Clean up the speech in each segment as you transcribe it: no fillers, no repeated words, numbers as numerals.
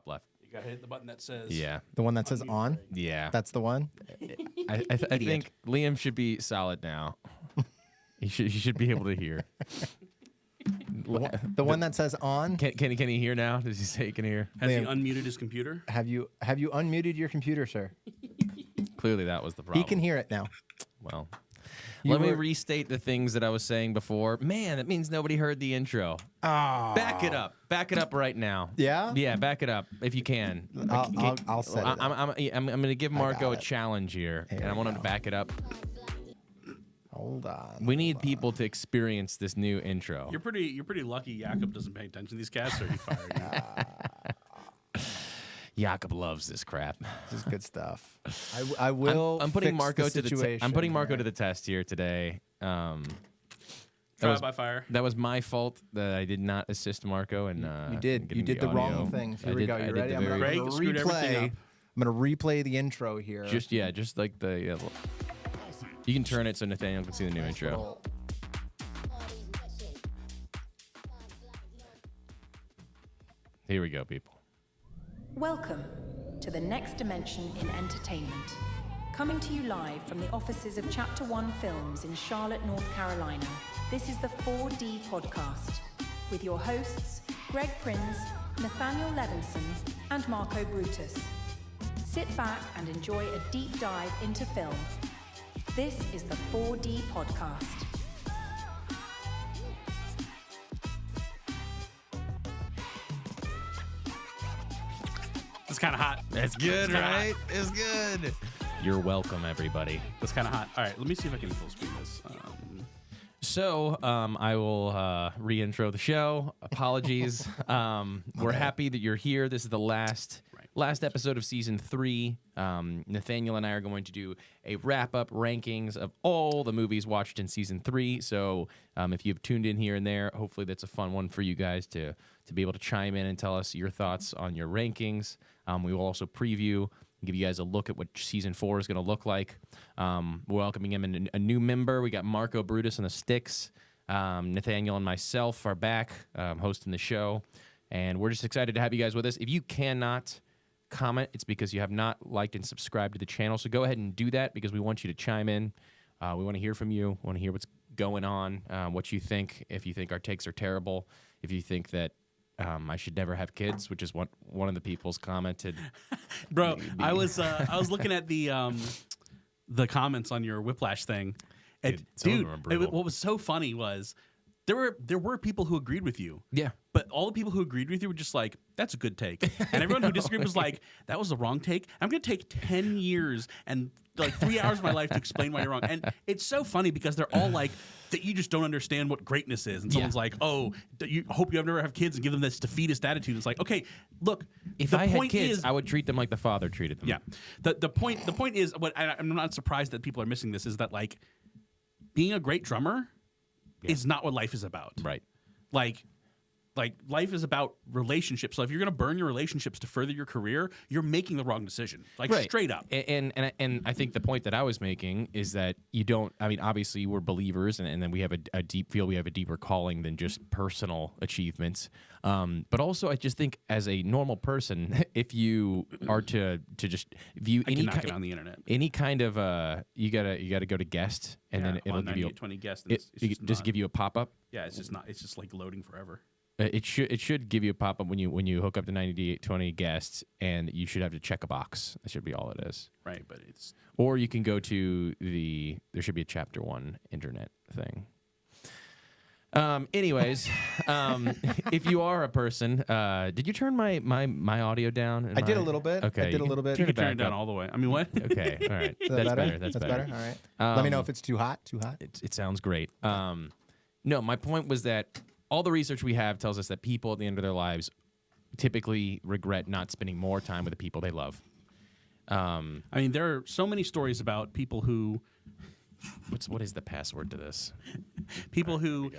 top left. You gotta hit the button that says. Yeah. The one that says on? Yeah. That's the one? I think Liam should be solid now. He should be able to hear. The one that says on? Can he hear now? Does he say he can hear? Has he unmuted his computer? Have you unmuted your computer, sir? Clearly that was the problem. He can hear it now. Well, let me restate the things that I was saying before. Man, that means nobody heard the intro. Oh. Back it up. Back it up right now. Yeah? Yeah, back it up if you can. I'll set it up. I'm going to give Marko a challenge here, and I want him to back it up. Hold on. We need people to experience this new intro. You're pretty lucky Jakob doesn't pay attention to these casts, or he fired you. Jakob loves this crap. This is good stuff. I will. I'm putting fix Marko the to situation. I'm putting Marko to the test here today. Trial by fire. That was my fault that I did not assist Marko, and You did the wrong thing. Here we go. You ready? I'm Greg going to screwed everything replay. up. I'm going to replay the intro here. Just like the. You can turn it so Nathanael can see the new intro. Here we go, people. Welcome to the next dimension in entertainment. Coming to you live from the offices of Chapter One Films in Charlotte, North Carolina. This is the 4D Podcast with your hosts, Greg Prinz, Nathanael Levinson, and Marko Brutus. Sit back and enjoy a deep dive into film. This is the 4D Podcast. It's kind of hot. That's good, right? It's good. You're welcome, everybody. That's kind of hot. All right, let me see if I can full screen this. So I will re-intro the show. Apologies. We're happy that you're here. This is the last episode of season 3. Nathanael and I are going to do a wrap-up rankings of all the movies watched in season 3. So if you've tuned in here and there, hopefully that's a fun one for you guys to be able to chime in and tell us your thoughts on your rankings. We will also preview, give you guys a look at what season 4 is going to look like. We're welcoming him in a new member. We got Marko Brutus on the sticks. Nathanael and myself are back hosting the show, and we're just excited to have you guys with us. If you cannot comment, it's because you have not liked and subscribed to the channel, so go ahead and do that because we want you to chime in. We want to hear from you. We want to hear what's going on, what you think, if you think our takes are terrible, if you think that I should never have kids, which is what one of the people's commented. Bro, I was looking at the comments on your Whiplash thing, and what was so funny was there were people who agreed with you. Yeah. But all the people who agreed with you were just like, that's a good take. And everyone who disagreed was like, that was the wrong take. I'm going to take 10 years and like 3 hours of my life to explain why you're wrong. And it's so funny because they're all like, that you just don't understand what greatness is. And someone's like, oh, you hope you never have kids and give them this defeatist attitude. It's like, okay, look. If I had kids, I would treat them like the father treated them. Yeah. The point is, what I'm not surprised that people are missing this, is that like being a great drummer is not what life is about. Right. Like life is about relationships. So if you're going to burn your relationships to further your career, you're making the wrong decision. Like straight up. And I think the point that I was making is that you don't. I mean, obviously we're believers, and then we have a deep feel. We have a deeper calling than just personal achievements. But also, I just think as a normal person, if you are to just view knock it on the internet, any kind of you gotta go to guest, and then it'll give you 20 guests. Just give you a pop up. Yeah, it's just not. It's just like loading forever. It should give you a pop up when you hook up to 9820 guests, and you should have to check a box. That should be all it is. Right, but it's or you can go to there should be a Chapter 1 internet thing. Anyways, if you are a person, did you turn my audio down? I did a little bit. Okay, I did a little bit. You can turn it down all the way. I mean, what? Okay, all right. That's better. That's better. All right. Let me know if it's too hot. Too hot. It sounds great. No, my point was that all the research we have tells us that people at the end of their lives typically regret not spending more time with the people they love. I mean, there are so many stories about people who. What is the password to this? People who,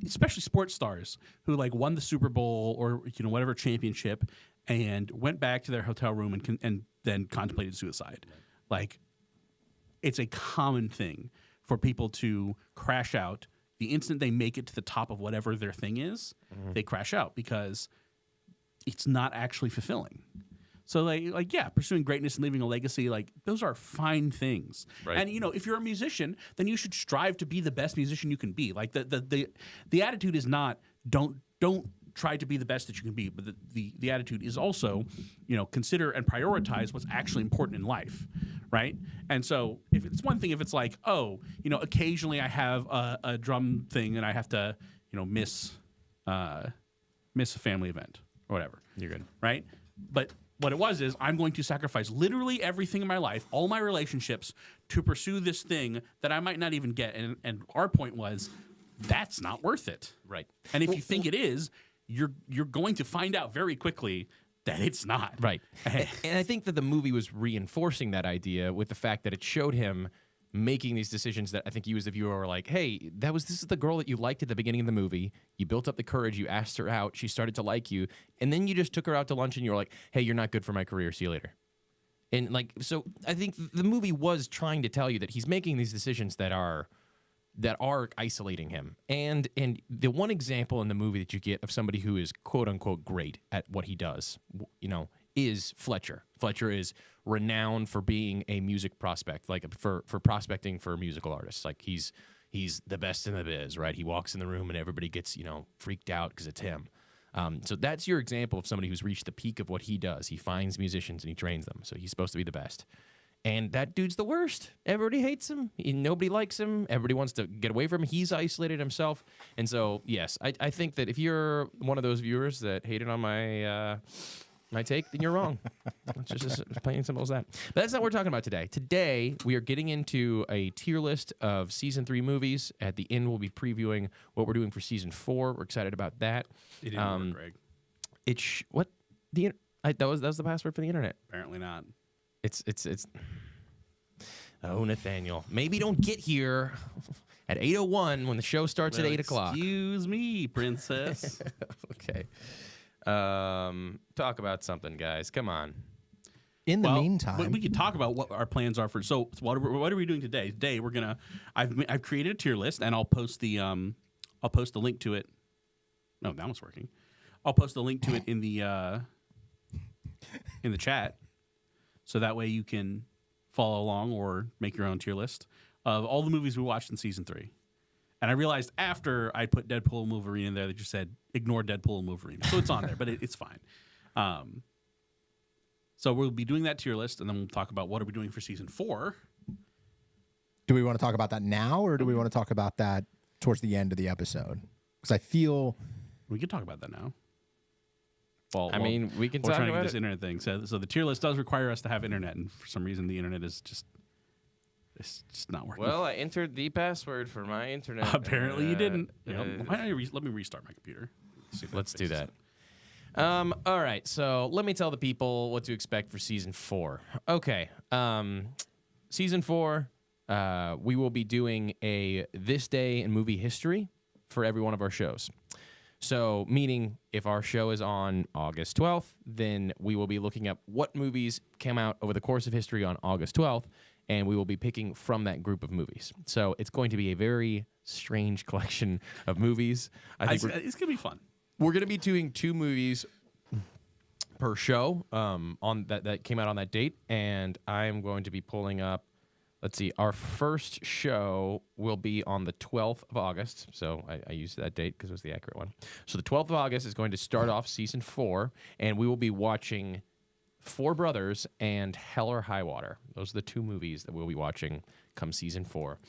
especially sports stars, who like won the Super Bowl or whatever championship, and went back to their hotel room and then contemplated suicide. Like, it's a common thing for people to crash out the instant they make it to the top of whatever their thing is. They crash out because it's not actually fulfilling. So like yeah, pursuing greatness and leaving a legacy, like those are fine things. Right. And if you're a musician, then you should strive to be the best musician you can be. Like the attitude is not don't try to be the best that you can be, but the attitude is also, consider and prioritize what's actually important in life, right? And so if it's one thing if it's like, occasionally I have a drum thing and I have to, miss a family event or whatever. You're good. Right? But what it was is I'm going to sacrifice literally everything in my life, all my relationships, to pursue this thing that I might not even get. And our point was, that's not worth it. Right. And if you think it is, you're going to find out very quickly that it's not. Right. And I think that the movie was reinforcing that idea with the fact that it showed him making these decisions that I think you as the viewer were like, hey, this is the girl that you liked at the beginning of the movie. You built up the courage. You asked her out. She started to like you. And then you just took her out to lunch and you were like, hey, you're not good for my career. See you later. And so I think the movie was trying to tell you that he's making these decisions that are isolating him. And the one example in the movie that you get of somebody who is quote unquote great at what he does, is Fletcher. Fletcher is renowned for being a music prospect, like for prospecting for musical artists. Like he's the best in the biz, right? He walks in the room and everybody gets, freaked out because it's him. So that's your example of somebody who's reached the peak of what he does. He finds musicians and he trains them. So he's supposed to be the best. And that dude's the worst. Everybody hates him. Nobody likes him. Everybody wants to get away from him. He's isolated himself. And so, yes, I think that if you're one of those viewers that hated on my take, then you're wrong. It's just as plain and simple as that. But that's not what we're talking about today. Today, we are getting into a tier list of Season 3 movies. At the end, we'll be previewing what we're doing for Season 4. We're excited about that. It didn't work, Greg. What? That was the password for the internet. Apparently not. It's oh, Nathanael, maybe don't get here at 8:01 when the show starts at 8 o'clock. Excuse me, princess. Okay. Talk about something, guys. Come on. In the meantime, we could talk about what our plans are for. So what are we doing today? Today we're gonna. I've created a tier list, and I'll post the link to it. No, that one's working. I'll post the link to it in the chat. So that way you can follow along or make your own tier list of all the movies we watched in Season 3. And I realized after I put Deadpool and Wolverine in there that you said ignore Deadpool and Wolverine. So it's on there, but it's fine. So we'll be doing that tier list, and then we'll talk about what are we doing for Season 4. Do we want to talk about that now, or do we want to talk about that towards the end of the episode? Because I feel... We could talk about that now. We can talk trying to about get this internet thing. So the tier list does require us to have internet, and for some reason the internet is just not working. Well, I entered the password for my internet. Apparently you didn't. Why don't you let me restart my computer? Let's do that. All right, so let me tell the people what to expect for Season 4. Okay, Season 4, we will be doing a This Day in Movie History for every one of our shows. So, meaning if our show is on August 12th, then we will be looking up what movies came out over the course of history on August 12th, and we will be picking from that group of movies. So, it's going to be a very strange collection of movies. I think it's going to be fun. We're going to be doing 2 movies per show on that came out on that date, and I'm going to be pulling up. Let's see, our first show will be on the 12th of August. So I used that date because it was the accurate one. So the 12th of August is going to start off Season 4, and we will be watching Four Brothers and Hell or High Water. Those are the 2 movies that we'll be watching come Season 4.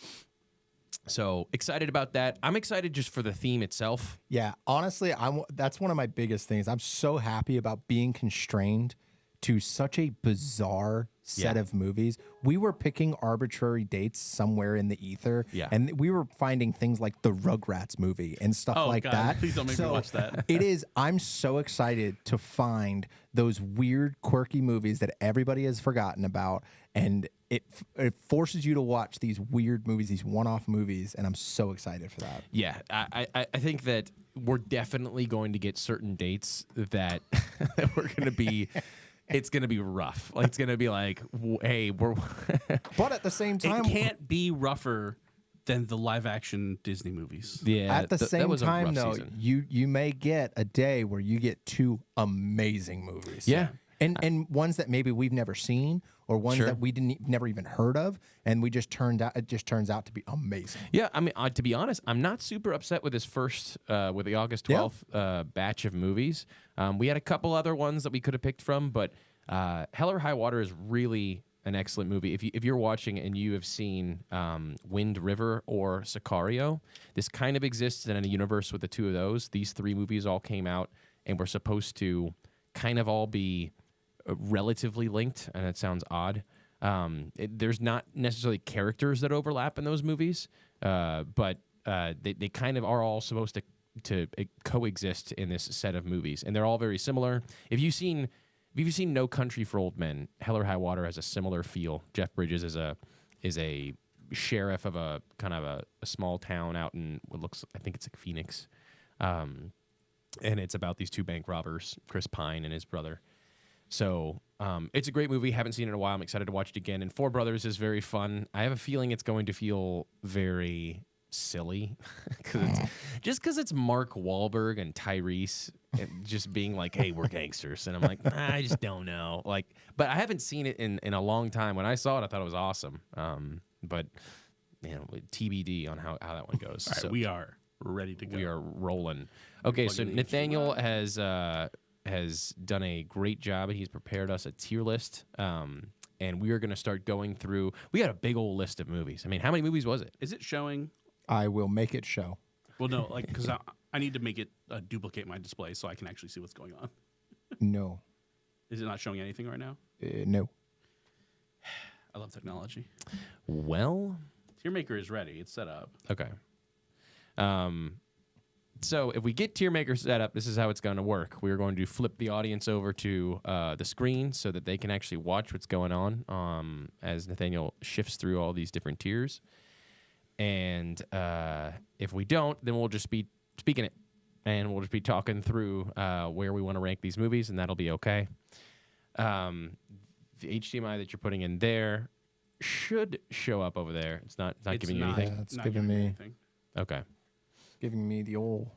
So excited about that. I'm excited just for the theme itself. Yeah, honestly, that's one of my biggest things. I'm so happy about being constrained to such a bizarre set of movies. We were picking arbitrary dates somewhere in the ether, and we were finding things like the Rugrats movie and stuff like that. Please don't make me watch that. I'm so excited to find those weird, quirky movies that everybody has forgotten about, and it forces you to watch these weird movies, these one-off movies, and I'm so excited for that. Yeah, I think that we're definitely going to get certain dates that we're going to be... It's going to be rough. Like, it's going to be like, hey, we're... But at the same time... It can't be rougher than the live action Disney movies. Yeah. At the that same was a time, rough though, season. you may get a day where you get 2 amazing movies. Yeah. And ones that maybe we've never seen, or ones Sure. that we never even heard of, and it just turns out to be amazing. Yeah, I mean, to be honest, I'm not super upset with this first, with the August 12th batch of movies. We had a couple other ones that we could have picked from, but Hell or High Water is really an excellent movie. If you're watching and you have seen Wind River or Sicario, this kind of exists in a universe with the 2 of those. These 3 movies all came out and were supposed to kind of all be relatively linked, and it sounds odd. There's not necessarily characters that overlap in those movies, but they kind of are all supposed to coexist in this set of movies, and they're all very similar. If you've seen No Country for Old Men, Hell or High Water has a similar feel. Jeff Bridges is a sheriff of a kind of a small town out in what looks, I think it's like Phoenix, and it's about these 2 bank robbers, Chris Pine and his brother. So it's a great movie. Haven't seen it in a while. I'm excited to watch it again. And Four Brothers is very fun. I have a feeling it's going to feel very silly because it's Mark Wahlberg and Tyrese and just being like, "Hey, we're gangsters," and I'm like, I just don't know. Like, but I haven't seen it in a long time. When I saw it, I thought it was awesome. But TBD on how that one goes. All right, So we are ready to go. we are rolling. Okay, so Nathanael has done a great job, and he's prepared us a tier list. And we are going to start going through. We got a big old list of movies. I mean, how many movies was it? Is it showing? I will make it show. Well, no, like because I need to make it duplicate my display so I can actually see what's going on. No. Is it not showing anything right now? No. I love technology. Well, Tier Maker is ready. It's set up. okay. So if we get Tier Maker set up, this is how it's going to work. We're going to flip the audience over to the screen so that they can actually watch what's going on as Nathanael shifts through all these different tiers. And if we don't, then we'll just be speaking it. And we'll just be talking through where we want to rank these movies, and that'll be okay. The HDMI that you're putting in there should show up over there. It's not giving you anything? It's Not giving me me anything. Okay. giving me the old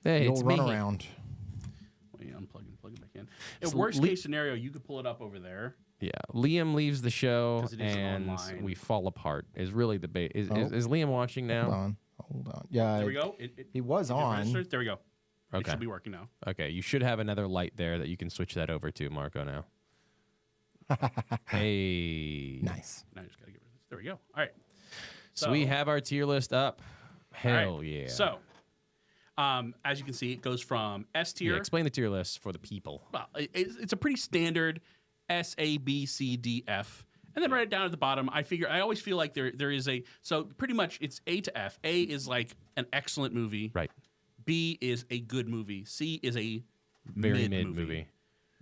Hey, the it's old me. runaround. Wait, unplug and plug it back in. In So worst case scenario, you could pull it up over there. Yeah, Liam leaves the show 'Cause it is and online. we fall apart. Is really the base. Is Liam watching Hold now? on. Hold on. Yeah. There we go. He was it on. registered. There we go. It Okay. should be working now. Okay, you should have another light there that you can switch that over to, Marko. Now. Hey. Nice. Now I just gotta get rid of this. There we go. All right. So we have our tier list up. all right. Hell yeah. So, as you can see, it goes from S tier. yeah, explain the tier list for the people. Well, it's a pretty standard S, A, B, C, D, F. And then right down at the bottom, I always feel like there is so pretty much it's A to F. A is like an excellent movie. Right. B is a good movie. C is a Very mid mid movie.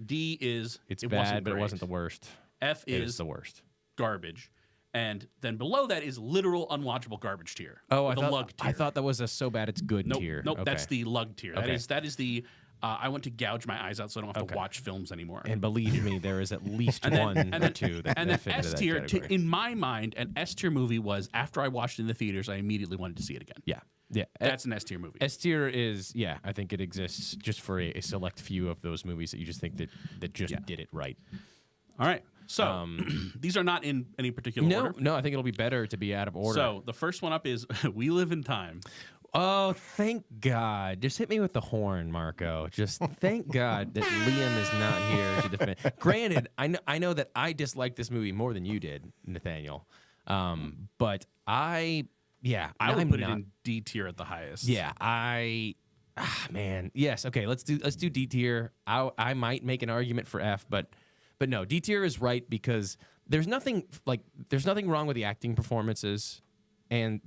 D is It's it bad, wasn't but it great. wasn't the worst. F It is is the worst. garbage. And then below that is literal unwatchable garbage tier. Oh, the lug tier. I thought that was a so bad it's good Nope, tier. nope, Okay. that's the lug tier. Okay. That is the I want to gouge my eyes out so I don't have to watch films anymore. And believe me, there is at least And then- one and or then- two that, and that then fit into S that tier, category. in my mind, an S tier movie was after I watched it in the theaters, I immediately wanted to see it again. Yeah. Yeah. That's an S tier movie. S tier is, yeah, I think it exists just for a select few of those movies that you just think that just did it right. All right. So these are not in any particular order. No, I think it'll be better to be out of order. So the first one up is We Live in Time. Oh, thank God. Just hit me with the horn, Marko. Just thank God that Liam is not here to defend. Granted, I know that I disliked this movie more than you did, Nathanael. But I would put it in D tier at the highest. Yeah, man. Yes, okay, let's do D tier. I might make an argument for F, but no, D tier is right because there's nothing wrong with the acting performances, and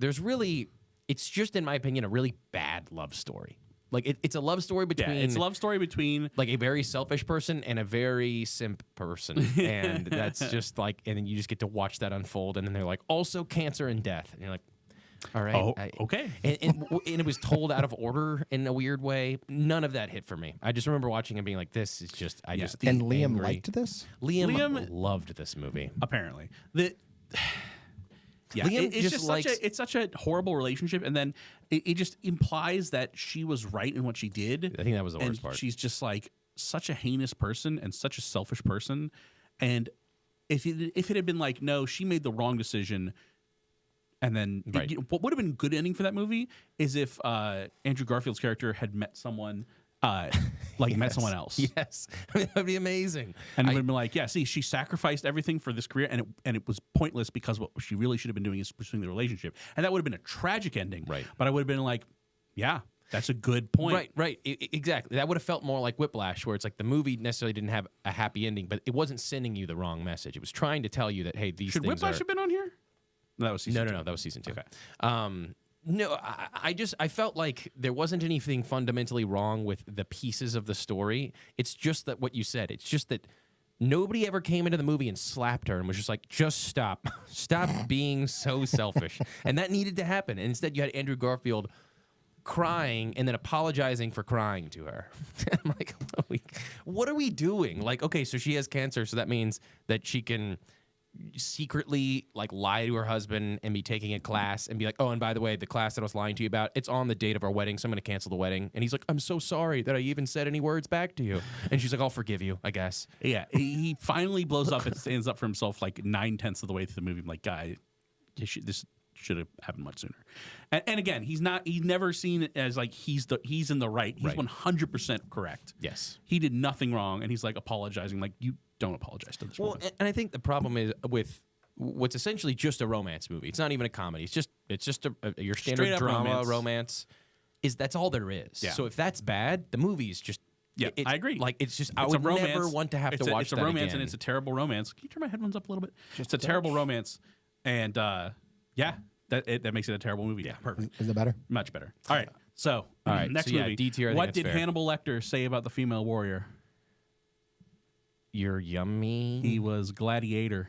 it's just, in my opinion, a really bad love story. Like it's a love story between it's a love story between like a very selfish person and a very simp person, and that's just like, and then you just get to watch that unfold, and then they're like, also cancer and death, and you're like, all right, Oh, okay. and it was told out of order in a weird way. None of that hit for me. I just remember watching and being like, this is just, just And Liam angry. liked this? Liam loved this movie. apparently. Yeah, Liam it's just just likes- it's such a horrible relationship, and then it just implies that she was right in what she did. I think that was the and worst part. She's just like such a heinous person and such a selfish person. And if it had been like, no, she made the wrong decision, and then Right. What would have been a good ending for that movie is if Andrew Garfield's character had met someone. Met someone else. Yes, that'd be amazing. And it would have been like, yeah, see, she sacrificed everything for this career, and it was pointless because what she really should have been doing is pursuing the relationship. And that would have been a tragic ending. Right. But I would have been like, yeah, that's a good point. Right. Exactly. That would have felt more like Whiplash, where it's like the movie necessarily didn't have a happy ending, but it wasn't sending you the wrong message. It was trying to tell you that, hey, these Should things Whiplash are... have been on here? No, that was season No, two. that was season 2. Okay. No, I felt like there wasn't anything fundamentally wrong with the pieces of the story. It's just that what you said. It's just that nobody ever came into the movie and slapped her and was just like, just stop. Stop being so selfish. And that needed to happen. And instead you had Andrew Garfield crying and then apologizing for crying to her. I'm like, what are we doing? Like, okay, so she has cancer, so that means that she can secretly like lie to her husband and be taking a class and be like, oh, and by the way, the class that I was lying to you about, it's on the date of our wedding, so I'm gonna cancel the wedding. And he's like, I'm so sorry that I even said any words back to you. And she's like, I'll forgive you, I guess. Yeah, he finally blows up and stands up for himself like 9/10 of the way through the movie. I'm like, guy, this should have happened much sooner. And again, he's never seen it as like he's in the right. He's Right. 100% correct. Yes. He did nothing wrong, and he's like apologizing. Like, you don't apologize to this Well, woman. and I think the problem is with what's essentially just a romance movie. It's not even a comedy. It's just your Straight standard up drama romance. That's all there is. Yeah. So if that's bad, the movie's just I agree. Like it's just I It's a would romance. never want to have to watch It's a that romance, again. and it's a terrible romance. Can you turn my headphones up a little bit? It's a terrible romance, and that makes it a terrible movie. Yeah, perfect. Is that better? Much better. All right. So, All right, next so yeah, movie. D tier, I think What that's did fair. Hannibal Lecter say about the female warrior? You're yummy. He was Gladiator.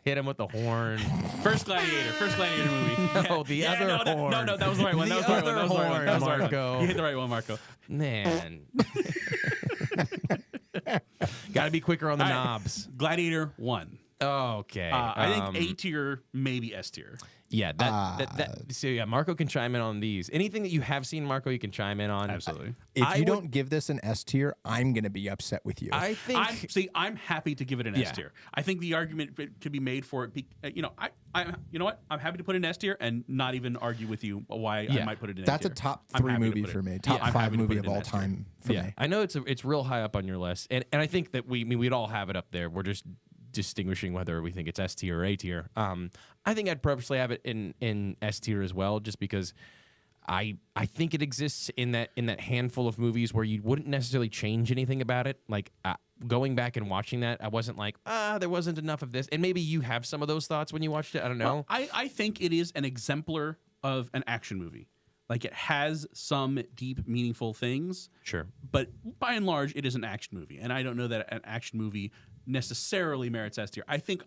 Hit him with the horn. First Gladiator movie. No, the other horn. No, that was the right one. The That was the right one. other That was the right one. That was the right one. Marko. You hit the right one, Marko. Man. Got to be quicker on the All right. knobs. Gladiator 1. Okay. I think A tier, maybe S tier. Yeah, so yeah, Marko can chime in on these. Anything that you have seen, Marko, you can chime in on. Absolutely. If you don't give this an S tier, I'm going to be upset with you. I think I'm happy to give it an S tier. I think the argument could be made for it. You know what? I'm happy to put it in S tier and not even argue with you why I might put it in That's S tier. a top I'm 3 happy to movie put it- for me. Yeah, Top I'm 5 happy to movie put it of in all S tier. time for me. I know it's real high up on your list, and I think that we'd all have it up there. We're just distinguishing whether we think it's S tier or A tier. I think I'd purposely have it in S tier as well, just because I think it exists in that handful of movies where you wouldn't necessarily change anything about it. Like going back and watching that, I wasn't like, there wasn't enough of this. And maybe you have some of those thoughts when you watched it. I don't know. Well, I think it is an exemplar of an action movie. Like, it has some deep, meaningful things. Sure. But by and large, it is an action movie. And I don't know that an action movie necessarily merits S tier. I think,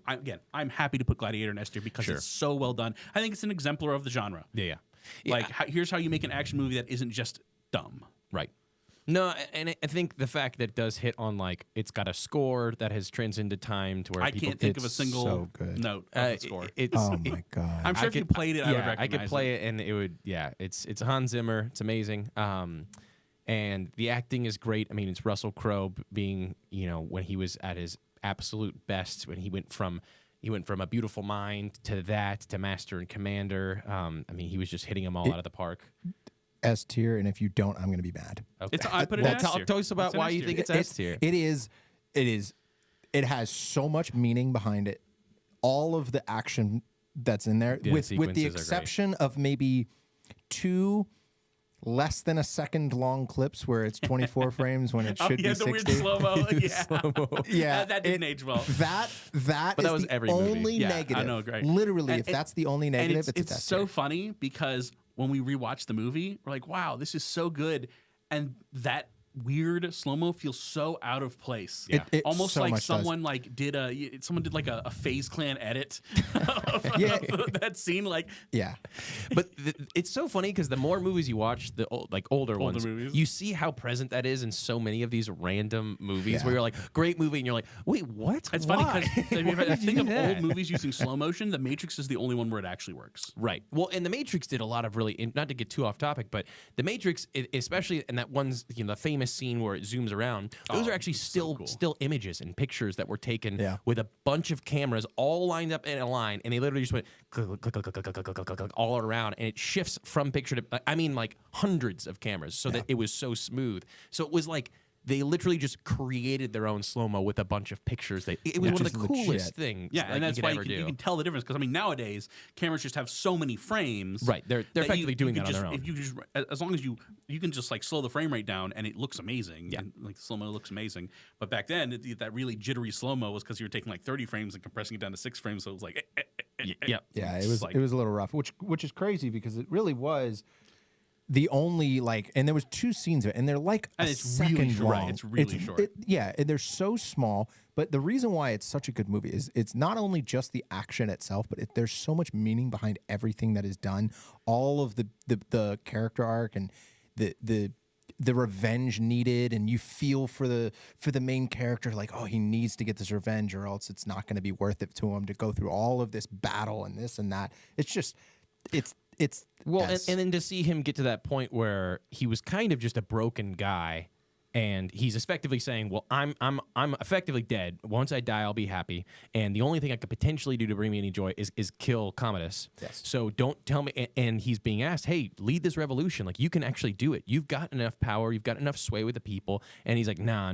I'm happy to put Gladiator in S tier because Sure. it's so well done. I think it's an exemplar of the genre. Yeah. Like, here's how you make an action movie that isn't just dumb. Right. No, and I think the fact that it does hit on, like, it's got a score that has transcended time to where I people can't think of a It's single so good. note of the score. It's Oh my God. I'm sure if you played it, I would recognize I could play it, and it would. Yeah, it's Hans Zimmer. It's amazing. And the acting is great. I mean, it's Russell Crowe being, when he was at his absolute best, when he went from A Beautiful Mind to that to Master and Commander. I mean, he was just hitting them all out of the park. S tier, and if you don't, I'm going to be mad. Okay. I put it in S Tell tier. us about It's an why S you tier. think it's S tier. It has so much meaning behind it. All of the action that's in there, Yeah, with the the sequences are great. exception of maybe 2 less than a second long clips where it's 24 frames when it should yeah, be the 60. weird slow-mo. Yeah. Yeah, that didn't age well. That But is that was the every movie. only Yeah, I negative. know, great. Literally, And- if that's the only And negative, it's S so tier. funny because when we rewatch the movie, we're like, wow, this is so good. And that weird slow-mo feels so out of place. Yeah. It Almost so like much someone did like a FaZe Clan edit of that scene. Like, Yeah. But it's so funny because the more movies you watch, the older ones, movies. you see how present that is in so many of these random movies Yeah. where you're like, great movie, and you're like, wait, what? it's Why? funny because if I think of that? old movies using slow motion, The Matrix is the only one where it actually works. Right. Well, and The Matrix did a lot of really, not to get too off topic, but The Matrix, especially in that one, the famous scene where it zooms around, those are actually still images and pictures that were taken with a bunch of cameras all lined up in a line, and they literally just went click, click, click, click, click, click, click, click, click, all around, and it shifts from picture to, I mean, like hundreds of cameras, so that it was so smooth. So it was like they literally just created their own slow-mo with a bunch of pictures. It was one of the coolest things and that's why you you can tell the difference. Because I mean, nowadays cameras just have so many frames. Right, they're effectively doing that on their own. If you just, as long as you can just like slow the frame rate down, and it looks amazing. Yeah, and, like slow-mo looks amazing. But back then, that really jittery slow-mo was because you were taking like 30 frames and compressing it down to 6 frames. So it was like, yeah, it was a little rough, which is crazy because it really was the only and there was 2 scenes of it, and they're like and a it's second really short. long. It's really short. And they're so small. But the reason why it's such a good movie is it's not only just the action itself, but there's so much meaning behind everything that is done. All of the character arc and the revenge needed, and you feel for the main character, like, oh, he needs to get this revenge or else it's not going to be worth it to him to go through all of this battle and this and that. It's just it's well, and then to see him get to that point where he was kind of just a broken guy, and he's effectively saying, well, I'm effectively dead. Once I die, I'll be happy, and the only thing I could potentially do to bring me any joy is kill Commodus. Yes. So don't tell me. And he's being asked, hey, lead this revolution. Like, you can actually do it. You've got enough power. You've got enough sway with the people. And he's like, nah.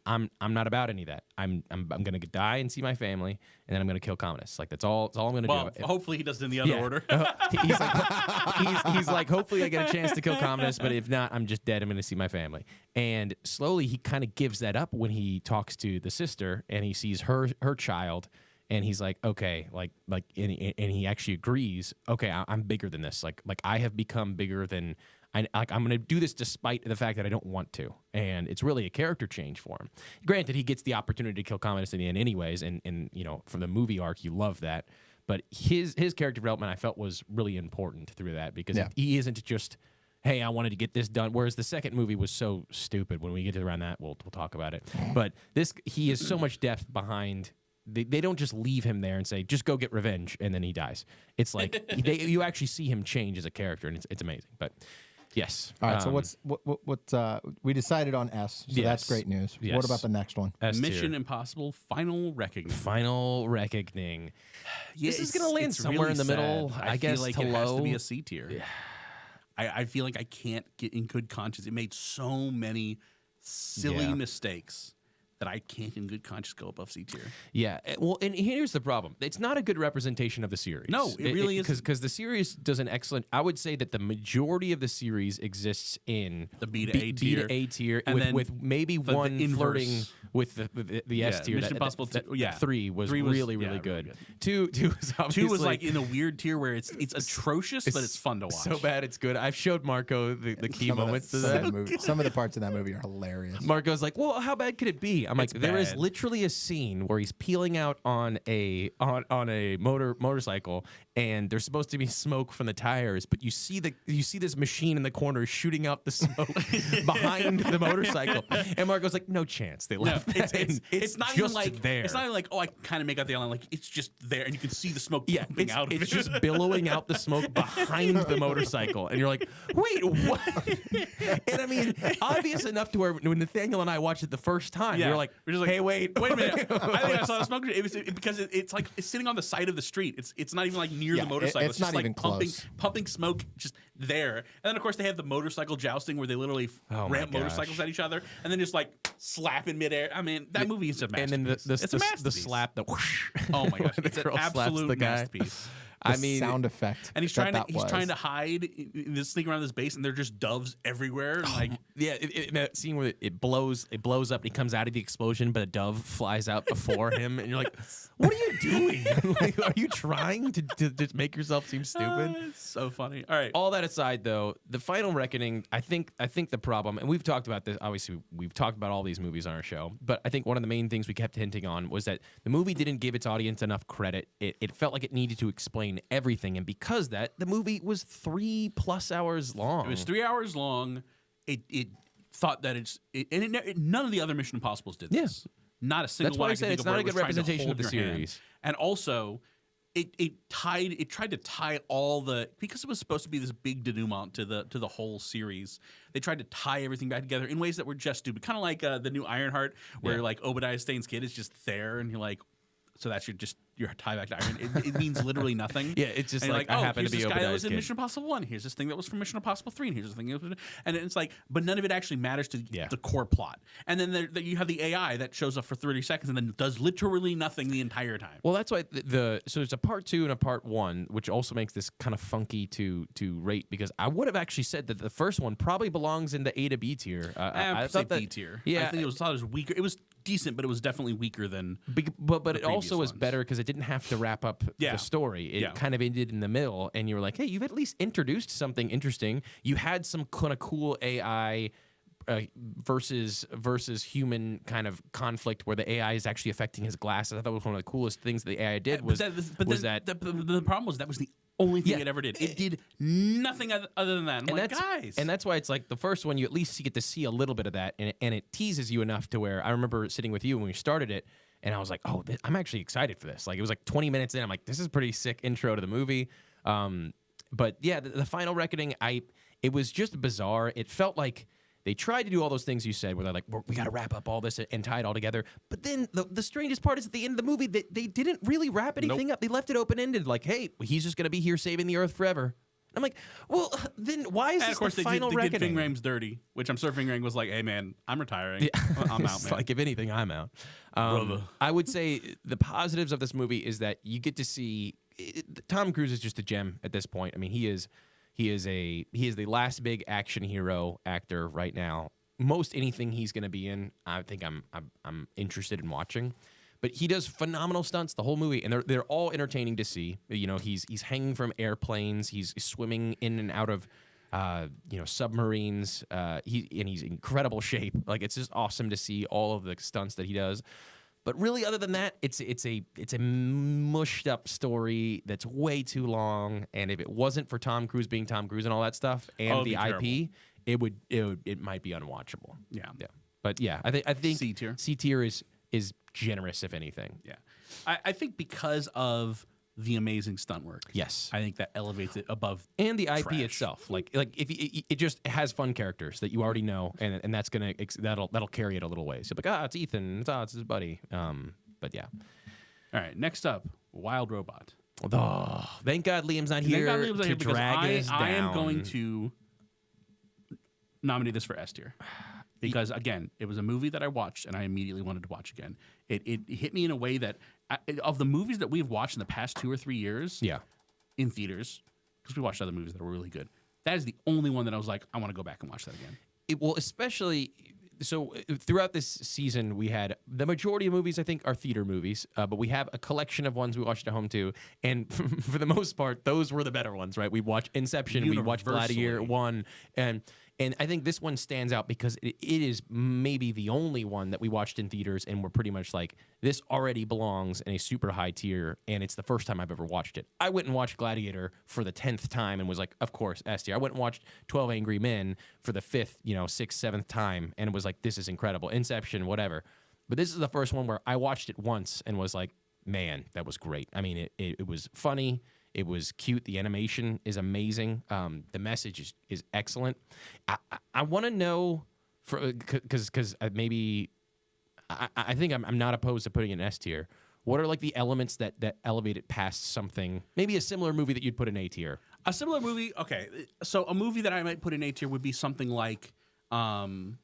I'm not about any of that. I'm gonna die and see my family, and then I'm gonna kill Commodus. Like, that's all I'm gonna do. Hopefully he does it in the other order. He's like, hopefully I get a chance to kill Commodus, but if not, I'm just dead. I'm gonna see my family. And slowly he kind of gives that up when he talks to the sister and he sees her child, and he's like, okay, and he actually agrees. Okay, I'm bigger than this. Like I have become bigger than I'm going to do this despite the fact that I don't want to. And it's really a character change for him. Granted, he gets the opportunity to kill Commodus in the end anyways, and from the movie arc, you love that. But his character development, I felt, was really important through that, because he isn't just, hey, I wanted to get this done. Whereas the second movie was so stupid. When we get to around that, we'll talk about it. But he has so much depth behind. They don't just leave him there and say, just go get revenge, and then he dies. It's like you actually see him change as a character, and it's amazing. But yes. All right. So what we decided on S. So that's great news. Yes. What about the next one? S tier. Mission Impossible: Final Reckoning. Final Reckoning. Yeah, this is going to land somewhere really in the middle. sad. I guess feel like to it low. has to be a C tier. Yeah. I feel like I can't get in good conscience. It made so many silly mistakes that I can't in good conscience go above C tier. Yeah. Well, and here's the problem. It's not a good representation of the series. No, it really isn't. Because the series does an excellent... I would say that the majority of the series exists in the B to A tier. B to A tier, and with maybe one flirting with the S tier. Mission Impossible 3 was really good. Really good. 2 was obviously... 2 was like in a weird tier where it's atrocious, but it's fun to watch. So bad it's good. I've showed Marco the key moments to that. Some of the parts of that movie are hilarious. Marco's like, well, how bad could it be? I'm like, there is literally a scene where he's peeling out on a motorcycle, and there's supposed to be smoke from the tires, but you see this machine in the corner shooting out the smoke behind the motorcycle. And Marco's like, no chance. They left. It's not just even like there. It's not even like, oh, I kind of make out the outline. Like, it's just there, and you can see the smoke pumping out of it. It's just billowing out the smoke behind the motorcycle, and you're like, wait, what? And I mean, obvious enough to where when Nathanael and I watched it the first time, we were just like, hey, wait a minute. I think I saw the smoke. It was because it's like it's sitting on the side of the street. It's not even like near the motorcycle. It's not just even like close. pumping smoke just there. And then of course they have the motorcycle jousting where they literally ramp motorcycles at each other and then just like slap in midair. I mean, that movie is a masterpiece. And then it's a masterpiece. the slap, the whoosh. Oh my gosh, it's an girl slaps absolute the guy. masterpiece. I mean, sound effect. And he's trying to hide, sneak around this base, and there are just doves everywhere. And like, yeah, that scene where it blows up, and he comes out of the explosion, but a dove flies out before him, and you're like, "What are you doing? Like, are you trying to just make yourself seem stupid?" It's so funny. All right. All that aside, though, the final reckoning, I think the problem, and we've talked about this. Obviously, we've talked about all these movies on our show, but I think one of the main things we kept hinting on was that the movie didn't give its audience enough credit. It felt like it needed to explain everything, and because that, the movie was 3+ hours long. It was 3 hours long. It thought that none of the other Mission Impossibles did this. Not a single That's one. why I said it's not a good representation of the series. series. And also, it tried to tie all the, because it was supposed to be this big denouement to the whole series. They tried to tie everything back together in ways that were just stupid, kind of like the new Ironheart, where like Obadiah Stane's kid is just there, and you're like, so that's your tie back to Iron. It means literally nothing. Yeah, it's just and like, I happen to be this guy that Obadiah's was in kid. Mission Impossible 1. Here's this thing that was from Mission Impossible 3, and here's the thing that was, and it's like, but none of it actually matters to the core plot. And then you have the AI that shows up for 30 seconds and then does literally nothing the entire time. Well, that's why so there's a part 2 and a part 1, which also makes this kind of funky to rate, because I would have actually said that the first one probably belongs in the A to B tier. I thought that B tier. Yeah, I think thought it was weaker. It was decent, but it was definitely weaker than. But it also was better because it didn't have to wrap up the story. It kind of ended in the middle, and you were like, hey, you've at least introduced something interesting. You had some kind of cool AI versus human kind of conflict where the AI is actually affecting his glasses. I thought it was one of the coolest things the AI did the problem was that was the only thing it ever did. It did nothing other than that. And that's why it's like the first one, you at least get to see a little bit of that, and it teases you enough to where I remember sitting with you when we started it, and I was like, oh, I'm actually excited for this. Like, it was like 20 minutes in, I'm like, this is a pretty sick intro to the movie. But yeah, the final reckoning, it was just bizarre. It felt like they tried to do all those things you said, where they're like, we got to wrap up all this and tie it all together. But then the strangest part is at the end of the movie, they didn't really wrap anything up. They left it open-ended, like, hey, he's just going to be here saving the Earth forever. I'm like, well, then why is this the final reckoning? They did Ving Rhames dirty, which I'm sure Ving Rhames was like, hey, man, I'm retiring. I'm out, man. Like, if anything, I'm out. I would say the positives of this movie is that you get to see Tom Cruise is just a gem at this point. I mean, he is the last big action hero actor right now. Most anything he's going to be in, I think I'm interested in watching. But he does phenomenal stunts the whole movie, and they're all entertaining to see. You know, he's hanging from airplanes, he's swimming in and out of submarines. He's in incredible shape. Like, it's just awesome to see all of the stunts that he does. But really, other than that, it's a mushed up story that's way too long. And if it wasn't for Tom Cruise being Tom Cruise and all that stuff and the IP, it might be unwatchable. Yeah. But yeah, I think C tier. C tier is generous, if anything. Yeah, I think because of the amazing stunt work. Yes, I think that elevates it above and the IP trash. itself. Like if it just has fun that'll you already know, and that's that'll carry it a little ways. So like, it's Ethan, it's his buddy. But yeah. All right, next up, Wild Robot. Oh, thank God Liam's not here to drag us down. I am going to nominate this for S tier. Because, again, it was a movie that I watched and I immediately wanted to watch again. It hit me in a way that, of the movies that we've watched in the past 2 or 3 years in theaters, because we watched other movies that were really good, that is the only one that I was like, I want to go back and watch that again. Especially, so throughout this season, we had the majority of movies, I think, are theater movies, but we have a collection of ones we watched at home too. And for the most part, those were the better ones, right? We watched Inception, we watched Gladiator 1, and I think this one stands out because it is maybe the only one that we watched in theaters and we're pretty much like, this already belongs in a super high tier, and it's the first time I've ever watched it. I went and watched Gladiator for the 10th time and was like, of course, S tier. I went and watched 12 Angry Men for the 5th, 6th, 7th time and was like, this is incredible. Inception, whatever. But this is the first one where I watched it once and was like, man, that was great. I mean, it was funny. It was cute. The animation is amazing. The message is excellent. I want to know, because maybe I think I'm not opposed to putting it in S tier. What are like the elements that elevate it past something? Maybe a similar movie that you'd put in A tier. A similar movie, okay. So a movie that I might put in A tier would be something like something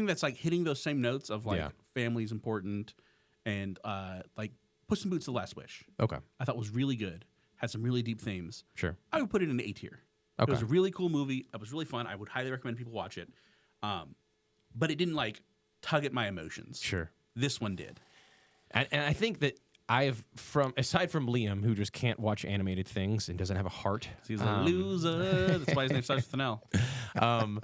that's like hitting those same notes of like family's important and like Puss in Boots: The Last Wish. Okay, I thought was really good. had some really deep themes, Sure. I would put it in A tier. Okay. It was a really cool movie. It was really fun. I would highly recommend people watch it. But it didn't like tug at my emotions. Sure. This one did. And I think that aside from Liam, who just can't watch animated things and doesn't have a heart. He's a loser. That's why his name starts with an L.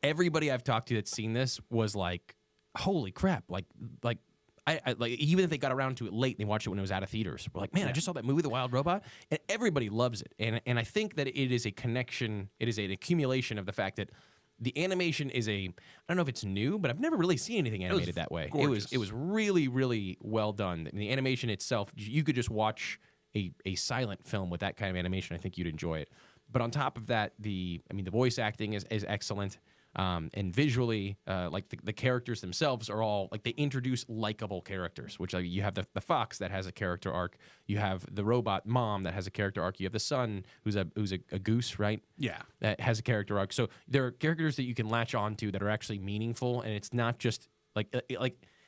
Everybody I've talked to that's seen this was like, holy crap. Like even if they got around to it late and they watched it when it was out of theaters, we're like, man, I just saw that movie, The Wild Robot, and everybody loves it. And I think that it is a connection, it is an accumulation of the fact that the animation is I don't know if it's new, but I've never really seen anything animated that way. Gorgeous. It was really, really well done. And the animation itself, you could just watch a silent film with that kind of animation. I think you'd enjoy it. But on top of that, the voice acting is excellent. And visually, like the characters themselves are all like they introduce likable characters, which you have the fox that has a character arc, you have the robot mom that has a character arc, you have the son who's a goose, right? Yeah. That has a character arc. So there are characters that you can latch onto that are actually meaningful, and it's not just like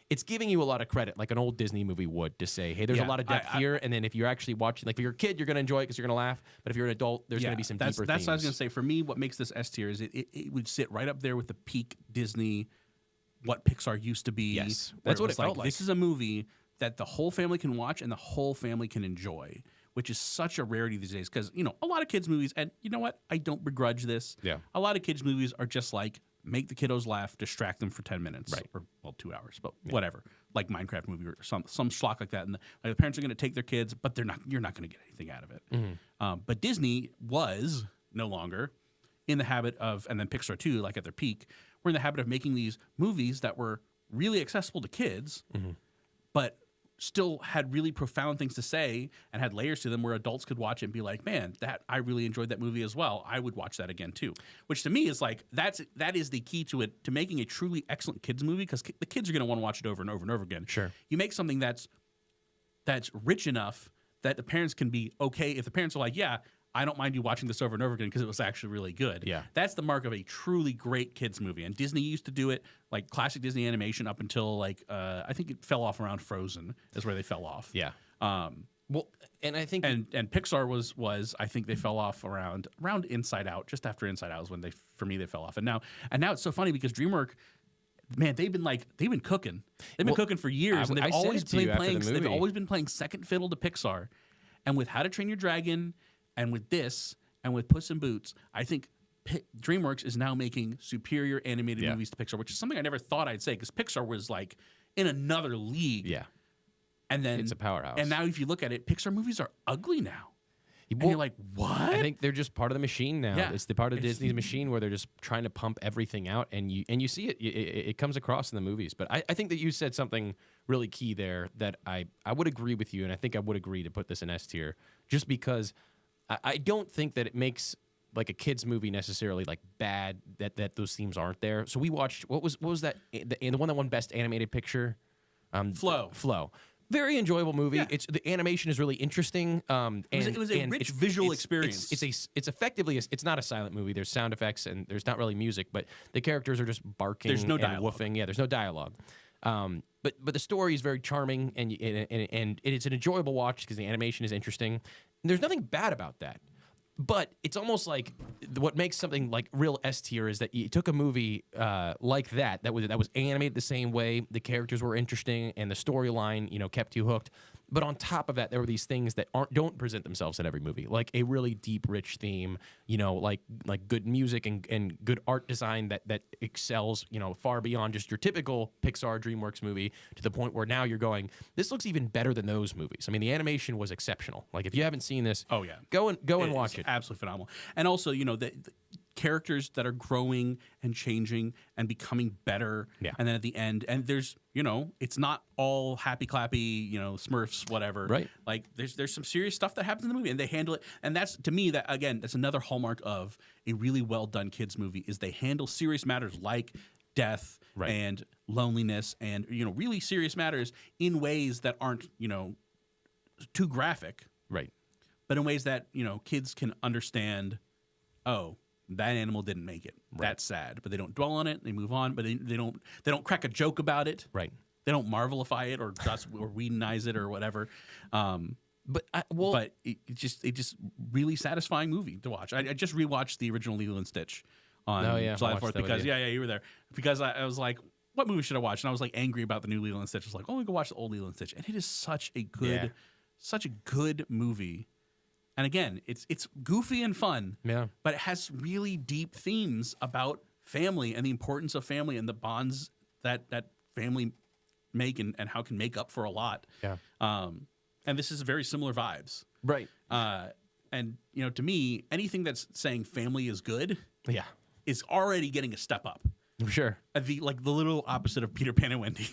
it's giving you a lot of credit, like an old Disney movie would, to say, hey, there's a lot of depth here. And then if you're actually watching, like if you're a kid, you're going to enjoy it because you're going to laugh. But if you're an adult, there's going to be some deeper That's themes. what I was going to say. For me, what makes this S tier is it would sit right up there with the peak Disney, what Pixar used to be. Yes, where that's what it felt like. This is a movie that the whole family can watch and the whole family can enjoy, which is such a rarity these days. Because, a lot of kids' movies, and you know what? I don't begrudge this. Yeah. A lot of kids' movies are just like, make the kiddos laugh, distract them for 10 minutes. Right. Or, 2 hours, but whatever. Like Minecraft movie or some schlock like that. And the parents are going to take their kids, but you're not going to get anything out of it. Mm-hmm. But Disney was no longer in the habit of, and then Pixar too, like at their peak, were in the habit of making these movies that were really accessible to kids, but still had really profound things to say and had layers to them where adults could watch it and be like, man, I really enjoyed that movie as well. I would watch that again too. Which to me is like, that is the key to it, to making a truly excellent kids movie, because the kids are going to want to watch it over and over and over again. Sure. You make something that's rich enough that the parents can be okay. If the parents are like, yeah, I don't mind you watching this over and over again because it was actually really good. Yeah. That's the mark of a truly great kids movie. And Disney used to do it, like classic Disney animation, up until like I think it fell off around Frozen is where they fell off. Yeah. Well, and I think and Pixar was I think they fell off around Inside Out, just after Inside Out was when they fell off. And now it's so funny because DreamWorks, man, they've been cooking. They've been cooking for years, and they've always been playing second fiddle to Pixar. And with How to Train Your Dragon, and with this, and with Puss in Boots, I think DreamWorks is now making superior animated movies to Pixar, which is something I never thought I'd say, because Pixar was like in another league. Yeah. And then it's a powerhouse. And now if you look at it, Pixar movies are ugly now. And you're like, what? I think they're just part of the machine now. Yeah. It's the part of Disney's machine where they're just trying to pump everything out, and you see it. It comes across in the movies. But I think that you said something really key there that I would agree with you, and I think I would agree to put this in S tier, just because I don't think that it makes like a kids movie necessarily like bad that those themes aren't there. So we watched what was that the one that won Best Animated Picture, Flow. Very enjoyable movie. Yeah. The animation is really interesting. It was a rich visual experience. It's effectively it's not a silent movie. There's sound effects and there's not really music, but the characters are just barking. There's no and dialogue. woofing. Yeah, there's no dialogue. But the story is very charming and it's an enjoyable watch because the animation is interesting. And there's nothing bad about that. But it's almost like what makes something like real S tier is that you took a movie like that was animated the same way, the characters were interesting, and the storyline kept you hooked. But on top of that, there were these things that don't present themselves in every movie, like a really deep, rich theme, like good music and good art design that excels, far beyond just your typical Pixar DreamWorks movie, to the point where now you're going, this looks even better than those movies. I mean, the animation was exceptional. Like if you haven't seen this, go and watch it. Absolutely phenomenal. And also, the characters that are growing and changing and becoming better. Yeah. And then at the end, and there's, it's not all happy clappy, Smurfs, whatever. Right. Like there's some serious stuff that happens in the movie, and they handle it. And that's, to me, that's another hallmark of a really well done kids movie, is they handle serious matters like death and loneliness and, really serious matters in ways that aren't, too graphic. Right. But in ways that, kids can understand, oh, that animal didn't make it. Right. That's sad. But they don't dwell on it. They move on. But they don't crack a joke about it. Right. They don't marvelify it or just or Whedonize it or whatever. but it just really satisfying movie to watch. I just rewatched the original Lilo and Stitch on July 4th because you were there, because I was like, what movie should I watch? And I was like angry about the new Lilo and Stitch. I was like, oh, we go watch the old Lilo and Stitch, and it is such a good movie. And again, it's goofy and fun, but it has really deep themes about family and the importance of family and the bonds that family make and how it can make up for a lot. And this is very similar vibes, right? And to me, anything that's saying family is good, is already getting a step up. Sure. The little opposite of Peter Pan and Wendy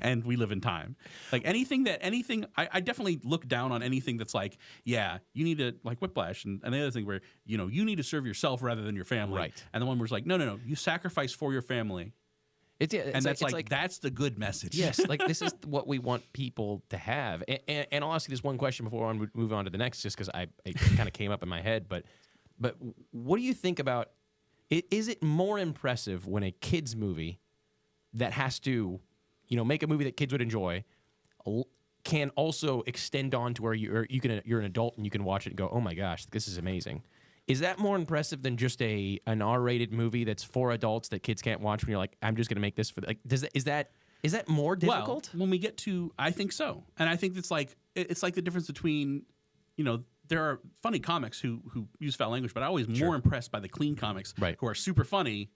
and We Live in Time. Like anything I definitely look down on anything that's like, you need to, like Whiplash and the other thing where, you need to serve yourself rather than your family. Right. And the one where it's like, no, you sacrifice for your family. That's the good message. Yes, like this is what we want people to have. And I'll ask you this one question before I move on to the next, just because it kind of came up in my head. But what do you think about? Is it more impressive when a kids movie that has to, make a movie that kids would enjoy, can also extend on to where you're an adult and you can watch it and go, oh my gosh, this is amazing? Is that more impressive than just an R-rated movie that's for adults that kids can't watch when you're like, I'm just going to make this for is that more difficult? Well, when we get to, I think so. And I think it's like the difference between, there are funny comics who use foul language, but I'm always more impressed by the clean comics who are super funny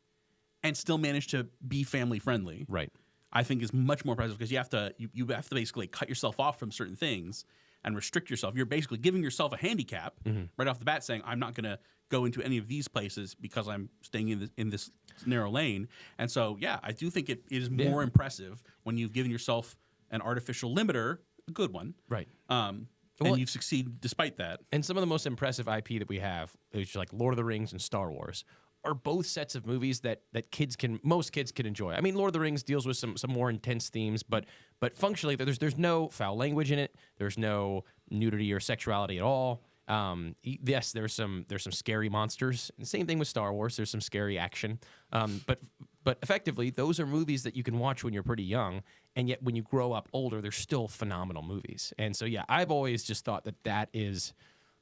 and still manage to be family friendly. Right. I think is much more impressive because you have to basically cut yourself off from certain things and restrict yourself. You're basically giving yourself a handicap right off the bat, saying, I'm not going to go into any of these places because I'm staying in this narrow lane. And so, I do think it is more impressive when you've given yourself an artificial limiter, a good one. Right. And you've succeeded despite that. And some of the most impressive IP that we have, which is like Lord of the Rings and Star Wars, are both sets of movies that most kids can enjoy. I mean, Lord of the Rings deals with some more intense themes, but functionally, there's no foul language in it. There's no nudity or sexuality at all. Yes, there's some scary monsters. And same thing with Star Wars. There's some scary action. But effectively, those are movies that you can watch when you're pretty young, and yet when you grow up older, they're still phenomenal movies. And so, I've always just thought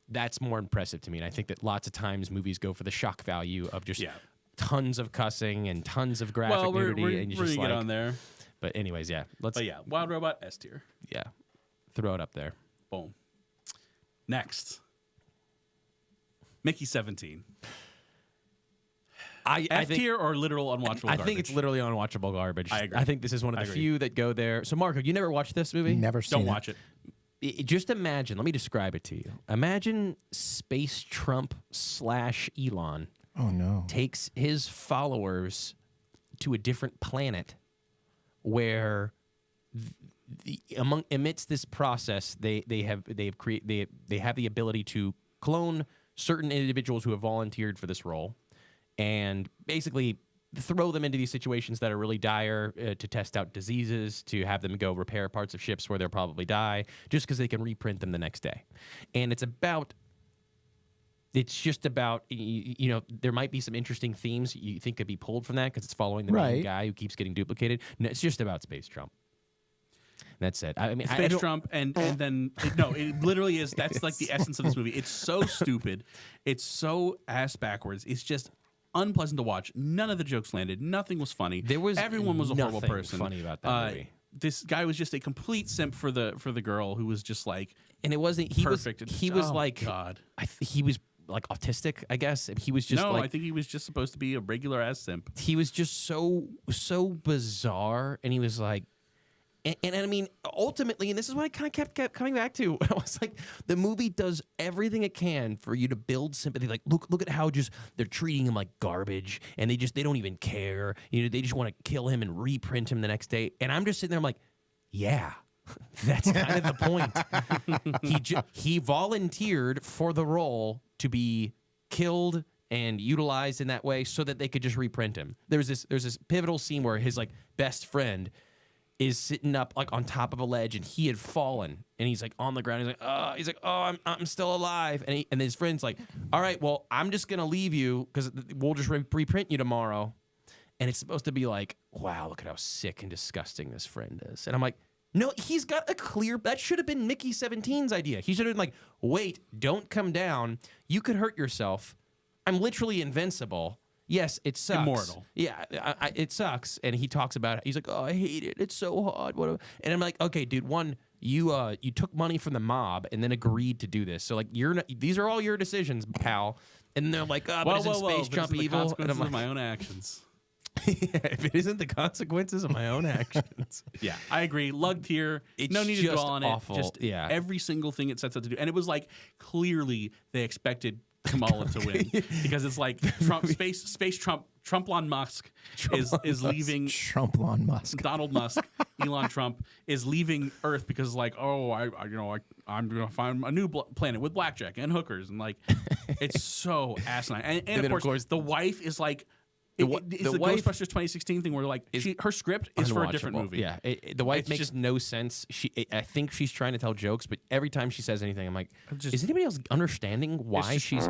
that's more impressive to me. And I think that lots of times movies go for the shock value of just tons of cussing and tons of graphic nudity, and you just get on there. But anyways, Wild Robot S tier. Yeah, throw it up there. Boom. Next, Mickey 17. F tier or literal unwatchable garbage? I think it's literally unwatchable garbage. I agree. I think this is one of the few that go there. So, Marko, you never watched this movie? Never seen it. Don't watch it. Just imagine, let me describe it to you. Imagine Space Trump / Elon takes his followers to a different planet where amidst this process, they have the ability to clone certain individuals who have volunteered for this role, and basically throw them into these situations that are really dire to test out diseases, to have them go repair parts of ships where they'll probably die, just because they can reprint them the next day. And it's just about, there might be some interesting themes you think could be pulled from that because it's following the main guy who keeps getting duplicated. No, it's just about Space Trump. That's it. I mean, Space Trump, and then it literally is. That's like the essence of this movie. It's so stupid. It's so ass backwards. It's just unpleasant to watch. None of the jokes landed. Nothing was funny. Everyone was a horrible person. Funny about that movie. This guy was just a complete simp for the girl who was just like, and it wasn't. He perfect. He was like, God. He was like autistic, I guess. He was just I think he was just supposed to be a regular ass simp. He was just so bizarre, and he was like. And I mean, ultimately, and this is what I kind of kept coming back to. I was like, the movie does everything it can for you to build sympathy. Like, look at how just they're treating him like garbage, and they don't even care. They just want to kill him and reprint him the next day. And I'm just sitting there, I'm like, yeah, that's kind of the point. He volunteered for the role to be killed and utilized in that way so that they could just reprint him. There's this pivotal scene where his like best friend is sitting up like on top of a ledge, and he had fallen, and he's like on the ground. He's like, oh, I'm still alive, and his friend's like, all right, well, I'm just gonna leave you because we'll just reprint you tomorrow. And it's supposed to be like, wow, look at how sick and disgusting this friend is. And I'm like, No, he's got a clear. That should have been Mickey 17's idea. He should have been like, wait, don't come down. You could hurt yourself. I'm literally invincible. Yes, it sucks. Immortal. Yeah, it sucks. And he talks about it. He's like, oh, I hate it. It's so hard. Whatever. And I'm like, okay, dude, one, you took money from the mob and then agreed to do this. So like, these are all your decisions, pal. And they're like, oh, but isn't space Trump evil? And I'm like, like, my own actions. if it isn't the consequences of my own actions. Yeah, I agree. Lugged here. It's no need to just dwell on awful. it. Just Yeah. every single thing it sets out to do. And it was like clearly they expected Kamala to win because it's like Trump, space Trump, Elon Musk is leaving. Elon Musk. Donald Musk, Elon Trump is leaving Earth because like, oh, I'm gonna find a new planet with blackjack and hookers and like, it's so asinine. And then, of course, the wife is like. It's the wife Ghostbusters 2016 thing where like her script is for a different movie. Yeah, the wife It's makes just- no sense. I think she's trying to tell jokes, but every time she says anything, I'm like, is anybody else understanding why she's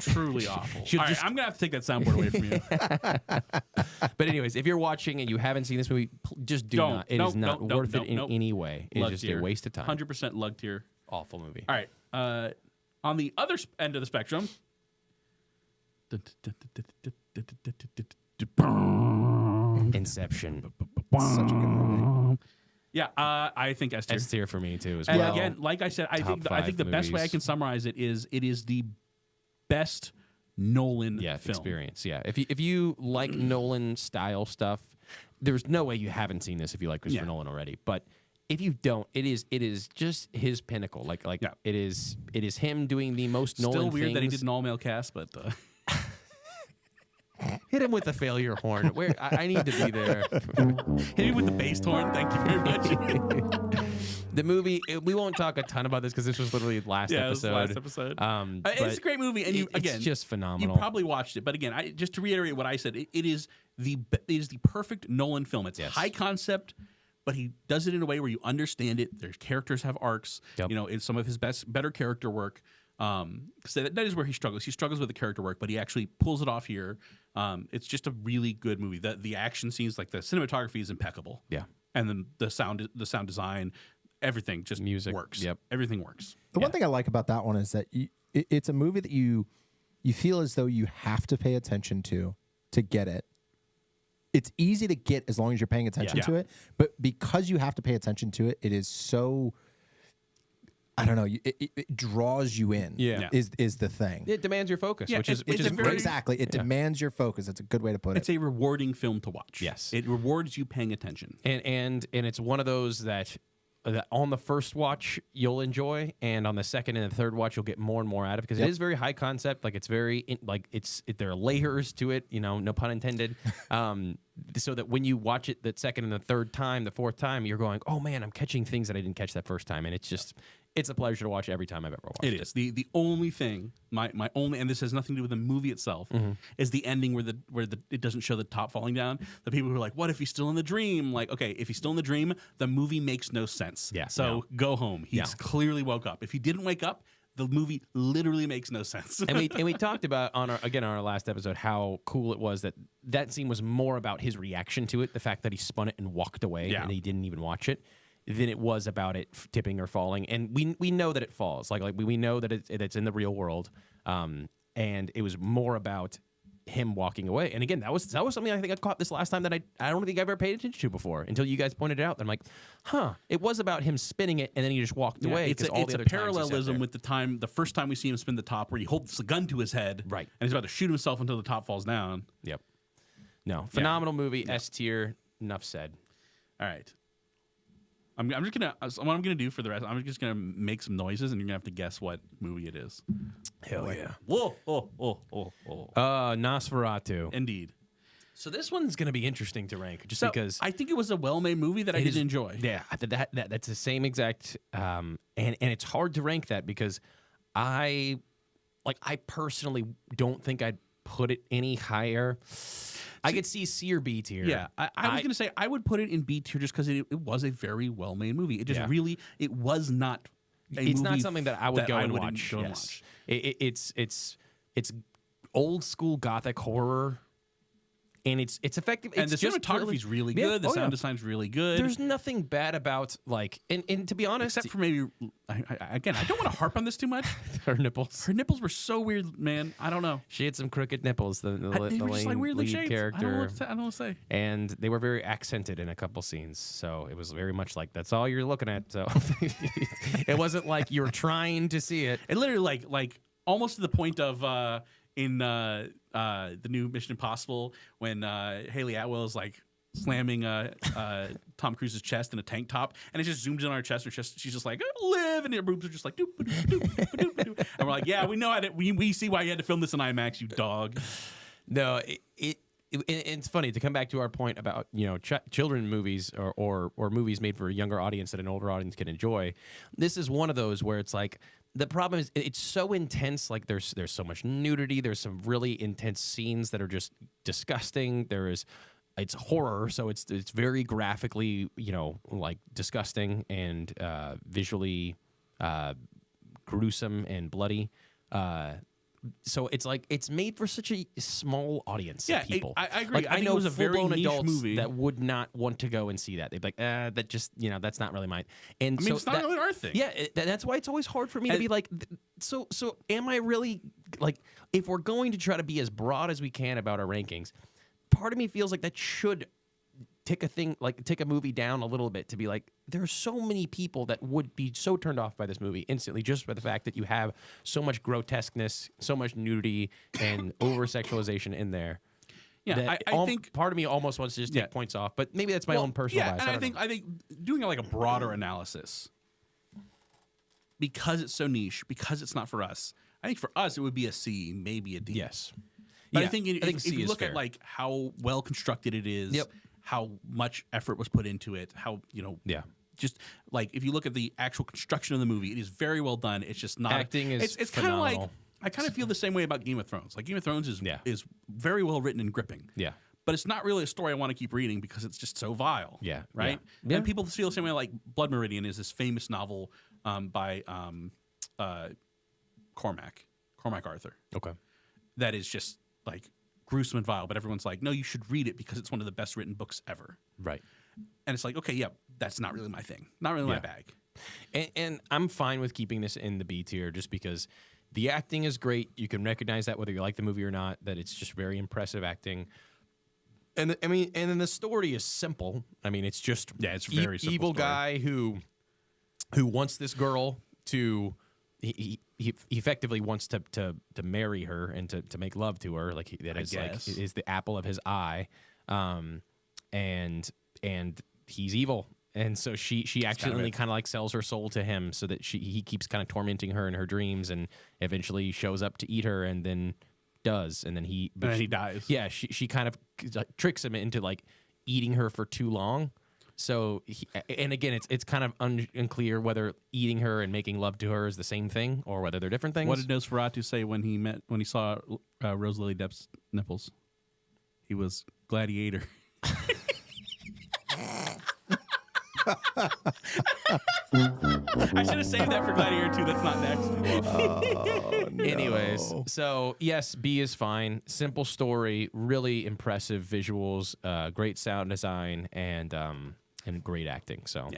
truly awful. she'll All right, just- I'm gonna have to take that soundboard away from you. But anyways, if you're watching and you haven't seen this movie, just do Don't. not. It Nope, is not nope, worth nope, it in nope. any way. It's Lugged just here. a waste of time. 100% lugged here. Awful movie. All right. On the other end of the spectrum. Inception. Such a good movie. Yeah, I think S tier. S tier for me too as And well. again, like I said, I Top think the best way I movies. can summarize it is the best Nolan film. experience. Yeah, if you like Nolan style stuff, there's no way you haven't seen this if you like Christopher Yeah. Nolan already. But if you don't, it is just his pinnacle. Like Yeah. it is him doing the most Nolan Still weird things. that he did an all-male cast, but Hit him with the failure horn. Where I need to be there. hit him with the bass horn. Thank you very much. The movie. We won't talk a ton about this because this was literally last Yeah, it was episode. the last episode. But It's a great movie, and it's just phenomenal. You probably watched it, but again, just to reiterate what I said, it is the perfect Nolan film. It's Yes. high concept, but he does it in a way where you understand it. Their characters have arcs. Yep. You know, it's some of his better character work. Because that is where he struggles. He struggles with the character work, but he actually pulls it off here. It's just a really good movie. The action scenes, like the cinematography, is impeccable. Yeah. And then the sound design, everything just Music, works. yep. Everything works. The one thing I like about that one is that it's a movie that you feel as though you have to pay attention to get it. It's easy to get as long as you're paying attention Yeah. to it, but because you have to pay attention to it, it is so. I don't know. It draws you in. Yeah. is the thing. It demands your focus, Yeah, which is it's a great. very- Exactly. It demands your focus. It's a good way to put It's it. a rewarding film to watch. Yes. It rewards you paying attention. And it's one of those that on the first watch you'll enjoy, and on the second and the third watch you'll get more and more out of it because it is very high concept. Like it's very there are layers to it. You know, no pun intended. So that when you watch it the second and the third time, the fourth time, you're going, oh man, I'm catching things that I didn't catch that first time, and it's a pleasure to watch every time I've ever watched it. It is. The only thing, my only, and this has nothing to do with the movie itself, is the ending where it doesn't show the top falling down. The people who are like, what if he's still in the dream? Like, okay, if he's still in the dream, the movie makes no sense. Yeah, So no. go home. He's clearly woke up. If he didn't wake up, the movie literally makes no sense. and we talked about on our last episode how cool it was that scene was more about his reaction to it, the fact that he spun it and walked away and he didn't even watch it, than it was about it tipping or falling. And we know that it falls, like we know that it's in the real world, and it was more about him walking away. And again, that was something I think I caught this last time that I don't think I've ever paid attention to before until you guys pointed it out. I'm like, it was about him spinning it and then he just walked away. It's 'cause all a the other times he sat parallelism there. with the first time we see him spin the top, where he holds the gun to his head, Right. and he's about to shoot himself until the top falls down. Yep. No, phenomenal movie. S tier. Enough said. All right. I'm just gonna. What I'm gonna do for the rest, I'm just gonna make some noises, and you're gonna have to guess what movie it is. Hell yeah. Whoa! Oh! Nosferatu. Indeed. So this one's going to be interesting to rank, just So because I think it was a well-made movie that I did enjoy. Yeah, that's the same exact, and it's hard to rank that because I personally don't think I'd put it any higher. I could see C or B tier. Yeah, I was gonna say I would put it in B tier just because it was a very well-made movie. It just Yeah. it was not. It's not something that I would go and would watch. go and Yes. watch. It's old school gothic horror. and it's effective. And it's the just cinematography's really Yeah. good. The Oh, yeah. sound design's really good. There's nothing bad about like, and to be honest, Except for maybe, again, I don't want to harp on this too much. her nipples. Her nipples were so weird, man. I don't know. She had some crooked nipples. The They were just like weirdly lead shaped. character. I don't know what to say. And they were very accented in a couple scenes, so it was very much like that's all you're looking at. So it wasn't like you were trying to see it. And literally, like almost to the point of in the new Mission Impossible when Haley Atwell is like slamming Tom Cruise's chest in a tank top, and it just zooms in on her chest. She's just like, live, and her boobs are just like, doop, doop, doop, doop, doop. And we're like, yeah, we know how to, we see why you had to film this in IMAX, you dog. No, it's funny to come back to our point about children movies or movies made for a younger audience that an older audience can enjoy. This is one of those where it's like the problem is it's so intense. Like there's so much nudity. There's some really intense scenes that are just disgusting. It's horror, so it's very graphically like disgusting and visually gruesome and bloody. So it's like it's made for such a small audience of people. I agree. Like, I think know it was a very full-blown niche adults movie that would not want to go and see that. They'd be like, that just that's not really mine. And I mean, so it's not really our thing. Yeah, that's why it's always hard for me to be like, so am I really like if we're going to try to be as broad as we can about our rankings? Part of me feels like that should take a movie down a little bit to be like, there are so many people that would be so turned off by this movie instantly just by the fact that you have so much grotesqueness, so much nudity, and over-sexualization in there. Yeah, I think part of me almost wants to just take points off, but maybe that's my own personal bias. And I think doing like a broader analysis, because it's so niche, because it's not for us. I think for us it would be a C, maybe a D. Yes, but I think if C you is look fair. at like how well constructed it is, Yep. how much effort was put into it, how just like if you look at the actual construction of the movie, it is very well done. It's just not Acting is it's kind of like phenomenal. I kind of feel the same way about Game of Thrones. Like Game of Thrones is very well written and gripping. Yeah. But it's not really a story I want to keep reading because it's just so vile. Yeah. Right? Yeah. And people feel the same way. Like Blood Meridian is this famous novel by Cormac Arthur. Okay. That is just like gruesome and vile, but everyone's like, no, you should read it because it's one of the best written books ever. Right. And it's like, okay, yeah, that's not really my thing. Not really my bag. And I'm fine with keeping this in the B tier just because the acting is great. You can recognize that whether you like the movie or not, that it's just very impressive acting. And and then the story is simple. I mean, it's just it's very simple evil story. guy who wants this girl to he effectively wants to marry her and to make love to her, like that is the apple of his eye, and he's evil, and so she accidentally kind of like sells her soul to him so that he keeps kind of tormenting her in her dreams, and eventually shows up to eat her, and then he dies. Yeah, she kind of tricks him into like eating her for too long. So, and again, it's kind of unclear whether eating her and making love to her is the same thing or whether they're different things. What did Nosferatu say when he saw Rose Lily Depp's nipples? He was gladiator. I should have saved that for Gladiator 2. That's not next. No. Anyways, so yes, B is fine. Simple story, really impressive visuals, great sound design, and great acting. So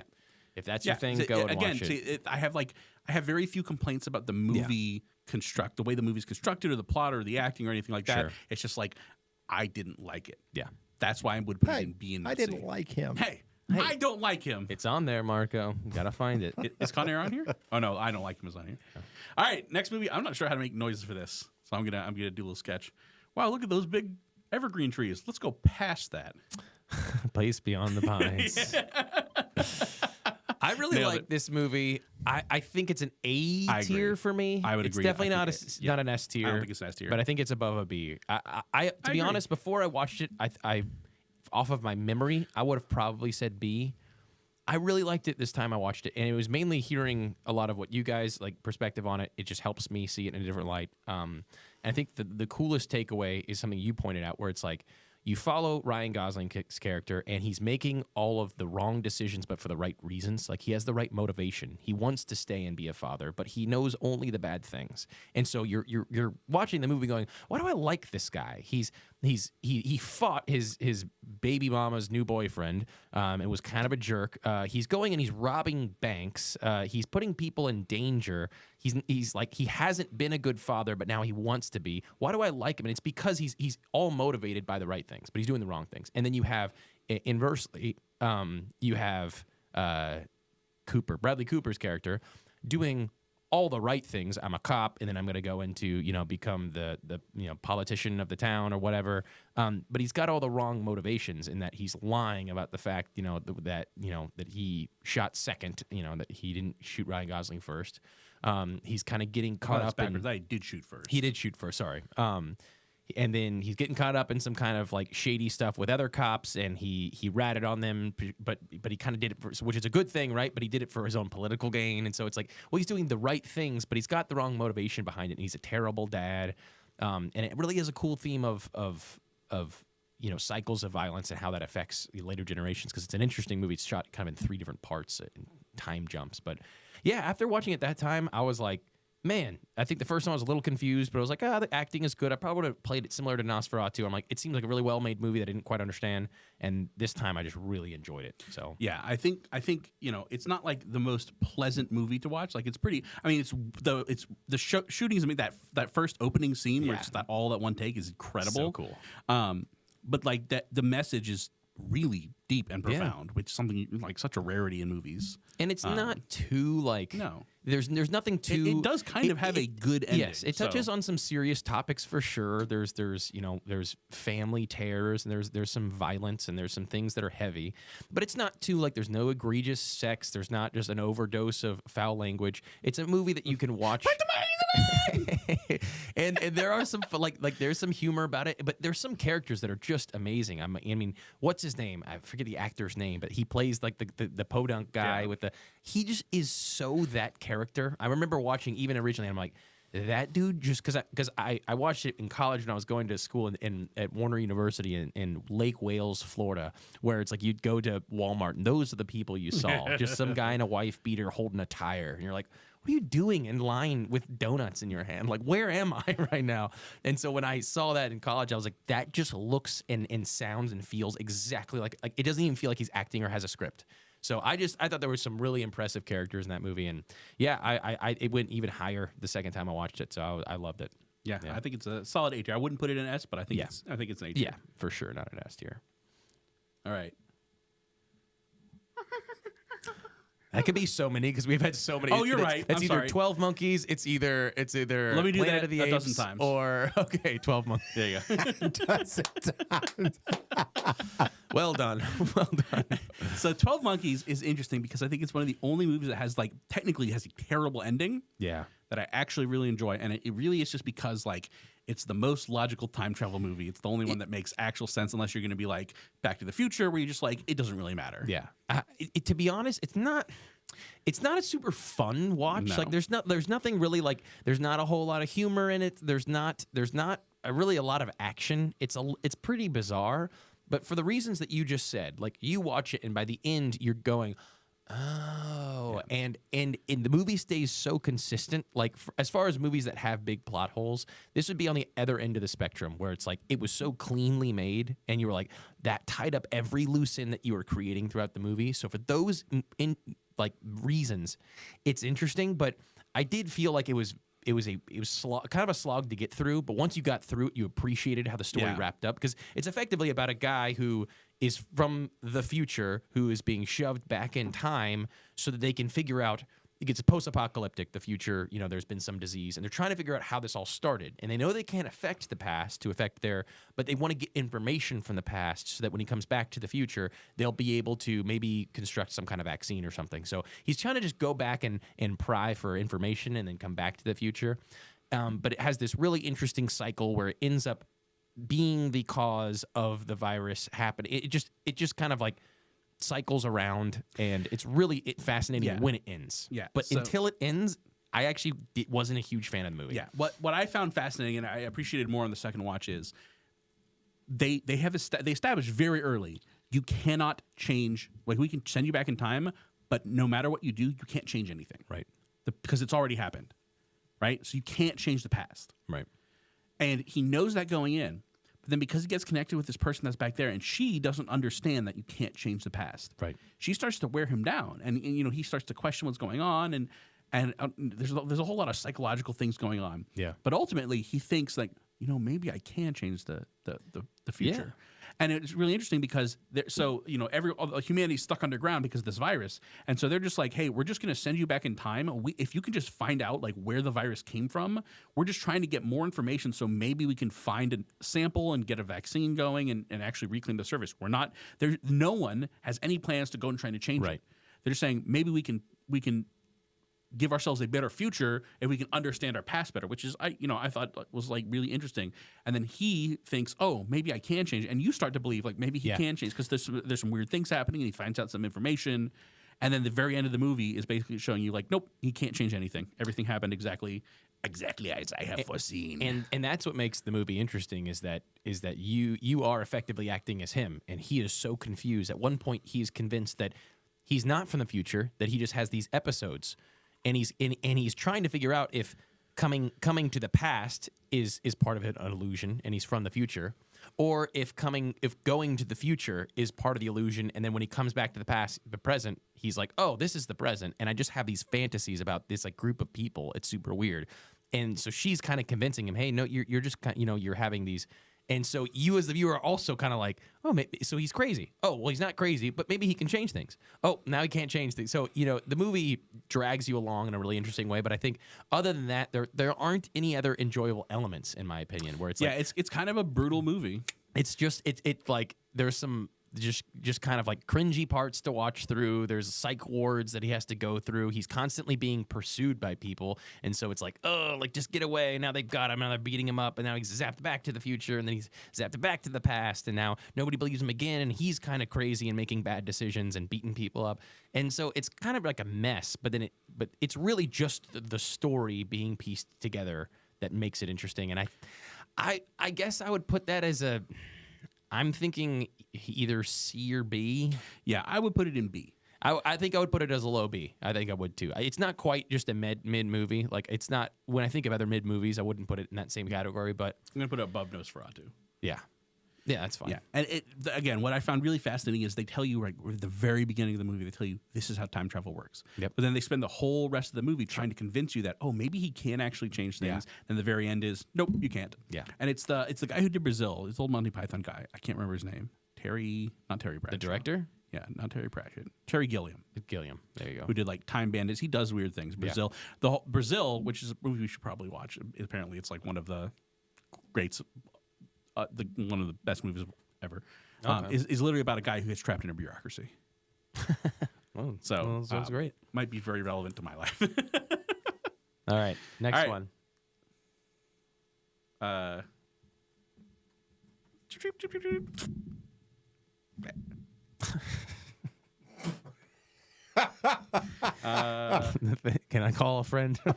if that's your thing, go and watch it. I have very few complaints about the movie the way the movie's constructed, or the plot, or the acting, or anything like that. Sure. It's just like I didn't like it. Yeah, that's why I would put it in B and I C. didn't like him. Hey, I don't like him. it's on there, Marco. You gotta find it. Is Con Air on here? Oh no, I don't like him as on here. All right, next movie. I'm not sure how to make noises for this, so I'm gonna do a little sketch. Wow, look at those big evergreen trees. Let's go past that. Place Beyond the Pines. I really like this movie. I think it's an A tier for me. I would it's agree. Definitely not an S tier. I don't think it's an S tier. But I think it's above a B. To be honest, before I watched it, I off of my memory, I would have probably said B. I really liked it this time I watched it, and it was mainly hearing a lot of what you guys like perspective on it. It just helps me see it in a different light. And I think the coolest takeaway is something you pointed out, where it's like you follow Ryan Gosling's character, and he's making all of the wrong decisions, but for the right reasons. Like he has the right motivation. He wants to stay and be a father, but he knows only the bad things. And so you're watching the movie going, why do I like this guy? He's he fought his baby mama's new boyfriend. And was kind of a jerk. He's going and he's robbing banks. He's putting people in danger. He's like, he hasn't been a good father, but now he wants to be. Why do I like him? And it's because he's all motivated by the right things, but he's doing the wrong things. And then you have, inversely, you have Bradley Cooper's character, doing all the right things. I'm a cop, and then I'm going to go into, become the politician of the town or whatever. But he's got all the wrong motivations in that he's lying about the fact, that he shot second, that he didn't shoot Ryan Gosling first. He's kind of getting caught up in. I did shoot first. He did shoot first. Sorry. And then he's getting caught up in some kind of like shady stuff with other cops, and he ratted on them, but he kind of did it which is a good thing, right? But he did it for his own political gain, and so it's like, well, he's doing the right things, but he's got the wrong motivation behind it, and he's a terrible dad. And it really is a cool theme of cycles of violence and how that affects the later generations, because it's an interesting movie. It's shot kind of in 3 different parts, in time jumps. But yeah, after watching it that time, I was like, man, I think the first time I was a little confused, but I was like, the acting is good. I probably would have played it similar to Nosferatu. I'm like, it seems like a really well-made movie that I didn't quite understand, and this time I just really enjoyed it. So yeah, I think it's not like the most pleasant movie to watch. Like, it's pretty. I mean, it's the shootings. I mean, that first opening scene where it's that all that one take is incredible. So cool. But like that, the message is really deep and profound, which is something like such a rarity in movies. And it's not too like no. There's nothing too. It does kind of have a good ending. Yes, it touches on some serious topics for sure. There's family terrors, and there's some violence, and there's some things that are heavy. But it's not too like, there's no egregious sex. There's not just an overdose of foul language. It's a movie that you can watch. Put the money in the bank! and there are some like there's some humor about it, but there's some characters that are just amazing. I mean, what's his name? I forget the actor's name, but he plays like the podunk guy with the. He just is so that character. I remember watching even originally. I'm like, that dude, just because I watched it in college when I was going to school at Warner University in Lake Wales, Florida, where it's like you'd go to Walmart and those are the people you saw. Just some guy in a wife beater holding a tire, and you're like, what are you doing in line with donuts in your hand? Like, where am I right now? And so when I saw that in college, I was like, that just looks and sounds and feels exactly like it doesn't even feel like he's acting or has a script. So I thought there were some really impressive characters in that movie, and yeah, it went even higher the second time I watched it. So I loved it. Yeah, I think it's a solid A tier. I wouldn't put it in S, but I think it's an A tier. Yeah, for sure, not an S tier. All right. That could be so many because we've had so many. Oh, you're right. It's I'm either sorry. 12 Monkeys. It's either Let me do Planet that of the a Apes, dozen times. Or 12 Monkeys. There you go. Dozen times. Well done. Well done. So 12 Monkeys is interesting because I think it's one of the only movies that has technically has a terrible ending. Yeah. That I actually really enjoy, and it really is just because it's the most logical time travel movie. It's the only one that makes actual sense, unless you're going to be like Back to the Future, where you're just like, it doesn't really matter. Yeah. To be honest, it's not a super fun watch. No. Like there's nothing really there's not a whole lot of humor in it. There's not really a lot of action. It's pretty bizarre, but for the reasons that you just said, like you watch it and by the end you're going, oh, yeah. and the movie stays so consistent. Like as far as movies that have big plot holes, this would be on the other end of the spectrum, where it's like it was so cleanly made, and you were like, that tied up every loose end that you were creating throughout the movie. So for those reasons, it's interesting. But I did feel like it was kind of a slog to get through. But once you got through it, you appreciated how the story wrapped up, because it's effectively about a guy who is from the future who is being shoved back in time so that they can figure out. It gets post-apocalyptic, the future, there's been some disease, and they're trying to figure out how this all started. And they know they can't affect the past but they want to get information from the past so that when he comes back to the future, they'll be able to maybe construct some kind of vaccine or something. So he's trying to just go back and pry for information and then come back to the future. But it has this really interesting cycle where it ends up being the cause of the virus happening. It just kind of cycles around, and it's really fascinating when it ends. Yeah, but until it ends, I actually wasn't a huge fan of the movie. Yeah, what I found fascinating, and I appreciated more on the second watch, is they established very early, you cannot change. Like, we can send you back in time, but no matter what you do, you can't change anything. Right. Because it's already happened. Right. So you can't change the past. Right. And he knows that going in, But then because he gets connected with this person that's back there, and she doesn't understand that you can't change the past. Right. She starts to wear him down, and he starts to question what's going on, and there's a whole lot of psychological things going on. Yeah. But ultimately, he thinks like, maybe I can change the future. Yeah. And it's really interesting because all humanity's stuck underground because of this virus, and so they're just like, hey, we're just going to send you back in time. If you can just find out like where the virus came from, we're just trying to get more information, so maybe we can find a sample and get a vaccine going and actually reclaim the surface. We're not there. No one has any plans to go and try to change it. They're just saying maybe we can give ourselves a better future if we can understand our past better, which is I thought was like really interesting. And then he thinks, oh, maybe I can change it. And you start to believe like maybe he can change because there's some weird things happening, and he finds out some information. And then the very end of the movie is basically showing you like, nope, he can't change anything. Everything happened exactly as I have foreseen. And that's what makes the movie interesting is that you are effectively acting as him, and he is so confused. At one point, he's convinced that he's not from the future, that he just has these episodes. And he's trying to figure out if coming to the past is part of an illusion, and he's from the future, or if going to the future is part of the illusion, and then when he comes back to the present, he's like, oh, this is the present, and I just have these fantasies about this like group of people. It's super weird, and so she's kind of convincing him, hey, no, you're just you're having these. And so you as the viewer are also kind of like, oh, maybe, so he's crazy. Oh, well, he's not crazy, but maybe he can change things. Oh, now he can't change things. So, the movie drags you along in a really interesting way. But I think other than that, there aren't any other enjoyable elements, in my opinion, where it's it's kind of a brutal movie. It's just, it's like there's some just kind of like cringy parts to watch through. There's psych wards that he has to go through. He's constantly being pursued by people, and so it's like, oh, like just get away. Now they've got him. Now they're beating him up, and now he's zapped back to the future, and then he's zapped back to the past, and now nobody believes him again, and he's kind of crazy and making bad decisions and beating people up, and so it's kind of like a mess. But it's really just the story being pieced together that makes it interesting, and I guess I would put that as I'm thinking either C or B. Yeah, I would put it in B. I think I would put it as a low B. I think I would too. It's not quite just a mid movie. Like it's not. When I think of other mid movies, I wouldn't put it in that same category. But I'm gonna put it above Nosferatu. Yeah, that's fine. Yeah, and again, what I found really fascinating is they tell you right at the very beginning of the movie, they tell you this is how time travel works. Yep. But then they spend the whole rest of the movie trying to convince you that maybe he can actually change things. Yeah. And the very end is nope, you can't. Yeah. And it's the guy who did Brazil, this old Monty Python guy. I can't remember his name. Not Terry Pratchett. The director? Yeah, not Terry Pratchett. Terry Gilliam. Gilliam. There you go. Who did like Time Bandits? He does weird things. Brazil, Brazil, which is a movie we should probably watch. Apparently, it's like one of the greats, one of the best movies ever. Okay. Is literally about a guy who gets trapped in a bureaucracy. Well, So sounds great. Might be very relevant to my life. All right, next All right. one. Can I call a friend? My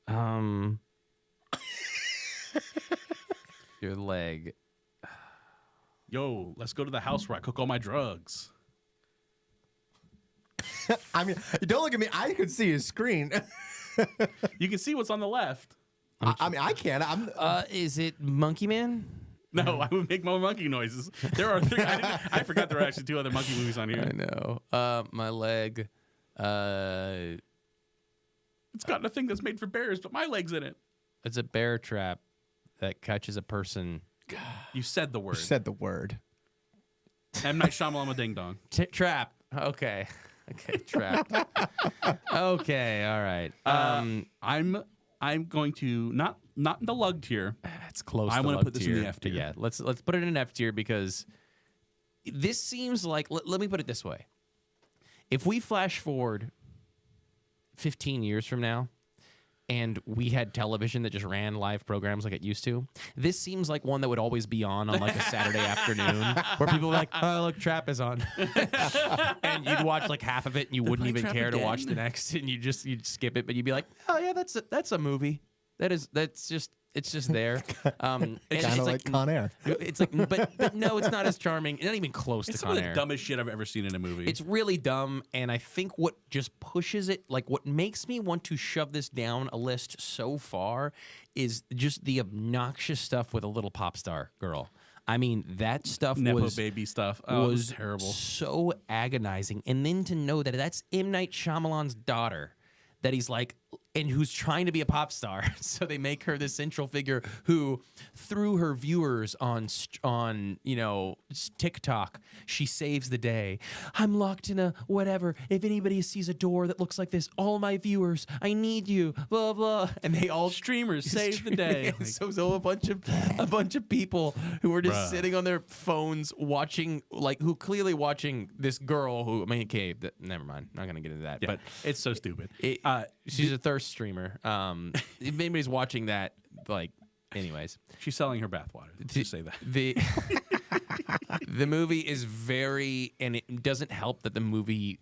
leg. Your leg. Yo, let's go to the house where I cook all my drugs. I mean, don't look at me. I could see his screen. You can see what's on the left. I mean, I can't. Is it Monkey Man? No, I would make more monkey noises. There are three. I forgot there were actually two other monkey movies on here. I know. My leg. It's got a thing that's made for bears, but my leg's in it. It's a bear trap that catches a person. You said the word. You said the word. M. Night Shyamalan Ding Dong. Trap. Okay. Okay. Trap. Okay. All right. I'm going to not in the lug tier. It's close. I want to put this in the F tier. Yeah. Let's put it in an F tier because this seems like. Let me put it this way. If we flash forward 15 years from now, and we had television that just ran live programs like it used to, this seems like one that would always be on like a Saturday afternoon where people were like, oh, look, Trap is on. And you'd watch like half of it and you wouldn't even care to watch the next, and you'd skip it, but you'd be like, oh yeah, that's a movie. That's just, It's just there. And Kind of like Con Air. It's like, but no, it's not as charming. Not even close It's to some Con of the Air. dumbest shit I've ever seen in a movie. It's really dumb, and I think what just pushes it, like what makes me want to shove this down a list so far, is just the obnoxious stuff with a little pop star girl. I mean, that stuff Nepo baby stuff. Oh, it was terrible. So agonizing. And then to know that that's M. Night Shyamalan's daughter, that he's like, and who's trying to be a pop star. So they make her this central figure who, through her viewers on TikTok, she saves the day. I'm locked in a whatever. If anybody sees a door that looks like this, all my viewers, I need you. Blah blah. And they all Streamers save the day. So a bunch of people who were just sitting on their phones watching, like, who clearly watching this girl who, I mean, okay, never mind. Not gonna get into that. Yeah, But it's so stupid. She's a thirst streamer. If anybody's watching that, like, anyways, She's selling her bathwater. Just say that. The movie is very, and it doesn't help that the movie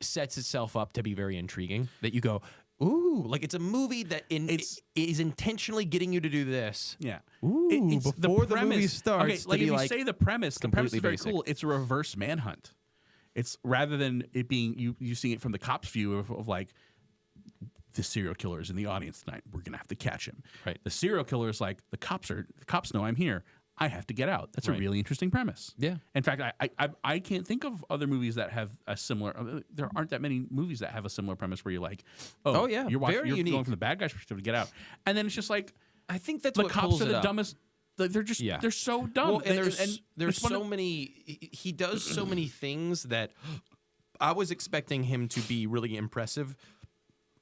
sets itself up to be very intriguing. That you go, ooh, like it's a movie that is intentionally getting you to do this. Yeah. Ooh, It's before the movie premise. starts, Okay, to like be if you like say the premise is completely very basic. cool. It's a reverse manhunt. It's rather than it being you seeing it from the cop's view of like, the serial killer is in the audience tonight. We're gonna have to catch him. Right. The serial killer is like, the cops know I'm here. I have to get out. That's Right. a really interesting premise. Yeah. In fact, I can't think of other movies that have a similar. There aren't that many movies that have a similar premise where you're like, Oh, yeah, you're very you're unique. going from the bad guy's perspective to get out, and then it's just like I think that's the what cops pulls are it the up. dumbest. They're just they're so dumb. Well, and there's it's one so of- many. He does so many things that I was expecting him to be really impressive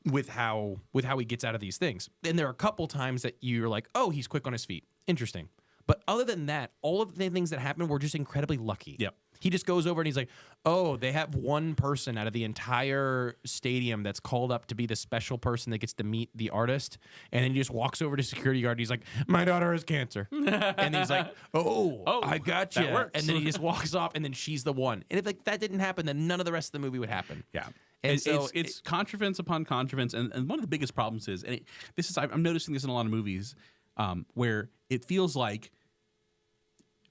with how he gets out of these things. And there are a couple times that you're like, oh, he's quick on his feet. Interesting. But other than that, all of the things that happen were just incredibly lucky. Yep. He just goes over and he's like, oh, they have one person out of the entire stadium that's called up to be the special person that gets to meet the artist. And then he just walks over to security guard. And he's like, my daughter has cancer. And he's like, oh, I got you. that works. And then he just walks off and then she's the one. And if like that didn't happen, then none of the rest of the movie would happen. Yeah. And so it's contrivance upon contrivance, and one of the biggest problems is, and I'm noticing this in a lot of movies, where it feels like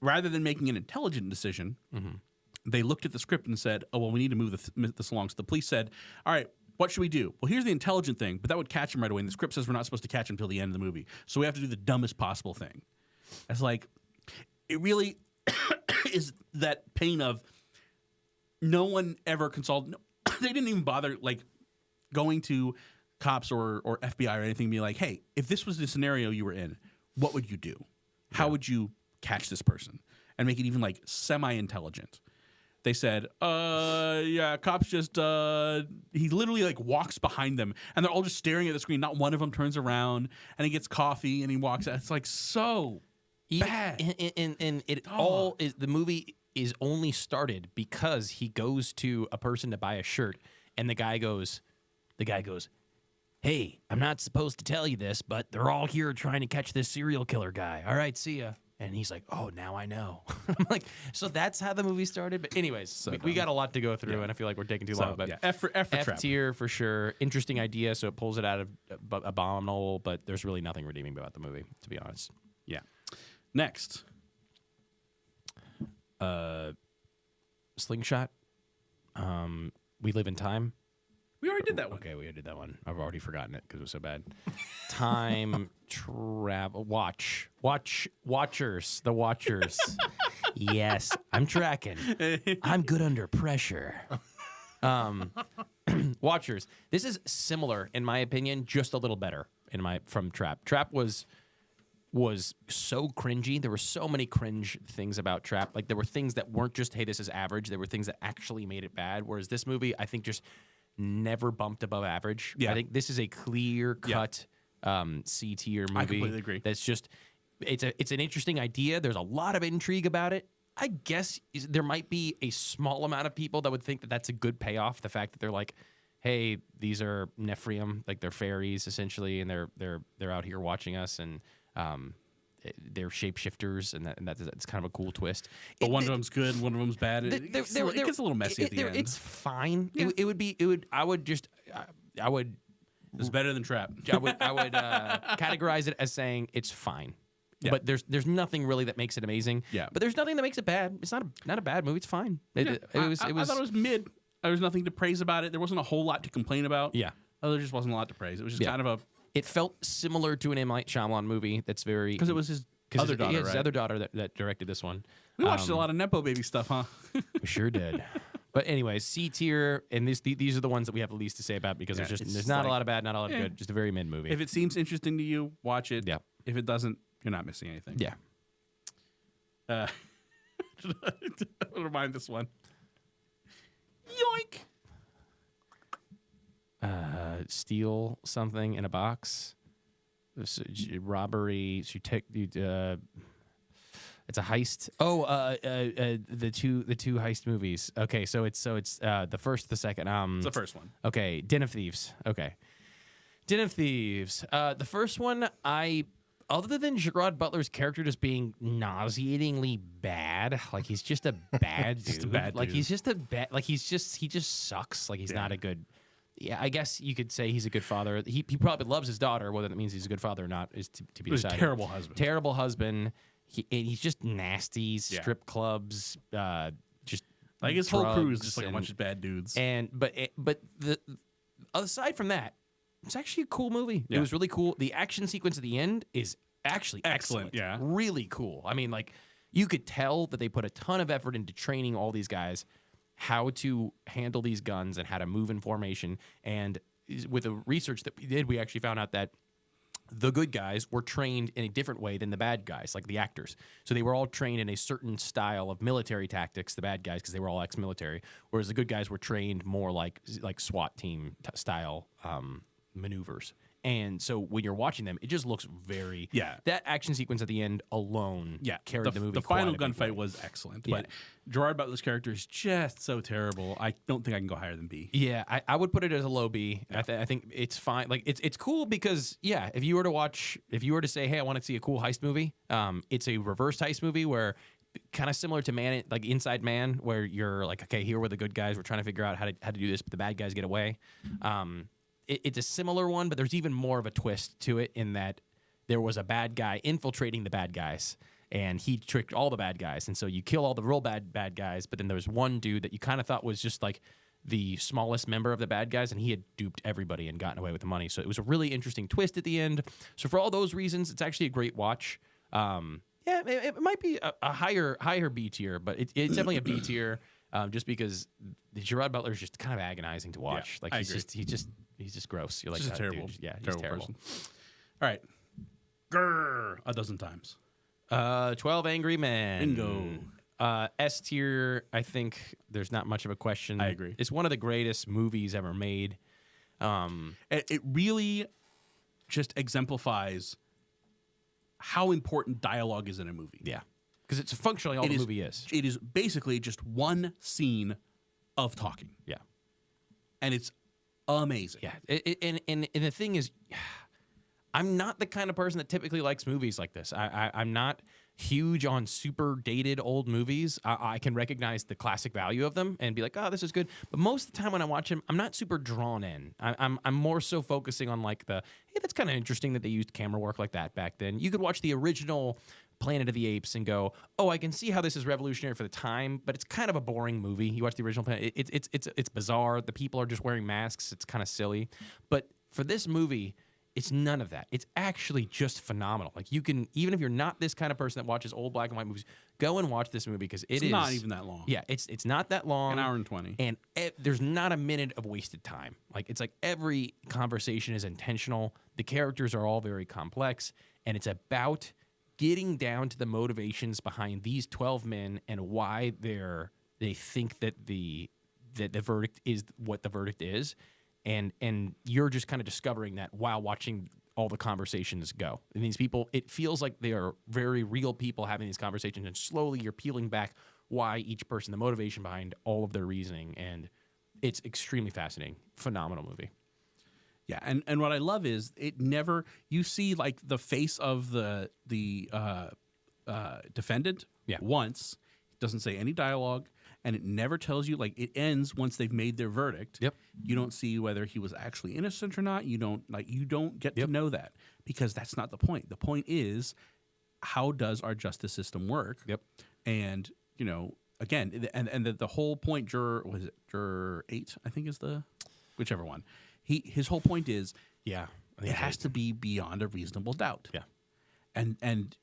rather than making an intelligent decision, they looked at the script and said, "Oh well, we need to move this along." So the police said, "All right, what should we do?" Well, here's the intelligent thing, but that would catch him right away. And the script says we're not supposed to catch him until the end of the movie, so we have to do the dumbest possible thing. It's like it really is that pain of no one ever consulted. No, they didn't even bother like going to cops or FBI or anything and be like, hey, if this was the scenario you were in, what would you do? How would you catch this person and make it even like semi-intelligent? They said, yeah, cops just, he literally like walks behind them and they're all just staring at the screen. Not one of them turns around and he gets coffee and he walks out. It's like so bad. And it all is, the movie is only started because he goes to a person to buy a shirt and the guy goes, hey, I'm not supposed to tell you this, but they're all here trying to catch this serial killer guy. All right, see ya. And he's like, oh, now I know. I'm like, so that's how the movie started. But anyways, we got a lot to go through, and I feel like we're taking too long. But yeah, F for F Trap. tier for sure. Interesting idea, so it pulls it out of Abominable, but there's really nothing redeeming about the movie, to be honest. Yeah. Next. Slingshot. We Live in Time. We already did that one. Okay, we did that one. I've already forgotten it because it was so bad. Time travel. Watchers. The Watchers. Yes, I'm tracking. I'm good under pressure. Watchers. This is similar, in my opinion, just a little better from Trap. Trap was so cringy. There were so many cringe things about Trap. Like there were things that weren't just, hey, this is average. There were things that actually made it bad. Whereas this movie, I think, just never bumped above average. Yeah. I think this is a clear cut C tier movie. I completely agree. That's just it's an interesting idea. There's a lot of intrigue about it. I guess there might be a small amount of people that would think that that's a good payoff. The fact that they're like, hey, these are Nephrium, like they're fairies essentially, and they're out here watching us, and they're shapeshifters, and that's kind of a cool twist. But one of them's good, one of them's bad. It gets a little messy at the end. It's fine. I would It's better than Trap. I would categorize it as saying it's fine. Yeah. But there's nothing really that makes it amazing. Yeah. But there's nothing that makes it bad. It's not a bad movie. It's fine. It was. I thought it was mid. There was nothing to praise about it. There wasn't a whole lot to complain about. Yeah. There just wasn't a lot to praise. It was just kind of a... It felt similar to an M. Night Shyamalan movie. That's very Because it was his other daughter, his right? other daughter that directed this one. We watched a lot of Nepo Baby stuff, huh? We sure did. But anyways, C tier, and these are the ones that we have the least to say about because there's not a lot of bad, not a lot of good, just a very mid movie. If it seems interesting to you, watch it. Yeah. If it doesn't, you're not missing anything. Yeah. I'll remind this one. Yoink! Steal something in a box. Robbery. It's a heist. Oh, the two heist movies. Okay, so it's the first, the second. It's the first one. Okay, Den of Thieves. Okay, Den of Thieves. The first one, other than Gerard Butler's character just being nauseatingly bad, like he's just a bad dude. Just a bad like dude. he's just a bad. Like he just sucks. Like he's not a good. Yeah, I guess you could say he's a good father. He probably loves his daughter. Whether that means he's a good father or not is to be decided. He's a terrible husband. Terrible husband. He's just nasty. Strip clubs. Just like his whole crew is just like and, a bunch of bad dudes. And but the aside from that, it's actually a cool movie. Yeah. It was really cool. The action sequence at the end is actually excellent. Yeah, really cool. I mean, like you could tell that they put a ton of effort into training all these guys how to handle these guns and how to move in formation. And with the research that we did, we actually found out that the good guys were trained in a different way than the bad guys, like the actors. So they were all trained in a certain style of military tactics, the bad guys, because they were all ex-military, whereas the good guys were trained more like SWAT team style maneuvers. And so when you're watching them, it just looks very... Yeah. That action sequence at the end alone carried the movie. The quite final a big way. gunfight was excellent. Yeah. But Gerard Butler's character is just so terrible. I don't think I can go higher than B. Yeah, I would put it as a low B. Yeah. I think it's fine. Like it's cool because if you were to say, hey, I want to see a cool heist movie, it's a reverse heist movie where kind of similar to like Inside Man, where you're like, okay, here were the good guys. We're trying to figure out how to do this, but the bad guys get away. It's a similar one, but there's even more of a twist to it in that there was a bad guy infiltrating the bad guys, and he tricked all the bad guys. And so you kill all the real bad guys, but then there was one dude that you kind of thought was just like the smallest member of the bad guys, and he had duped everybody and gotten away with the money. So it was a really interesting twist at the end. So for all those reasons, it's actually a great watch. It might be a higher B tier, but it's definitely a B tier. Just because Gerard Butler is just kind of agonizing to watch. Yeah, like he's just gross. You're like, just terrible. Dude, yeah, he's terrible terrible. person. All right. Grrr, a dozen times. 12 Angry Men. Bingo. S tier, I think there's not much of a question. I agree. It's one of the greatest movies ever made. It really just exemplifies how important dialogue is in a movie. Yeah. Because it's functionally all the movie is. It is basically just one scene of talking. Yeah. And it's amazing. Yeah. And the thing is, I'm not the kind of person that typically likes movies like this. I'm not huge on super dated old movies. I can recognize the classic value of them and be like, oh, this is good. But most of the time when I watch them, I'm not super drawn in. I'm more so focusing on like hey, that's kind of interesting that they used camera work like that back then. You could watch the original Planet of the Apes and go, oh, I can see how this is revolutionary for the time, but it's kind of a boring movie. You watch the original Planet, it's bizarre. The people are just wearing masks. It's kind of silly. But for this movie, it's none of that. It's actually just phenomenal. Like you can, even if you're not this kind of person that watches old black and white movies, go and watch this movie because it's not even that long. Yeah, it's not that long. An hour and 20. And there's not a minute of wasted time. Like it's like every conversation is intentional. The characters are all very complex, and it's about getting down to the motivations behind these 12 men and why they think that the verdict is what the verdict is. And you're just kind of discovering that while watching all the conversations go. And these people, it feels like they are very real people having these conversations, and slowly you're peeling back why each person, the motivation behind all of their reasoning, and it's extremely fascinating. Phenomenal movie. Yeah, and what I love is it never, you see like the face of the defendant once, doesn't say any dialogue, and it never tells you. Like, it ends once they've made their verdict. Yep. You don't see whether he was actually innocent or not. You don't get to know that, because that's not the point. The point is, how does our justice system work? Yep. And again, and the whole point, juror 8, I think is whichever one. His whole point is, Yeah. it has to be beyond a reasonable doubt. Yeah. And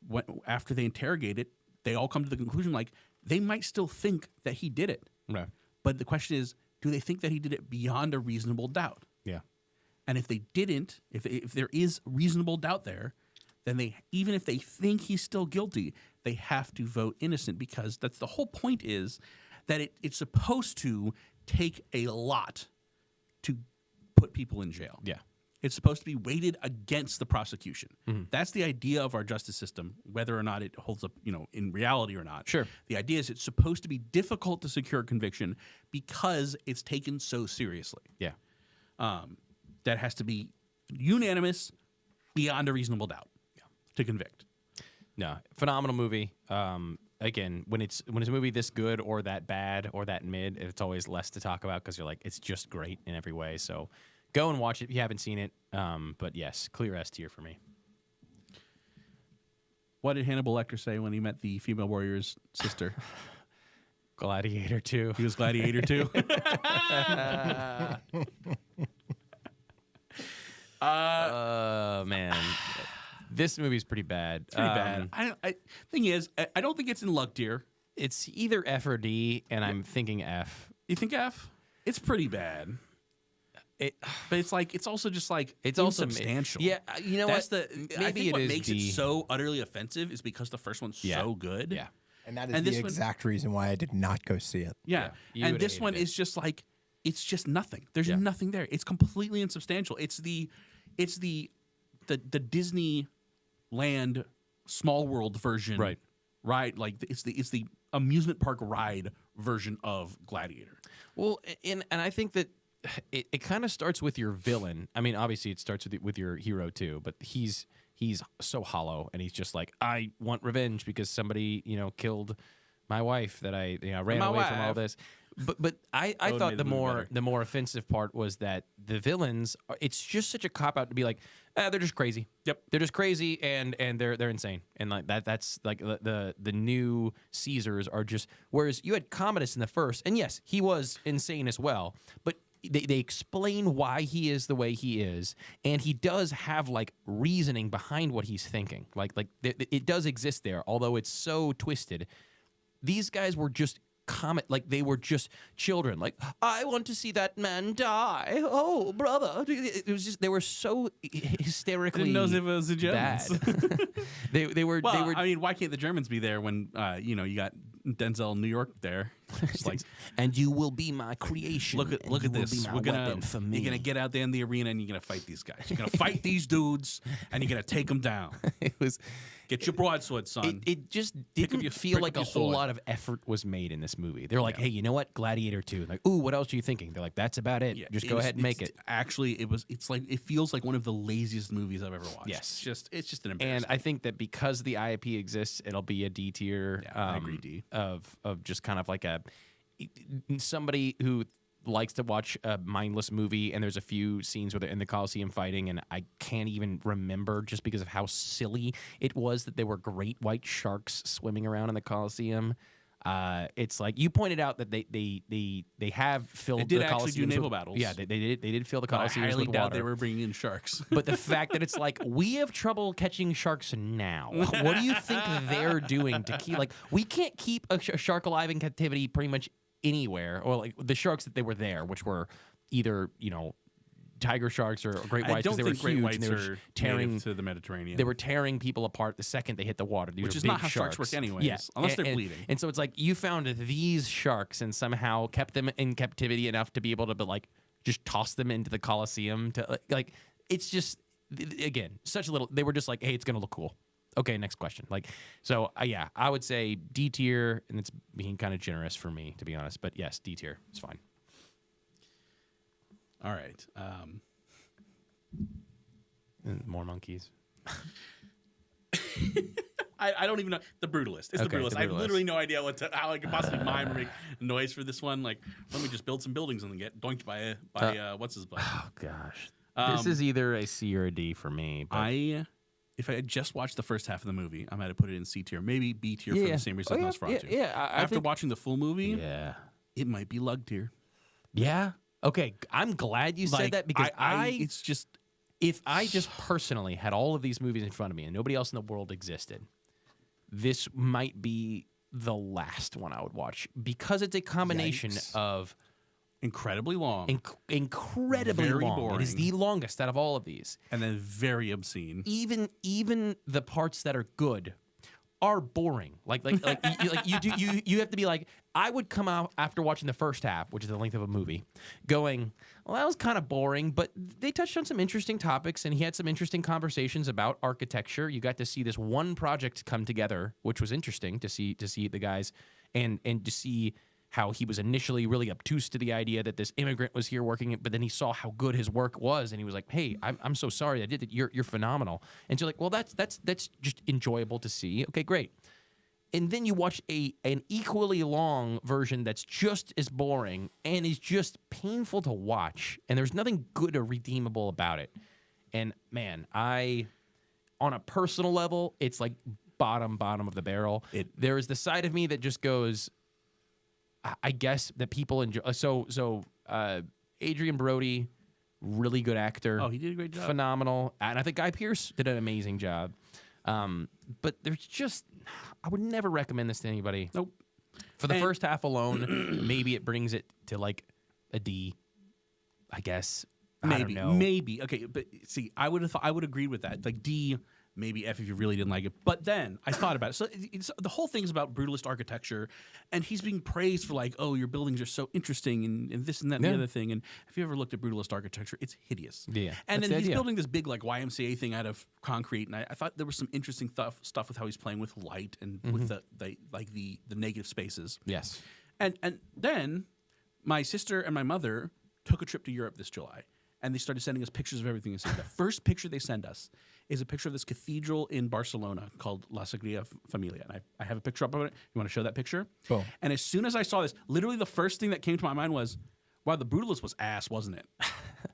after they interrogate it, they all come to the conclusion, like, they might still think that he did it. Right. But the question is, do they think that he did it beyond a reasonable doubt? Yeah. And if they didn't, if there is reasonable doubt there, then even if they think he's still guilty, they have to vote innocent, because that's the whole point, is that it's supposed to take a lot to put people in jail. Yeah. It's supposed to be weighted against the prosecution. That's the idea of our justice system, whether or not it holds up, in reality or not. Sure. The idea is it's supposed to be difficult to secure conviction because it's taken so seriously. Yeah. That has to be unanimous, beyond a reasonable doubt, to convict. No, phenomenal movie. Again, when it's a movie this good or that bad or that mid, it's always less to talk about, because you're like, it's just great in every way. So go and watch it if you haven't seen it. But yes, clear S tier for me. What did Hannibal Lecter say when he met the female warrior's sister? Gladiator 2. He was Gladiator 2. Man. This movie's pretty bad. Pretty bad. Thing is, I don't think it's in luck tier. It's either F or D, and I'm thinking F. You think F? It's pretty bad. But it's also just like It's also insubstantial. Yeah, you know That's what? I think what makes D. it so utterly offensive is because the first one's so good. Yeah. And that is And the this one- exact reason why I did not go see it. Yeah. You And would've this hated one it. is just like, it's just nothing. There's Yeah. nothing there. It's completely insubstantial. It's the Disney Land Small World version. Right. Like it's the amusement park ride version of Gladiator. Well, and I think that it kind of starts with your villain. I mean, obviously it starts with your hero too, but he's so hollow, and he's just like, I want revenge because somebody killed my wife that I ran away from all this. But I thought the more offensive part was that the villains, it's just such a cop out to be like, they're just crazy. Yep. They're just crazy and they're insane. And like that's like the new Caesars are just, whereas you had Commodus in the first, and yes, he was insane as well, but they explain why he is the way he is, and he does have like reasoning behind what he's thinking. Like it does exist there, although it's so twisted. These guys were just they were just children. Like, I want to see that man die. Oh, brother! It was just, they were so hysterically. I didn't know if it was the Germans. Bad. they were. Well, They were. I mean, why can't the Germans be there when you got Denzel in New York there? It's like, and you will be my creation. look at this. You're gonna get out there in the arena and you're gonna fight these guys. You're gonna fight these dudes and you're gonna take them down. It was. Get your broadsword, son. It just didn't feel like a whole lot of effort was made in this movie. They're like, hey, you know what? Gladiator 2. Like, ooh, what else are you thinking? They're like, that's about it. Just go ahead and make it. Actually, it feels like one of the laziest movies I've ever watched. Yes. It's just an embarrassment. And I think that because the IP exists, it'll be a D tier. I agree, D. Of just kind of like somebody who likes to watch a mindless movie, and there's a few scenes where they're in the Coliseum fighting, and I can't even remember just because of how silly it was that there were great white sharks swimming around in the Coliseum. It's like you pointed out that they have filled. They did the actually Coliseum do naval battles. Yeah, they did fill the But I Coliseum highly with doubt water. they were bringing in sharks. But the fact that it's like, we have trouble catching sharks now. What do you think they're doing to keep, like, we can't keep a shark alive in captivity pretty much anywhere, or like the sharks that they were there, which were either, tiger sharks or great whites, I don't because they were think great huge whites and they were are tearing native to the Mediterranean. They were tearing people apart the second they hit the water. These Which are is big not how sharks work anyways, Yeah. unless they're bleeding. And so it's like you found these sharks and somehow kept them in captivity enough to be able to just toss them into the Coliseum to like it's just, again, such a little. They were just like, hey, it's gonna look cool. Okay, next question. Yeah, I would say D tier, and it's being kind of generous for me, to be honest. But yes, D tier, it's fine. All right. And more monkeys. I don't even know. The Brutalist. It's Okay, the Brutalist. The I have Brutalist. literally no idea how I could possibly mime or make a noise for this one. Like, let me just build some buildings and then get doinked by what's his butt. Oh gosh, this is either a C or a D for me. But If I had just watched the first half of the movie, I might have put it in C tier, maybe B tier for the same reason as Nosferatu. After watching the full movie, it might be lug tier. Yeah. Okay. I'm glad you said that because it's just if I just personally had all of these movies in front of me and nobody else in the world existed, this might be the last one I would watch because it's a combination of incredibly long, incredibly very long. boring. It is the longest out of all of these, and then very obscene. Even the parts that are good are boring. You have to be like, I would come out after watching the first half, which is the length of a movie, going, well, that was kind of boring, but they touched on some interesting topics, and he had some interesting conversations about architecture. You got to see this one project come together, which was interesting to see the guys and to see how he was initially really obtuse to the idea that this immigrant was here working, but then he saw how good his work was, and he was like, "Hey, I'm so sorry I did it. You're phenomenal." And so like, well, that's just enjoyable to see. Okay, great. And then you watch an equally long version that's just as boring and is just painful to watch, and there's nothing good or redeemable about it. And man, on a personal level, it's like bottom of the barrel. There is the side of me that just goes, I guess that people enjoy. So Adrian Brody, really good actor. Oh, he did a great job. Phenomenal. And I think Guy Pearce did an amazing job. But there's just, I would never recommend this to anybody. Nope. For the first half alone, maybe it brings it to like a D, I guess. I don't know. Maybe. Okay, but see, I would agree with that. Like D, maybe F if you really didn't like it. But then I thought about it. So the whole thing's about brutalist architecture, and he's being praised for like, oh, your buildings are so interesting and this and that and the other thing. And if you ever looked at brutalist architecture, it's hideous. Yeah. And then he's building this big like YMCA thing out of concrete, and I thought there was some interesting stuff with how he's playing with light and with the negative spaces. Yes. And then my sister and my mother took a trip to Europe this July, and they started sending us pictures of everything. The first picture they send us is a picture of this cathedral in Barcelona called La Sagrada Familia. And I have a picture up of it. You want to show that picture? Boom. And as soon as I saw this, literally the first thing that came to my mind was, wow, the Brutalist was ass, wasn't it?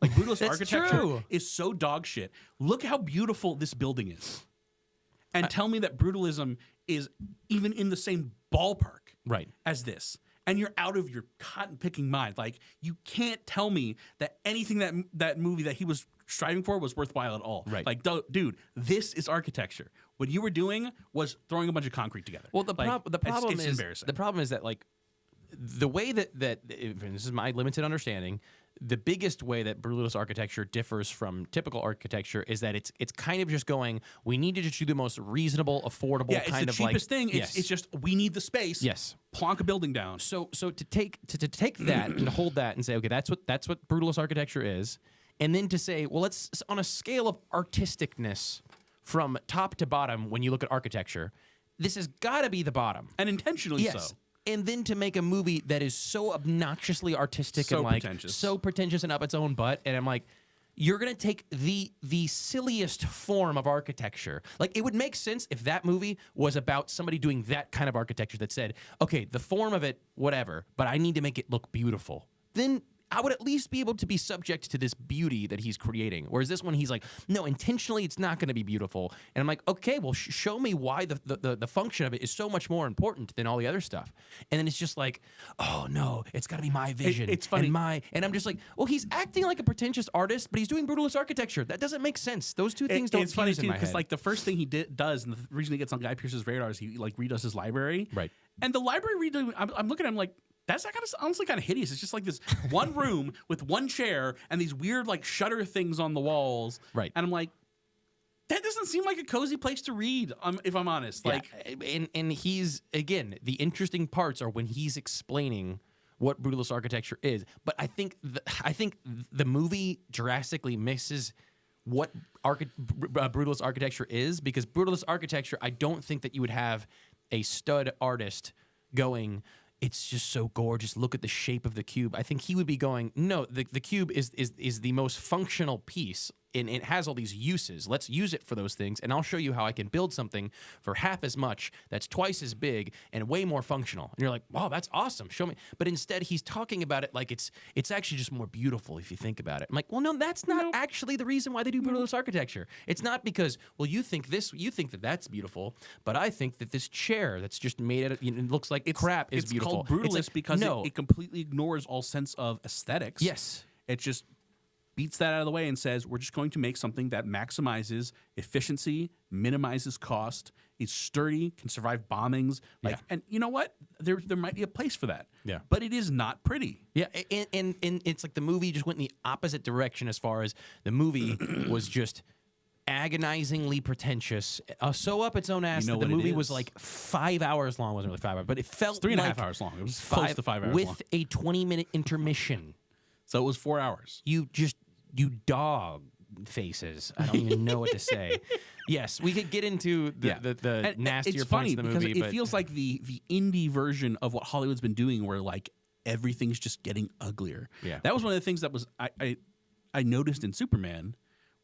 Like, Brutalist architecture is so dog shit. Look how beautiful this building is. And tell me that Brutalism is even in the same ballpark as this. And you're out of your cotton-picking mind. Like, you can't tell me that anything that movie that he was striving for was worthwhile at all. Right. Like, dude, this is architecture. What you were doing was throwing a bunch of concrete together. Well, the problem it's is embarrassing. the problem is that like the way that and this is my limited understanding. The biggest way that brutalist architecture differs from typical architecture is that it's kind of just going, we need to just do the most reasonable, affordable kind of like... it's the cheapest thing. It's just, we need the space. Yes. Plonk a building down. So to take that and hold that and say, okay, that's what brutalist architecture is, and then to say, well, let's, on a scale of artisticness from top to bottom, when you look at architecture, this has got to be the bottom. And intentionally yes. so. And then to make a movie that is so obnoxiously artistic and like so pretentious and up its own butt, and I'm like, you're gonna take the silliest form of architecture. Like, it would make sense if that movie was about somebody doing that kind of architecture that said, okay, the form of it, whatever, but I need to make it look beautiful. Then I would at least be able to be subject to this beauty that he's creating. Whereas this one, he's like, no, intentionally, it's not going to be beautiful. And I'm like, okay, well, show me why the function of it is so much more important than all the other stuff. And then it's just like, oh no, it's got to be my vision. It's funny. And I'm just like, well, he's acting like a pretentious artist, but he's doing brutalist architecture. That doesn't make sense. Those two things don't fuse in my head. Because like the first thing he does, and the reason he gets on Guy Pearce's radar is he like redoes his library. Right. And the library redo, I'm looking at him like, that's honestly kind of hideous. It's just like this one room with one chair and these weird like shutter things on the walls. Right. And I'm like, that doesn't seem like a cozy place to read, if I'm honest. Yeah. Like, and he's, again, the interesting parts are when he's explaining what brutalist architecture is. But I think the movie drastically misses what brutalist architecture is, because brutalist architecture, I don't think that you would have a stud artist going, it's just so gorgeous, look at the shape of the cube. I think he would be going, no, the cube is the most functional piece. and it has all these uses. Let's use it for those things, and I'll show you how I can build something for half as much that's twice as big and way more functional. And you're like, wow, that's awesome. Show me. But instead, he's talking about it like it's actually just more beautiful if you think about it. I'm like, well, no, that's not actually the reason why they do brutalist architecture. It's not because, well, you think that that's beautiful, but I think that this chair that's just made out of, it looks like crap is beautiful. It's called brutalist because it completely ignores all sense of aesthetics. Yes. It just beats that out of the way and says, we're just going to make something that maximizes efficiency, minimizes cost, is sturdy, can survive bombings. And you know what? There might be a place for that. Yeah. But it is not pretty. Yeah, and it's like the movie just went in the opposite direction as far as the movie was just agonizingly pretentious, so up its own ass that the movie was like 5 hours long. It wasn't really 5 hours, but it felt 3.5 hours long. It was close to 5 hours long. With a 20-minute intermission. So it was 4 hours. You dog faces. I don't even know what to say. Yes, we could get into the nastier points of the movie. Because it feels like the indie version of what Hollywood's been doing, where like everything's just getting uglier. Yeah, that was one of the things that was I noticed in Superman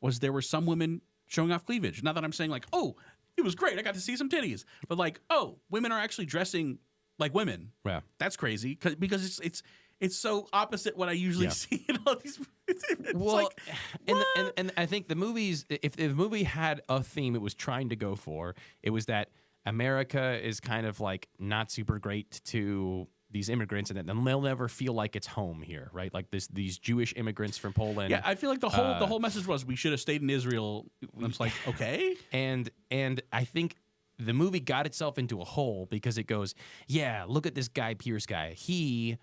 was there were some women showing off cleavage. Not that I'm saying like, oh, it was great, I got to see some titties, but like, oh, women are actually dressing like women. Yeah, that's crazy because it's so opposite what I usually see in all these. Well, like, and I think the movies, if the movie had a theme it was trying to go for, it was that America is kind of like not super great to these immigrants, and then they'll never feel like it's home here, right? Like these Jewish immigrants from Poland. Yeah, I feel like the whole message was we should have stayed in Israel. And it's like, okay, and I think the movie got itself into a hole because it goes, yeah, look at this Guy Pearce guy. He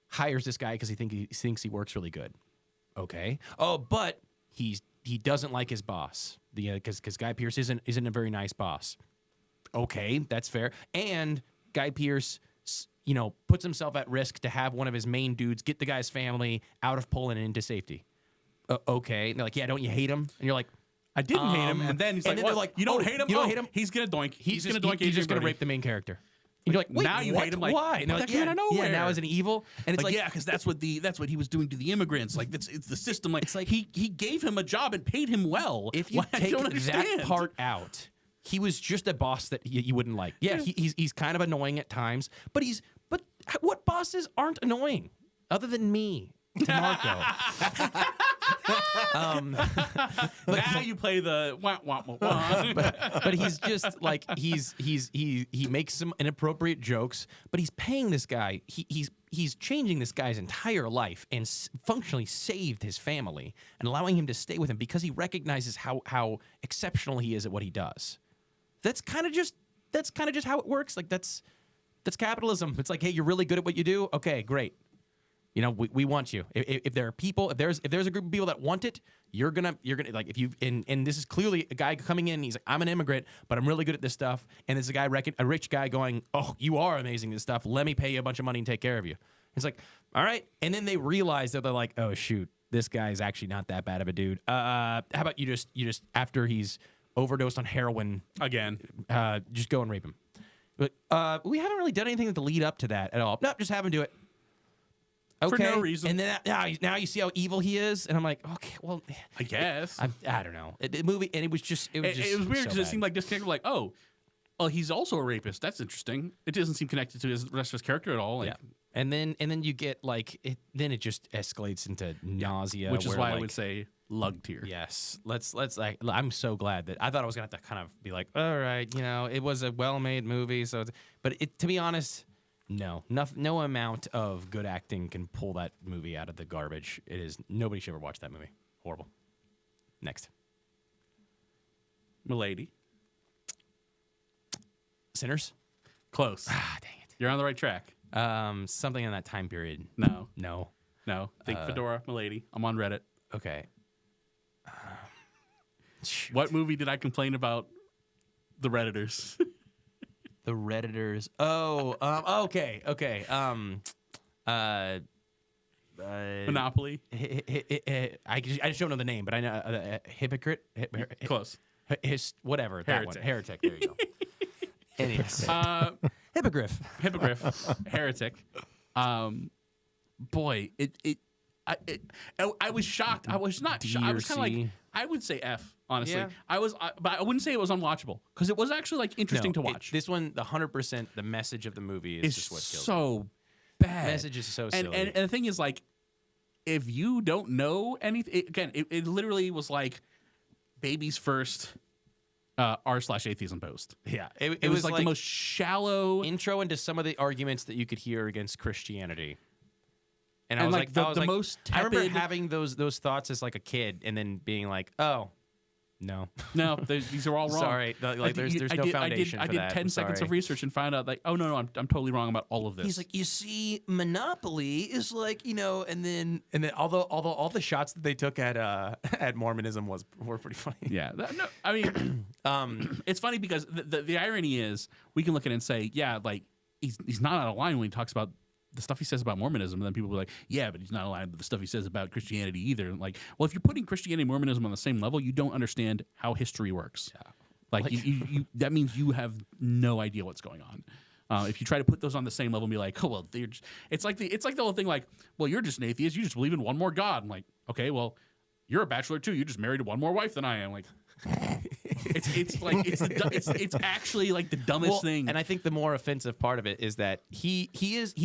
hires this guy because he thinks he works really good. Okay. Oh, but he doesn't like his boss. Because Guy Pearce isn't a very nice boss. Okay, that's fair. And Guy Pearce, puts himself at risk to have one of his main dudes get the guy's family out of Poland and into safety. Okay. And they're like, yeah, don't you hate him? And you're like, I didn't hate him. And then he's like, they're like, you don't hate him? You don't hate him? He's gonna doink. He's gonna doink. He's just gonna rape the main character. And you're like, wait, now you what? hate him? Like, why? And they're that like, came out of nowhere. Yeah, now is an evil, and it's like yeah, because that's what he was doing to the immigrants. Like it's the system. Like, it's like he gave him a job and paid him well. If you take that part out, he was just a boss that you wouldn't like. Yeah, he's kind of annoying at times, but what bosses aren't annoying other than me, to Marko? Now you play the wah, wah, wah, wah. but he's just like he makes some inappropriate jokes, but he's paying this guy. He's changing this guy's entire life and functionally saved his family and allowing him to stay with him because he recognizes how exceptional he is at what he does. That's kind of just how it works. Like that's capitalism. It's like, hey, you're really good at what you do. Okay, great. We want you. If there are people, if there's a group of people that want it, you're gonna like if you and this is clearly a guy coming in. He's like, I'm an immigrant, but I'm really good at this stuff. And there's a rich guy going, oh, you are amazing at this stuff. Let me pay you a bunch of money and take care of you. It's like, all right. And then they realize that they're like, oh shoot, this guy's actually not that bad of a dude. How about you just after he's overdosed on heroin again, just go and rape him. But we haven't really done anything to lead up to that at all. No, just have him do it. Okay. For no reason. And then now you see how evil he is, and I'm like, okay, well, I guess I don't know. The movie, and it was weird because it seemed like this character, like, oh, well, he's also a rapist. That's interesting. It doesn't seem connected to the rest of his character at all. Like, yeah. And then you get like it. Then it just escalates into nausea, which is why I would say lug tier. Yes. Let's like. I'm so glad that I thought I was gonna have to kind of be like, all right, it was a well-made movie. So, but to be honest. No amount of good acting can pull that movie out of the garbage. It is nobody should ever watch that movie. Horrible. Next. Milady. Sinners. Close. Ah, dang it. You're on the right track. Something in that time period. No. Think Fedora, Milady. I'm on Reddit. Okay. What movie did I complain about? The Redditors. The Redditors. Oh, okay. Monopoly. I just don't know the name, but I know hypocrite. Close. Whatever. Heretic. That one. Heretic. There you go. Anyways. Hippogriff. Heretic. Boy, I was shocked. I was not shocked. I was kind of like, I would say F, honestly. Yeah. But I wouldn't say it was unwatchable because it was actually like interesting to watch. This one, the 100%, the message of the movie is It's just what kills it. so bad. The message is so silly. And the thing is, like, if you don't know anything, it literally was like baby's first r/atheism post. Yeah, It was like the most shallow intro into some of the arguments that you could hear against Christianity. And I And, was like, like, the most I remember tepid- having those thoughts as like a kid, and then being like, oh, no, No, these are all wrong. sorry, there's no foundation I for did that. 10 I'm seconds of sorry. research and found out like, oh no, I'm totally wrong about all of this. He's like, you see, Monopoly is like, and then although all the shots that they took at at Mormonism were pretty funny. yeah, no, I mean, it's funny because the irony is we can look at it and say, yeah, like he's not out of line when he talks about the stuff he says about Mormonism, and then people will be like, yeah, but he's not aligned with the stuff he says about Christianity either. And like, well, if you're putting Christianity and Mormonism on the same level, you don't understand how history works. Yeah. Like you that means you have no idea what's going on. If you try to put those on the same level and be like, oh well, it's like the whole thing like, well, you're just an atheist, you just believe in one more God. I'm like, okay, well, you're a bachelor too. You just married one more wife than I am. Like, it's actually like the dumbest thing. And I think the more offensive part of it is that he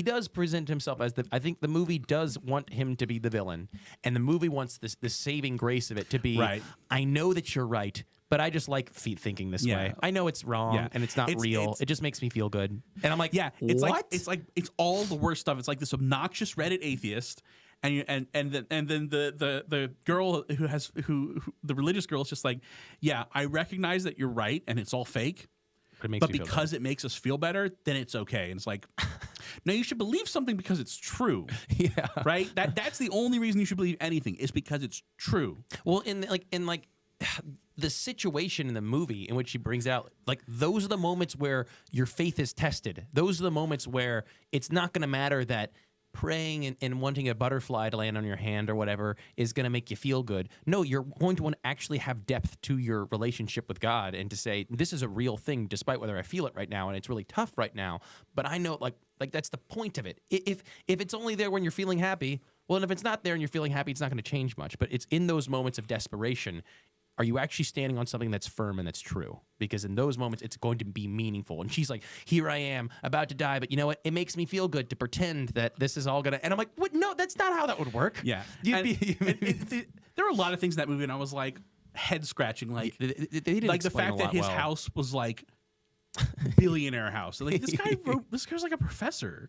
does present himself as I think the movie does want him to be the villain, and the movie wants the saving grace of it to be. Right. I know that you're right, but I just like thinking this way. I know it's wrong and it's not real. It just makes me feel good, and I'm like, yeah, what? It's all the worst stuff. It's like this obnoxious Reddit atheist. And then the girl who the religious girl is just like, yeah, I recognize that you're right and it's all fake, but because it makes us feel better, then it's okay. And it's like, no, you should believe something because it's true. Yeah, right. That's the only reason you should believe anything is because it's true. Well, in the situation in the movie in which he brings out, like, those are the moments where your faith is tested. Those are the moments where it's not going to matter that praying and wanting a butterfly to land on your hand or whatever is going to make you feel good. No, you're going to want to actually have depth to your relationship with God and to say, this is a real thing, despite whether I feel it right now, and it's really tough right now. But I know, like that's the point of it. If it's only there when you're feeling happy, well, and if it's not there and you're feeling happy, it's not going to change much. But it's in those moments of desperation. Are you actually standing on something that's firm and that's true? Because in those moments, it's going to be meaningful. And she's like, here I am, about to die, but you know what? It makes me feel good to pretend that this is all going to... And I'm like, what? No, that's not how that would work. Yeah. There were a lot of things in that movie, and I was like, head-scratching. Like, they didn't like the explain fact a that lot his well. house was like... billionaire house. Like this guy's like a professor.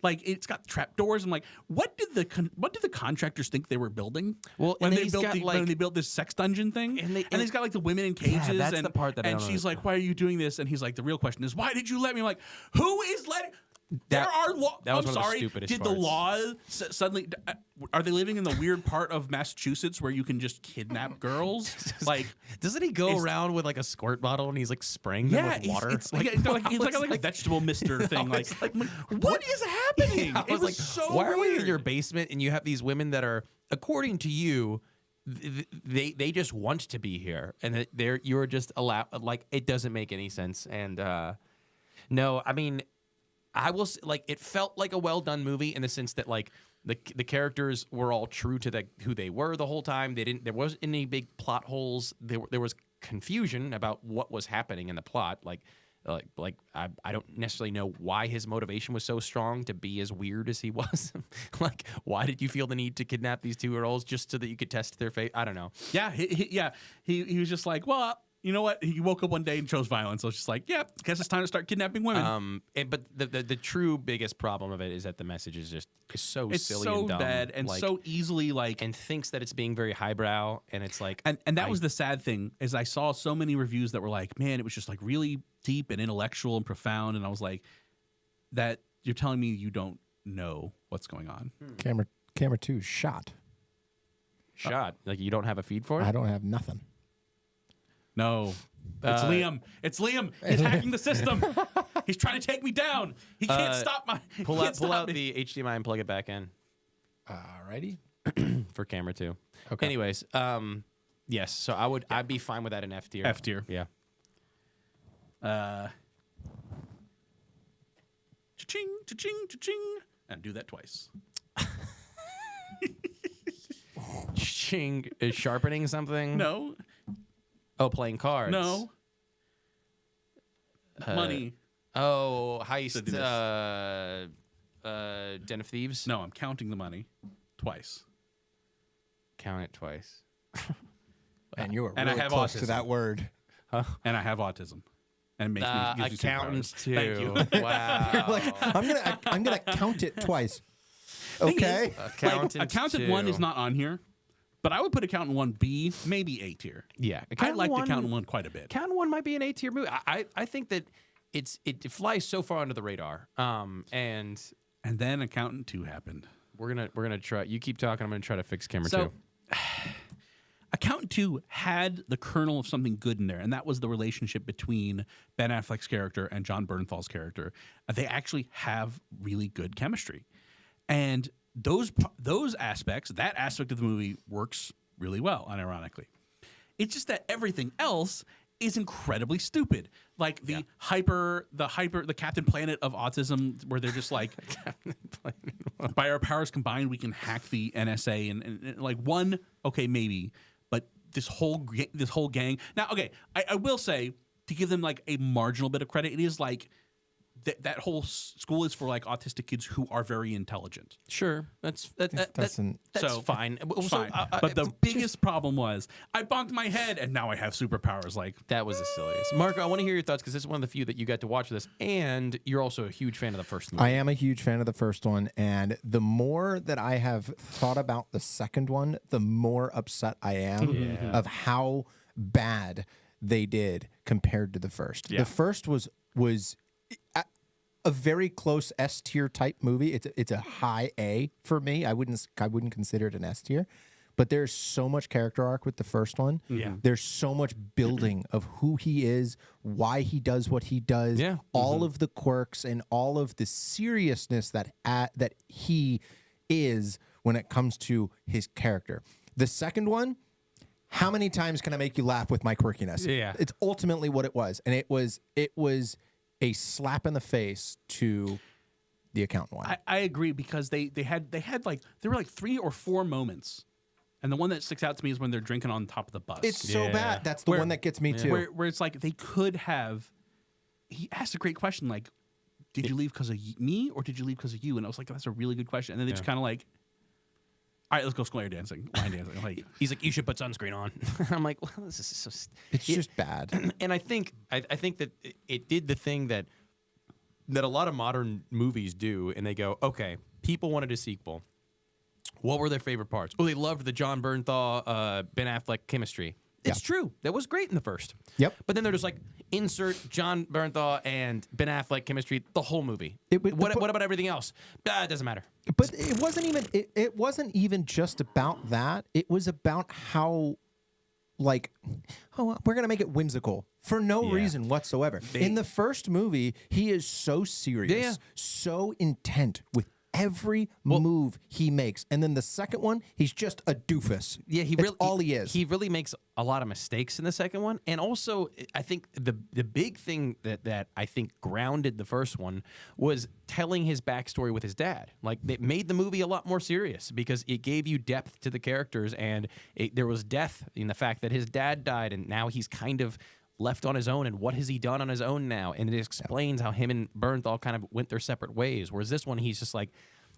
Like it's got trap doors. I'm like, what did the contractors think they were building? Well, when and they built when they built this sex dungeon thing, and he's got like the women in cages. Yeah, that's and, the part that I and don't she's know. like, why are you doing this? And he's like, the real question is, why did you let me? I'm like, who is letting? There are laws. that was I'm one of the sorry. stupidest Did the parts. law suddenly? Are they living in the weird part of Massachusetts where you can just kidnap girls? Like, doesn't he go around with like a squirt bottle and he's like spraying them with water? He's like a vegetable mister thing. Like, what is happening? I was like, so why are we in weird. your basement and you have these women that are, according to you, they just want to be here, and you're just allowed. Like, it doesn't make any sense. And no, I mean, I will like, it felt like a well done movie in the sense that like the characters were all true to who they were the whole time. There wasn't any big plot holes. There was confusion about what was happening in the plot. Like I don't necessarily know why his motivation was so strong to be as weird as he was. Like, why did you feel the need to kidnap these 2 girls just so that you could test their faith? I don't know. Yeah, he was just like, well, you know what? He woke up one day and chose violence. So it's just like, yeah, guess it's time to start kidnapping women. But the true biggest problem of it is that the message is so silly and dumb, bad and like, so easily like, and thinks that it's being very highbrow, and it's like, and that was the sad thing is I saw so many reviews that were like, man, it was just like really deep and intellectual and profound, and I was like, that you're telling me you don't know what's going on. Camera 2 shot. Like, you don't have a feed for it? I don't have nothing. No. It's Liam. It's Liam. He's hacking the system. He's trying to take me down. He can't stop my. Pull out the HDMI and plug it back in. Alrighty. For camera 2. Okay. Anyways, yes. So I'd be fine with that in F tier. F tier. Yeah. Cha-ching, cha-ching, cha-ching. And do that twice. teaching, sharpening something. No. Oh, playing cards. No. Money. Oh, heist. So do Den of Thieves. No, I'm counting the money twice. Count it twice. And you were And I really have close autism. to that word. And I have autism. And it makes me gives me Accountants superpowers. too. Thank you. Wow. Like I'm gonna count it twice. Thing Okay. is, Accountant like, Accountant 1 two. is not on here, but I would put Accountant 1 B, maybe A tier. Yeah, I liked Accountant 1 quite a bit. Accountant 1 might be an A tier movie. I think that it flies so far under the radar. And then Accountant 2 happened. we're gonna try. You keep talking. I'm gonna try to fix camera So, 2. Accountant 2 had the kernel of something good in there, and that was the relationship between Ben Affleck's character and John Bernthal's character. They actually have really good chemistry. And those aspects, that aspect of the movie works really well, unironically. It's just that everything else is incredibly stupid. Like the Captain Planet of autism, where they're just like, by our powers combined, we can hack the NSA and like one, okay, maybe, but this whole gang. Now, okay, I will say, to give them like a marginal bit of credit, it is like that whole school is for like autistic kids who are very intelligent. Sure, that's Doesn't- fine. Fine. But the biggest problem was I bonked my head and now I have superpowers. Like, that was the silliest. Marko, I want to hear your thoughts because this is one of the few that you got to watch this, and you're also a huge fan of the first movie. I am a huge fan of the first one, and the more that I have thought about the second one, the more upset I am of how bad they did compared to the first. Yeah. The first was a very close S tier type movie. It's a high A for me. I wouldn't consider it an S tier, but there's so much character arc with the first one. Yeah. There's so much building of who he is, why he does what he does, Yeah. all of the quirks and all of the seriousness that he is when it comes to his character. The second one, how many times can I make you laugh with my quirkiness? Yeah. It's ultimately what it was. And it was a slap in the face to the Accountant one. I agree, because they were like 3 or 4 moments. And the one that sticks out to me is when they're drinking on top of the bus. It's so Yeah. bad. That's the one that gets me too. where it's like they could have. He asked a great question, like, "Did you leave because of me, or did you leave because of you?" And I was like, "That's a really good question." And then they just kind of like, "All right, let's go square dancing, line dancing." Like, He's like, you should put sunscreen on. I'm like, well, this is so. It's just bad. And I think that it did the thing that a lot of modern movies do, and they go, okay, people wanted a sequel. What were their favorite parts? Oh, they loved the John Bernthal, Ben Affleck chemistry. It's true. That was great in the first. Yep. But then they're just like, insert John Bernthal and Ben Affleck chemistry the whole movie. What about everything else? It doesn't matter. But it wasn't even it wasn't even just about that. It was about how, like, we're gonna make it whimsical for no reason whatsoever. In the first movie, he is so serious, so intent with every move he makes, and then the second one, he's just a doofus. Yeah, That's all he is. He really makes a lot of mistakes in the second one, and also I think the big thing that I think grounded the first one was telling his backstory with his dad. Like, it made the movie a lot more serious because it gave you depth to the characters, and there was death in the fact that his dad died, and now he's kind of left on his own, and what has he done on his own now? And it explains how him and Bernthal kind of went their separate ways. Whereas this one, he's just like,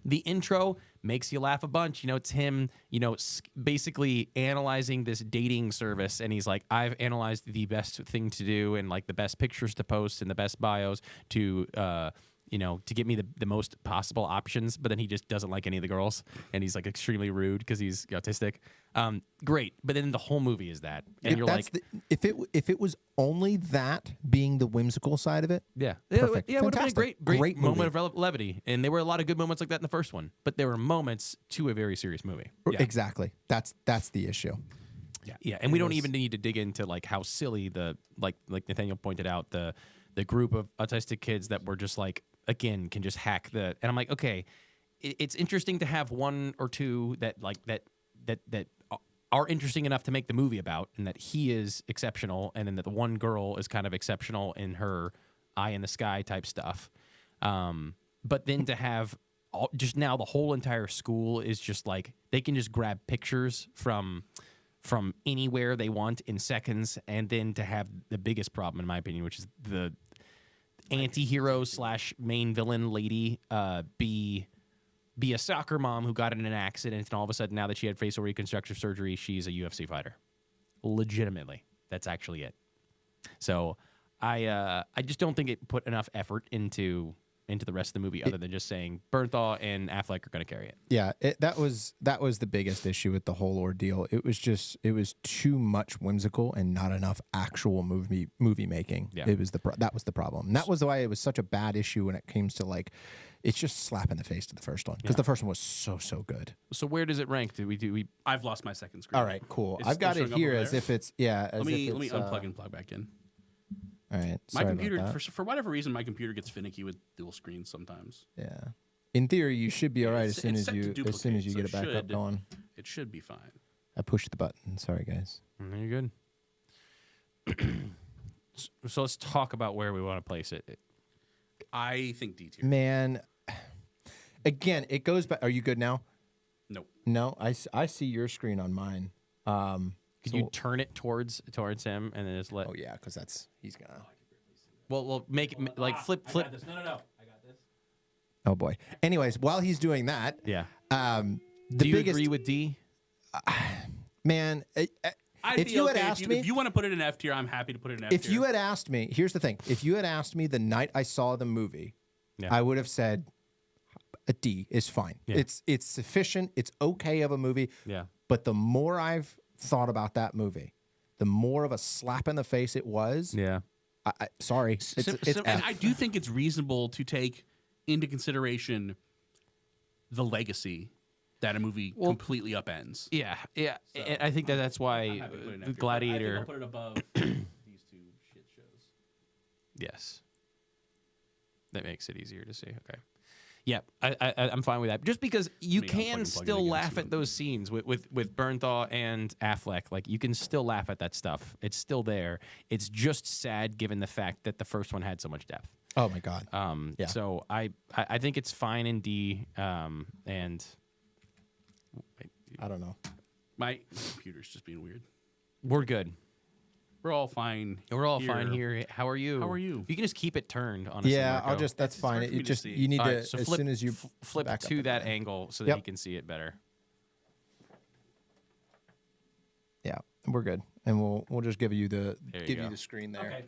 the intro makes you laugh a bunch. You know, it's him, basically analyzing this dating service. And he's like, I've analyzed the best thing to do and like the best pictures to post and the best bios to get me the most possible options. But then he just doesn't like any of the girls. And he's like extremely rude because he's autistic. Great. But then the whole movie is that. And if it was only that being the whimsical side of it, perfect. Yeah, it would have been a great moment movie. of levity. And there were a lot of good moments like that in the first one. But there were moments to a very serious movie. Exactly. That's the issue. Yeah, and we don't even need to dig into like how silly like Nathanael pointed out, the group of autistic kids that were just like, again, can just hack and I'm like, okay, it's interesting to have one or two that are interesting enough to make the movie about, and that he is exceptional, and then that the one girl is kind of exceptional in her eye in the sky type stuff. But then to have just now the whole entire school is just like they can just grab pictures from anywhere they want in seconds, and then to have the biggest problem, in my opinion, which is the anti-hero / main villain lady be a soccer mom who got in an accident, and all of a sudden, now that she had facial reconstructive surgery, she's a UFC fighter. Legitimately, that's actually it. So I just don't think it put enough effort into the rest of the movie, other than just saying Bernthal and Affleck are going to carry it. Yeah, that was the biggest issue with the whole ordeal. It was too much whimsical and not enough actual movie making. Yeah. That was the problem. And that was why it was such a bad issue when it came to like, it's just slap in the face to the first one, because the first one was so good. So where does it rank? I've lost my second screen. All right, cool. It's I've got still it showing up here over as there? if it's Let me unplug and plug back in. All right, My sorry about computer, that. for whatever reason, my computer gets finicky with dual screens sometimes. Yeah. In theory, you should be all right It's- as soon it's as set to you duplicate, get so it back up should- going. It should be fine. I pushed the button. Sorry, guys. You're good. So let's talk about where we want to place it. I think D tier. Man, again, it goes back. Are you good now? Nope. No, I see your screen on mine. Could you turn it towards him and then just let? Oh yeah, because he's gonna. Well, make it like flip. No. I got this. Oh boy. Anyways, while he's doing that, Yeah. the Do you biggest agree with D? man. I'd If be you had okay asked me, if you want to put it in F tier, I'm happy to put it in F tier. if you had asked me, here's the thing: if you had asked me the night I saw the movie, Yeah. I would have said a D is fine. Yeah. It's sufficient. It's okay of a movie. Yeah. But the more I've thought about that movie, the more of a slap in the face it was. Yeah. Sorry, it's and F. I do think it's reasonable to take into consideration the legacy that a movie completely upends. Yeah. Yeah. And I think that's why I'm happy to put it in F tier, but I think Gladiator. I'll put it above these two shit shows. Yes. That makes it easier to see. Okay. Yeah, I'm fine with that. Just because you Let me unplug can and plug it still again, laugh see at those scenes with Bernthal and Affleck. Like, you can still laugh at that stuff. It's still there. It's just sad given the fact that the first one had so much depth. Oh my god. Yeah. So I think it's fine in D. And I don't know. My computer's just being weird. we're good. We're all fine. We're all fine here. How are you? How are you? You can just keep it turned. Honestly, Yeah, Marko. I'll just. That's It's fine. hard for me It to just see. you need All to right, so as flip, soon as you flip back up to that again. angle so that Yep. you can see it better. Yeah, we're good, and we'll just give you There you go. the screen there. Okay.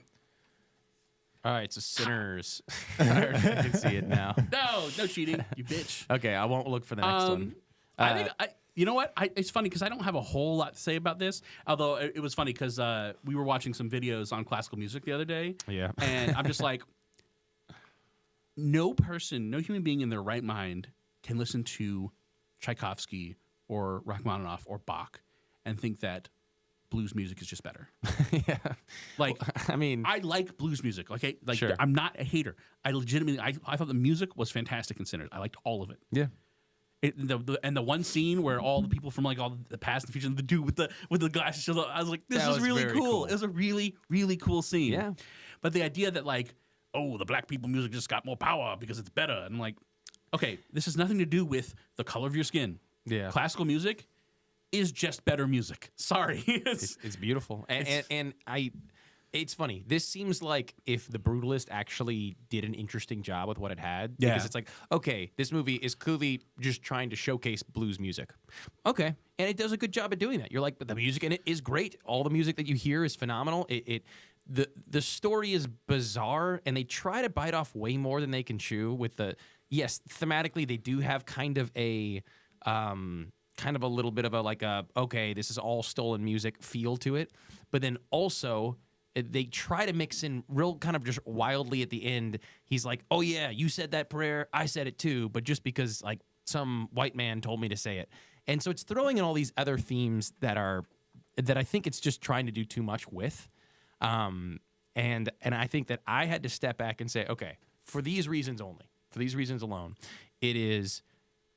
All right, so Sinners. I can see it now. No cheating, you bitch. Okay, I won't look for the next one. I think you know what? It's funny because I don't have a whole lot to say about this. Although it was funny because we were watching some videos on classical music the other day. Yeah. And I'm just like, no human being in their right mind can listen to Tchaikovsky or Rachmaninoff or Bach and think that blues music is just better. Yeah. Like, I mean, I like blues music. Like Sure. I'm not a hater. I legitimately, I thought the music was fantastic in Sinners. I liked all of it. yeah. And the one scene where all the people from like all the past and future, the dude with the glasses shows up, I was like, this That is was really very cool. cool. It was a really, really cool scene. Yeah. But the idea that like, oh, the black people music just got more power because it's better. And I'm like, okay, this has nothing to do with the color of your skin. Yeah. Classical music is just better music. Sorry. It's beautiful. And it's funny. This seems like if the Brutalist actually did an interesting job with what it had. Yeah. Because it's like, okay, this movie is clearly just trying to showcase blues music. Okay. And it does a good job at doing that. You're like, but the music in it is great. All the music that you hear is phenomenal. The story is bizarre, and they try to bite off way more than they can chew with yes, thematically they do have kind of a little bit of okay, this is all stolen music feel to it. But then also they try to mix in real kind of just wildly at the end. He's like, oh yeah, you said that prayer, I said it too, but just because like some white man told me to say it. And so it's throwing in all these other themes that I think it's just trying to do too much with. And I think that I had to step back and say, okay, for these reasons only, for these reasons alone, it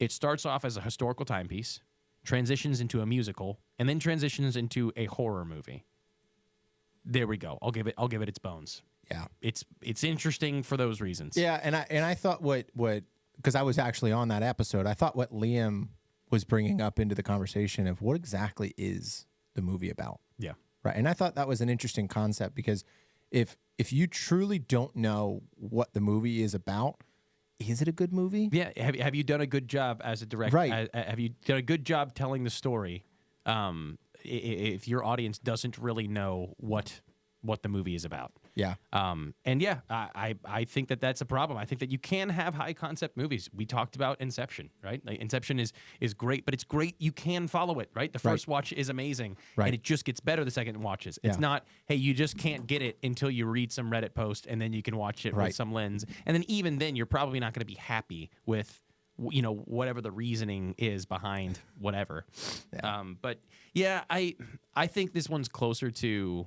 starts off as a historical timepiece, transitions into a musical, and then transitions into a horror movie. There we go. I'll give it its bones. Yeah. It's interesting for those reasons. Yeah, and I thought what because I was actually on that episode, I thought what Liam was bringing up into the conversation of what exactly is the movie about. Yeah. Right. And I thought that was an interesting concept because if you truly don't know what the movie is about, is it a good movie? Yeah. Have you done a good job as a director? Right. Have you done a good job telling the story? If your audience doesn't really know what the movie is about. Yeah. And yeah, I think that's a problem. I think that you can have high concept movies. We talked about Inception, right? Like Inception is great, but it's great. You can follow it, right? The first watch is amazing, Right. and it just gets better the second watches. It's Yeah. not, hey, you just can't get it until you read some Reddit post, and then you can watch it with Right. some lens. And then even then, you're probably not going to be happy with whatever the reasoning is behind whatever. Yeah. But yeah, I think this one's closer to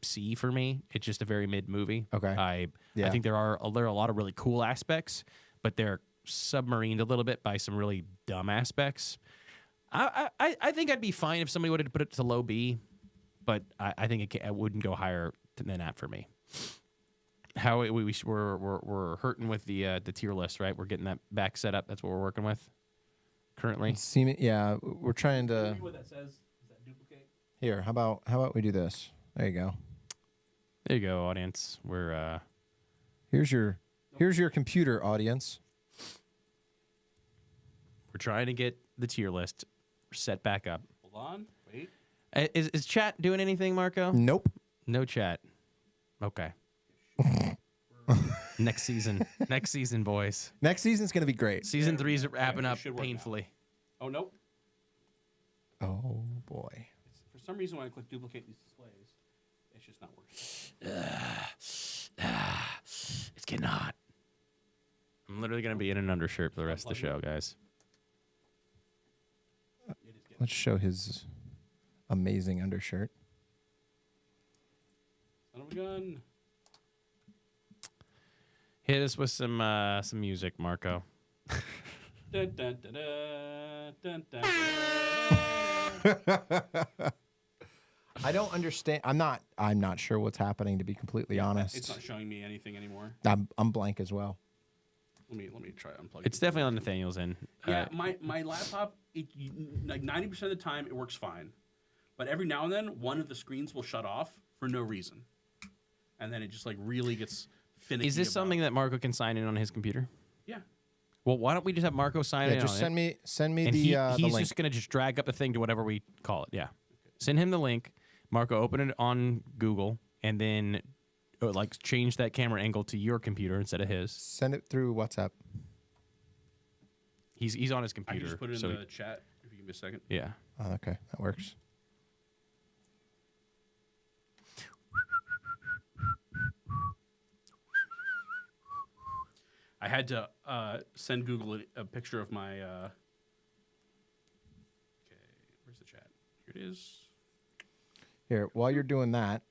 C for me. It's just a very mid movie. Okay. I Yeah. think there are a lot of really cool aspects, but they're submarined a little bit by some really dumb aspects. I think I'd be fine if somebody wanted to put it to low B, but I think it wouldn't go higher than that for me. We're hurting with the tier list, right? We're getting that back set up. That's what we're working with currently. Yeah, we're trying to. What that says? Is that duplicate? Here, how about we do this? There you go. There you go, audience. We're Here's your computer, audience. we're trying to get the tier list set back up. Hold on. Wait. Is chat doing anything, Marko? Nope. No chat. Okay. Next season, boys. Next season's gonna be great. Season 3 is wrapping it up should work now. painfully. Oh, nope. Oh boy. For some reason, when I click duplicate these displays, it's just not working. It's getting hot. I'm literally gonna be in an undershirt for the rest of the show, guys. Let's show his amazing undershirt. Son of a gun. Hit us with some music, Marko. Dun, dun, dun, dun, dun, dun, dun. I don't understand. I'm not sure what's happening, to be completely honest. It's not showing me anything anymore. I'm blank as well. Let me try unplugging. It's definitely on Nathaniel's end. Yeah, my laptop, like 90% of the time, it works fine. But every now and then, one of the screens will shut off for no reason. And then it just like really gets finicky. Is this something that Marko can sign in on his computer? Yeah. Well, why don't we just have Marko sign Yeah, in just on send it? me And the he's link. just gonna just drag up the thing to whatever we call it. Yeah. Send him the link. Marko, open it on Google, and then like change that camera angle to your computer instead of his. Send it through WhatsApp. He's on his I can computer. just put it in so the chat if you give me a second. yeah. Oh, okay, that works. I had to send Google a picture of my. Okay, where's the chat? Here it is. Here, while you're doing that,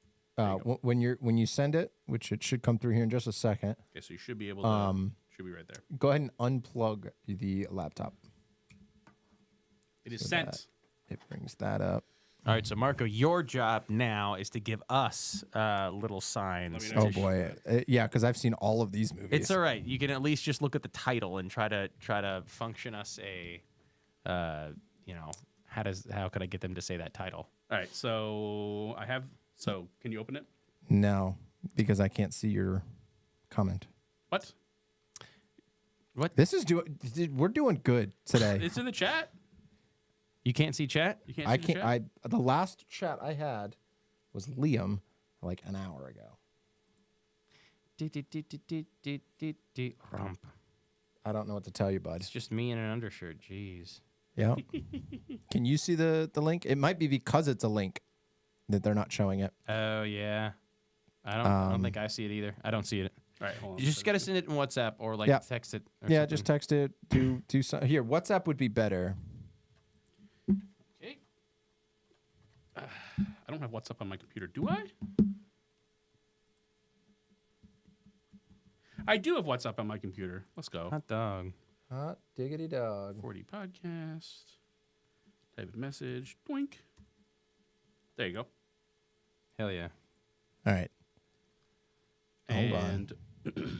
when you send it, which it should come through here in just a second, Okay, so you should be able to. Should be right there. go ahead and unplug the laptop. It is So sent. It brings that up. All right, so Marko, your job now is to give us little signs. Let me know. Oh boy, yeah, because I've seen all of these movies. It's all right. You can at least just look at the title and try to function us a, how could I get them to say that title? All right, so I have. So can you open it? No, because I can't see your comment. What? What? This is we're doing good today. It's in the chat. You can't see chat? You can't. I see the can't. chat? The last chat I had was Liam like an hour ago. Rump. I don't know what to tell you, bud. It's just me in an undershirt. Jeez. Yeah. Can you see the link? It might be because it's a link that they're not showing it. Oh yeah. I don't think I see it either. I don't see it. All right, hold on. You just gotta send it in WhatsApp or like Yeah. text it. Or Yeah, something. just text it. Do some here. WhatsApp would be better. Okay. I don't have WhatsApp on my computer, do I? I do have WhatsApp on my computer. Let's go. Hot dog. Hot diggity dog. 40 podcast. Type a message. Boink. There you go. Hell yeah. All right. Hold on. And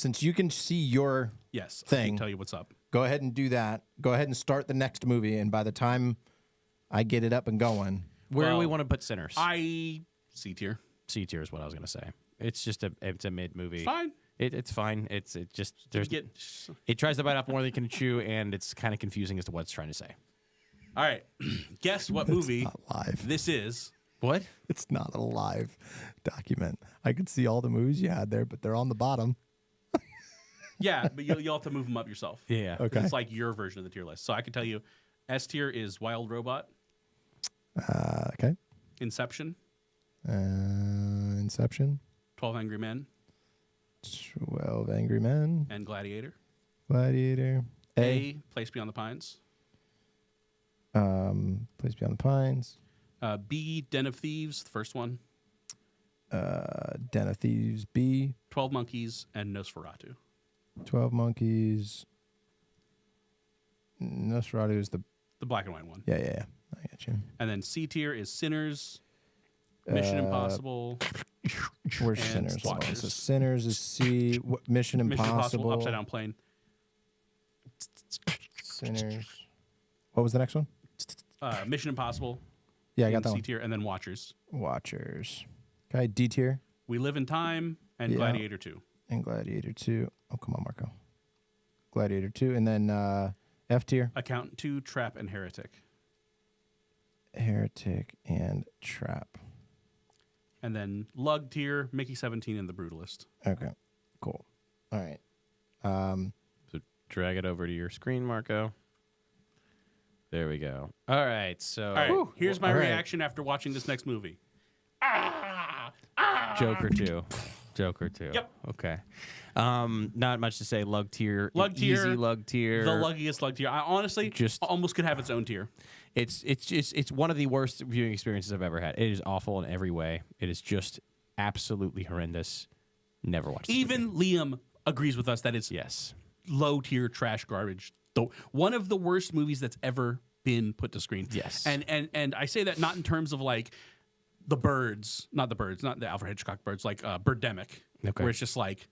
since you can see your Yes, I thing, can tell you what's up. go ahead and do that. Go ahead and start the next movie, and by the time I get it up and going, Where do we Well, want to put Sinners? C tier. C tier is what I was going to say. It's just it's a mid movie. It's fine. It's fine. It just there's Get it tries to bite off more than it can chew, and it's kind of confusing as to what it's trying to say. all right. Guess what movie not live. this is? What? It's not a live document. I could see all the movies you had there, but they're on the bottom. Yeah, but you'll have to move them up yourself. Yeah. 'Cause Okay. It's like your version of the tier list. So I can tell you, S tier is Wild Robot, Okay. Inception, Inception, 12 Angry Men, 12 Angry Men, and Gladiator. Gladiator, A, Place Beyond the Pines. Place Beyond the Pines, B, Den of Thieves, the first one. Den of Thieves, B, 12 Monkeys, and Nosferatu. 12 Monkeys, Nosferatu is the, The black and white one. yeah, I got you. And then C tier is Sinners, Mission Impossible, Where's And Sinners? Hold on. Watchers. So Sinners is C, Mission Impossible, Upside Down Plane, Sinners. What was the next one? Mission Impossible, Yeah, I in got that C one. tier, and then Watchers. Watchers. Okay, D tier We Live in Time, and Yeah. Gladiator 2. and Gladiator 2. Oh, come on, Marco. Gladiator 2. And then F tier, Accountant 2, Trap, and Heretic. Heretic and Trap. And then Lug tier, Mickey 17, and The Brutalist. Okay, cool. All right. So drag it over to your screen, Marco. There we go. All right. So All right, here's my All right. reaction after watching this next movie. Joker 2. Joker 2. Yep. Okay. Not much to say. Lug tier. Lug tier. Easy lug tier. The luggiest lug tier. I honestly Just- almost could have its own tier. It's one of the worst viewing experiences I've ever had. It is awful in every way. It is just absolutely horrendous. Never watched it. Even Liam agrees with us that it's Yes. low tier trash garbage. Though one of the worst movies that's ever been put to screen. Yes. And I say that not in terms of like the birds, not the Alfred Hitchcock birds, like Birdemic, Okay. where it's just like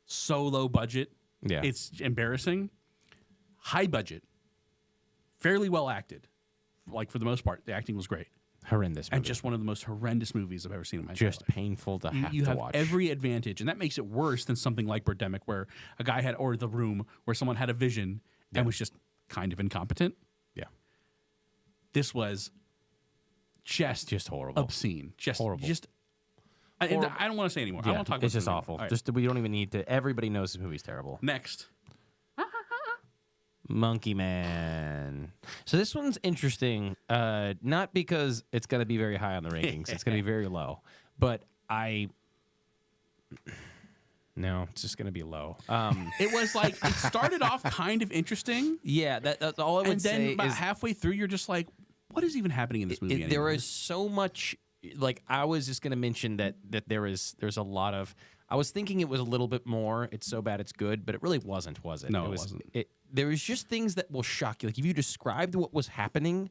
so low budget. Yeah. It's embarrassing. High budget, fairly well acted. Like for the most part, the acting was great. Horrendous movie. And just one of the most horrendous movies I've ever seen in my just life. painful to have You to have watch. every advantage, and that makes it worse than something like Birdemic, where a guy had, or The Room, where someone had a vision and was just kind of incompetent. Yeah. This was just horrible. obscene, just Horrible. Just. I don't want to say anymore. I Yeah, want to talk about it's just this anymore. awful. All right. Just we don't even need to. Everybody knows this movie's terrible. Next, Monkey Man. So this one's interesting, not because it's going to be very high on the rankings. It's going to be very low. But no, it's just going to be low. it was like it started off kind of interesting, Yeah, that's all I would and then say about is halfway through, you're just like, "What is even happening in this movie?" there anymore? is so much. Like I was just going to mention that there's a lot of. I was thinking it was a little bit more. It's so bad it's good, but it really wasn't, was it? No, it was, wasn't. There was just things that will shock you. Like if you described what was happening,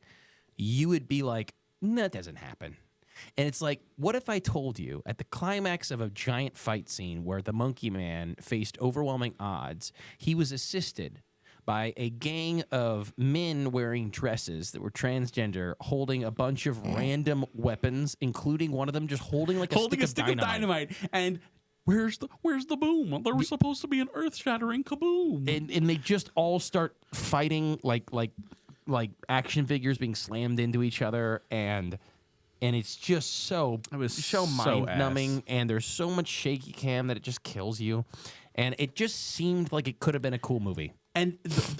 you would be like, "No, that doesn't happen." And it's like, what if I told you at the climax of a giant fight scene where the Monkey Man faced overwhelming odds, he was assisted by a gang of men wearing dresses that were transgender, holding a bunch of random weapons, including one of them just holding like holding a stick of dynamite, and where's the boom? There was supposed to be an earth-shattering kaboom. and they just all start fighting like action figures being slammed into each other, and it's just so It was so so mind numbing, and there's so much shaky cam that it just kills you, and it just seemed like it could have been a cool movie. And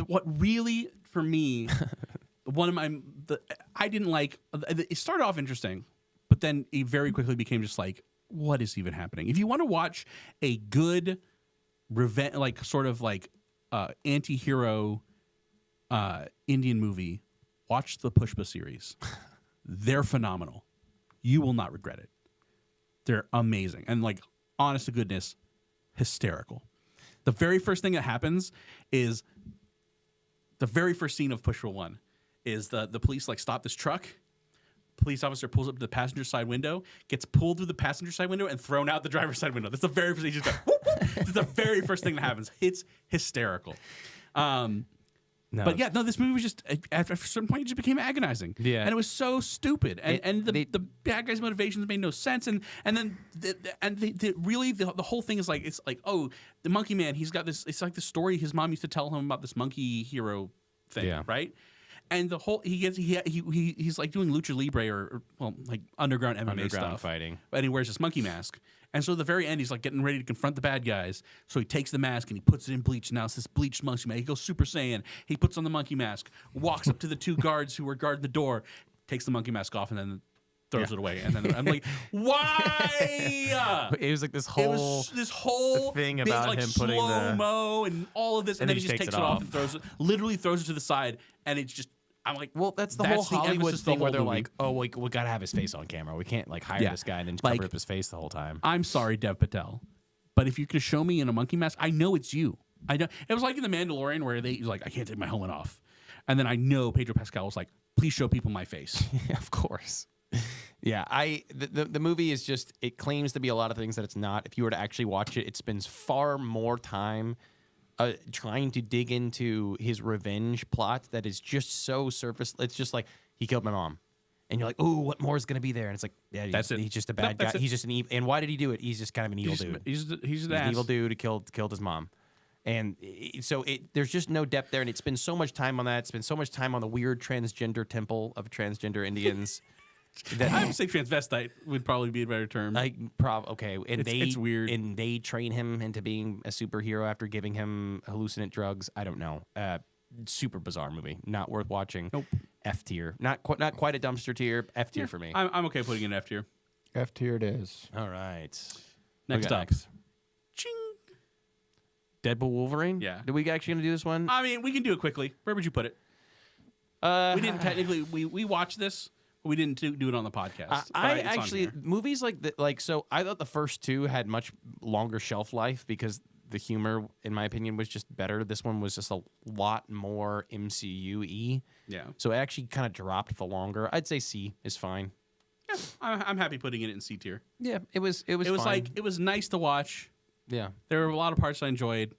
what really, for me, I didn't like. It started off interesting, but then it very quickly became just like, what is even happening? If you want to watch a good revenge, like sort of like anti-hero Indian movie, watch the Pushpa series. They're phenomenal. You will not regret it. They're amazing. And like, honest to goodness, hysterical. The very first thing that happens is the very first scene of Pushpa 1 is the police like stop this truck. police officer pulls up to the passenger side window, gets pulled through the passenger side window and thrown out the driver's side window. That's the very first thing. Just whoop, whoop. That's the very first thing that happens. It's hysterical. No. But yeah, no, this movie was just at a certain point it just became agonizing. Yeah. And it was so stupid. And the bad guy's motivations made no sense. And then the whole thing is like, it's like, oh, the monkey man, he's got this, it's like the story his mom used to tell him about this monkey hero thing, right? And the whole he's like doing lucha libre or well, like underground MMA stuff, fighting, and he wears this monkey mask. And so at the very end, he's like getting ready to confront the bad guys. So he takes the mask and he puts it in bleach. And now it's this bleached monkey mask. He goes Super Saiyan. He puts on the monkey mask, walks up to the two guards who were guarding the door, takes the monkey mask off, and then throws it away. And then I'm like, why? It was like this whole thing about like him putting the slow-mo and all of this, and then he just takes it off and throws it, literally throws it to the side, and it's just. I'm like, well, that's the whole Hollywood thing where they're movie. like, oh, we got to have his face on camera. We can't like hire this guy and then cover up his face the whole time. I'm sorry, Dev Patel, but if you could show me in a monkey mask, I know it's you. I know it was like in The Mandalorian where he's like, I can't take my helmet off, and then I know Pedro Pascal was like, please show people my face. Yeah, of course. Yeah, the movie is just, it claims to be a lot of things that it's not. If you were to actually watch it, it spends far more time trying to dig into his revenge plot that is just so surface. It's just like, he killed my mom. And you're like, oh, what more is going to be there? And it's like, yeah, he's just a bad guy. He's just an evil. And why did he do it? He's just kind of an evil dude. He's an evil dude who killed his mom. And so there's just no depth there. And it spends so much time on that. It spends so much time on the weird transgender temple of transgender Indians. I would say transvestite would probably be a better term. Okay, and it's weird. And they train him into being a superhero after giving him hallucinant drugs. I don't know. Super bizarre movie. Not worth watching. Nope. F tier. Not quite a dumpster tier. F tier for me. I'm okay putting it in F tier. F tier it is. All right. Next up. Ching. Deadpool Wolverine. Yeah. Are we actually gonna do this one? I mean, we can do it quickly. Where would you put it? We didn't technically. We watched this. We didn't do it on the podcast. I actually movies so I thought the first two had much longer shelf life because the humor, in my opinion, was just better. This one was just a lot more MCU-y. Yeah. So it actually kind of dropped the longer. I'd say C is fine. Yeah, I'm happy putting it in C tier. Yeah, it was fine. Like it was nice to watch. Yeah. There were a lot of parts I enjoyed.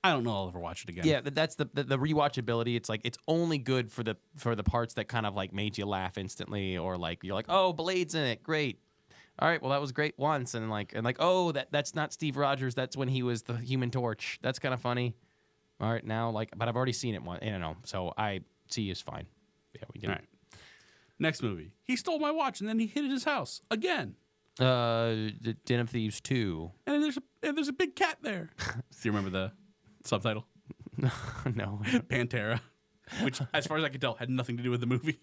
I don't know I'll ever watch it again. Yeah, that's the rewatchability. It's like it's only good for the parts that kind of like made you laugh instantly, or like you're like, oh, Blade's in it, great. All right, well that was great once, and like oh, that's not Steve Rogers. That's when he was the Human Torch. That's kind of funny. All right, now but I've already seen it once. I don't know, so C is fine. Yeah, we get it. All right. Next movie. He stole my watch and then he hid at his house again. The Den of Thieves 2. And there's a big cat there. Do you remember the subtitle? No. Pantera, which, as far as I can tell, had nothing to do with the movie.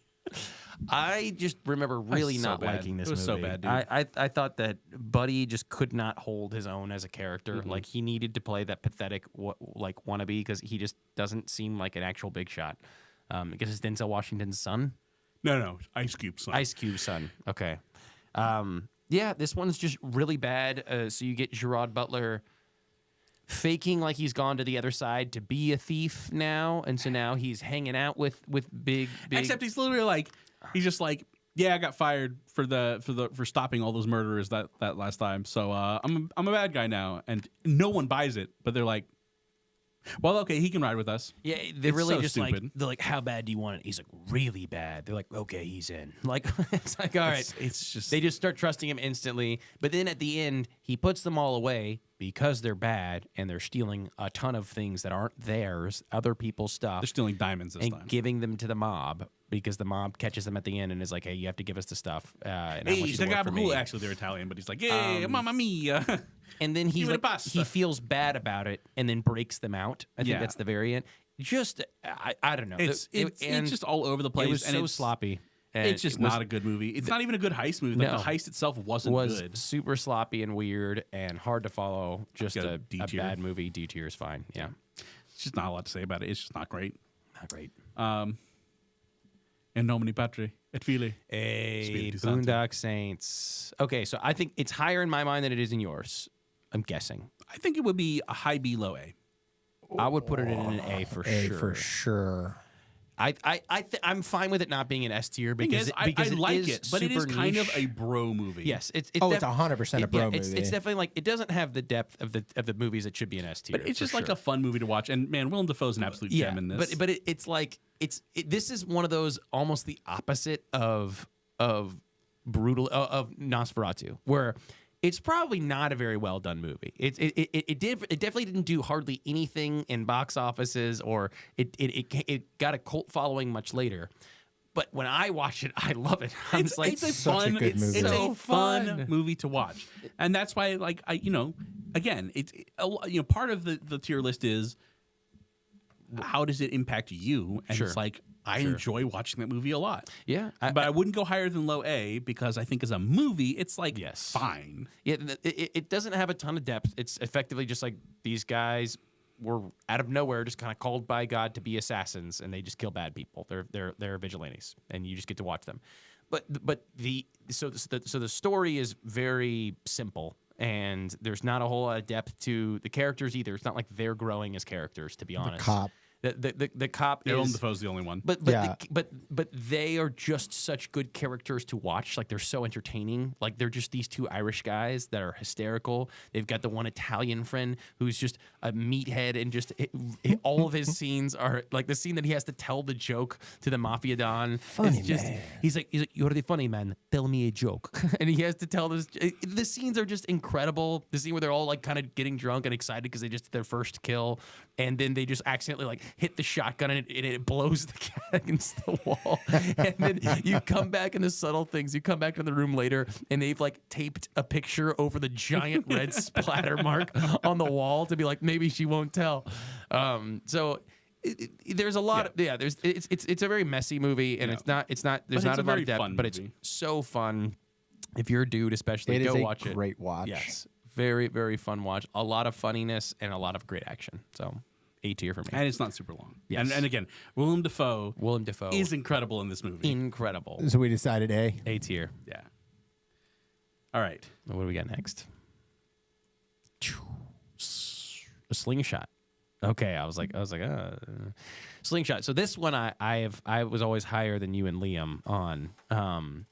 I just remember really not liking this movie. It was so bad, dude. I thought that Buddy just could not hold his own as a character. Mm-hmm. Like, he needed to play that pathetic, wannabe, because he just doesn't seem like an actual big shot. I guess it's Denzel Washington's son? No, Ice Cube's son. Ice Cube's son. Okay. Yeah, this one's just really bad. So you get Gerard Butler faking like he's gone to the other side to be a thief now, and so now he's hanging out with big. Except he's literally like, he's just like, yeah, I got fired for stopping all those murderers that last time. So I'm a bad guy now, and no one buys it. But they're like, well, okay, he can ride with us. Yeah, they're really so just stupid. like, they're like, how bad do you want it? He's like, really bad. They're like, okay, he's in. Like, it's like, all right. It's just, they just start trusting him instantly. But then at the end, he puts them all away because they're bad and they're stealing a ton of things that aren't theirs, other people's stuff. They're stealing diamonds this and time. Giving them to the mob because the mob catches them at the end and is like, hey, you have to give us the stuff. And hey, he's like, actually, they're Italian, but he's like, yeah, mamma mia. And then he feels bad about it and then breaks them out. I think that's the very end. Just, I don't know. It's just all over the place. It was so sloppy. It's just not a good movie. It's not even a good heist movie. Like, the heist itself wasn't good. Super sloppy and weird and hard to follow. Just a bad movie. D tier is fine. Yeah. It's just not a lot to say about it. It's just not great. Not great. In nomine Patri et Filii. Boondock Saints. Okay, so I think it's higher in my mind than it is in yours. I'm guessing. I think it would be a high B, low A. I would put it in an A for sure. A for sure. I'm fine with it not being an S tier because I like it, but it is super kind of niche. a bro movie. Yes, it's 100% a bro movie. It's definitely like it doesn't have the depth of the movies that should be an S tier. But it's just like a fun movie to watch. And man, Willem Dafoe's an absolute gem in this. But it's like this is one of those almost the opposite of brutal of Nosferatu, where it's probably not a very well done movie. It definitely didn't do hardly anything in box offices, or it got a cult following much later. But when I watch it, I love it. It's a fun movie to watch, and that's why again, part of the tier list is how does it impact you, and it's like. I enjoy watching that movie a lot. Yeah. But I wouldn't go higher than low A because I think as a movie, it's like fine. Yeah, it doesn't have a ton of depth. It's effectively just like these guys were out of nowhere just kind of called by God to be assassins, and they just kill bad people. They're vigilantes, and you just get to watch them. But the story is very simple, and there's not a whole lot of depth to the characters either. It's not like they're growing as characters, to be honest. The cop. The cop Willem is Dafoe's the only one. but they are just such good characters to watch. Like they're so entertaining. Like they're just these two Irish guys that are hysterical. They've got the one Italian friend who's just a meathead, and just all of his scenes are like the scene that he has to tell the joke to the mafia don. Funny man. He's like, you're the funny man. Tell me a joke, and he has to tell this. The scenes are just incredible. The scene where they're all like kind of getting drunk and excited because they just did their first kill, and then they just accidentally like hit the shotgun and it blows the cat against the wall. And then you come back in the subtle things. You come back to the room later and they've like taped a picture over the giant red splatter mark on the wall to be like, maybe she won't tell. So there's a lot of it's a very messy movie, and there's not there's not a lot of depth, but it's so fun. If you're a dude, especially, go watch it. It is a great watch. Yes. Very, very fun watch. A lot of funniness and a lot of great action. So A tier for me. And it's not super long. Yes. And again, Willem Dafoe is incredible in this movie. Incredible. So we decided A tier. Yeah. All right. What do we got next? A slingshot. Okay, I was like, slingshot. So this one I was always higher than you and Liam on.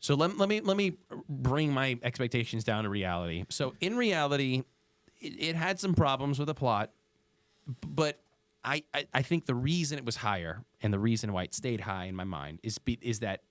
So let me bring my expectations down to reality. So in reality, it had some problems with the plot, but I think the reason it was higher and the reason why it stayed high in my mind is that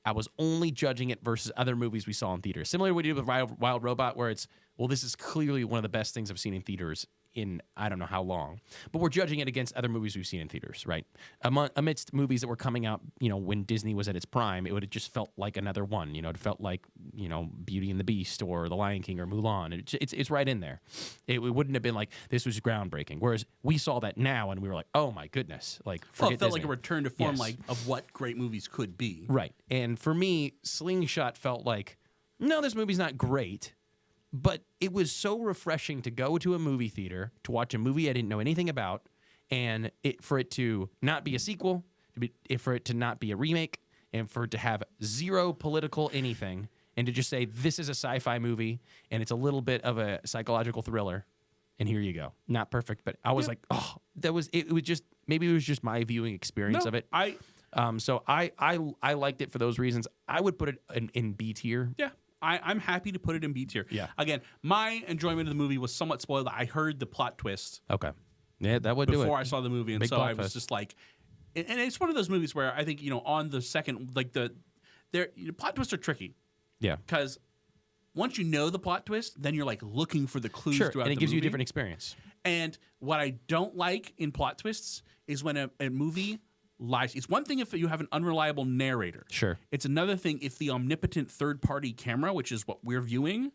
I was only judging it versus other movies we saw in theaters. Similar to what we did with Wild Robot, where it's, well, this is clearly one of the best things I've seen in theaters in I don't know how long, but we're judging it against other movies we've seen in theaters, right? Amidst movies that were coming out, when Disney was at its prime, it would have just felt like another one. It felt like Beauty and the Beast or The Lion King or Mulan. It's right in there. It wouldn't have been like this was groundbreaking. Whereas we saw that now and we were like, oh my goodness, like it felt Disney. like a return to form, of what great movies could be. Right. And for me, Slingshot felt like, no, this movie's not great. But it was so refreshing to go to a movie theater to watch a movie I didn't know anything about, and for it to not be a sequel, for it to not be a remake, and for it to have zero political anything, and to just say this is a sci-fi movie and it's a little bit of a psychological thriller, and here you go. Not perfect, but I was like, oh, that was it. Was just maybe it was just my viewing experience of it. So I liked it for those reasons. I would put it in B tier. Yeah. I'm happy to put it in B tier. Yeah. Again, my enjoyment of the movie was somewhat spoiled. I heard the plot twist. Okay. Yeah, that would do it. Before I saw the movie, and Big so I was twist. just like, and it's one of those movies where I think on the second, like plot twists are tricky. Yeah. Because once you know the plot twist, then you're like looking for the clues throughout the movie. And it gives you a different experience. And what I don't like in plot twists is when a movie lies. It's one thing if you have an unreliable narrator. Sure. It's another thing if the omnipotent third-party camera, which is what we're viewing,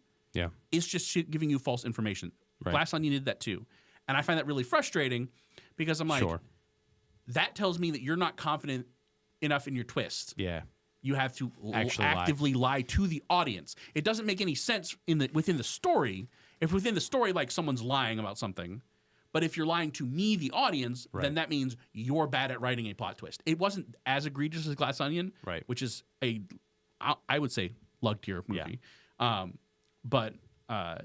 is just giving you false information. Right. Glass Onion did that too. And I find that really frustrating because I'm like, that tells me that you're not confident enough in your twist. Yeah. You have to Actually actively lie to the audience. It doesn't make any sense within the story. If within the story, like someone's lying about something, but if you're lying to me, the audience, then that means you're bad at writing a plot twist. It wasn't as egregious as Glass Onion, which is I would say, lug tier movie. Yeah. But I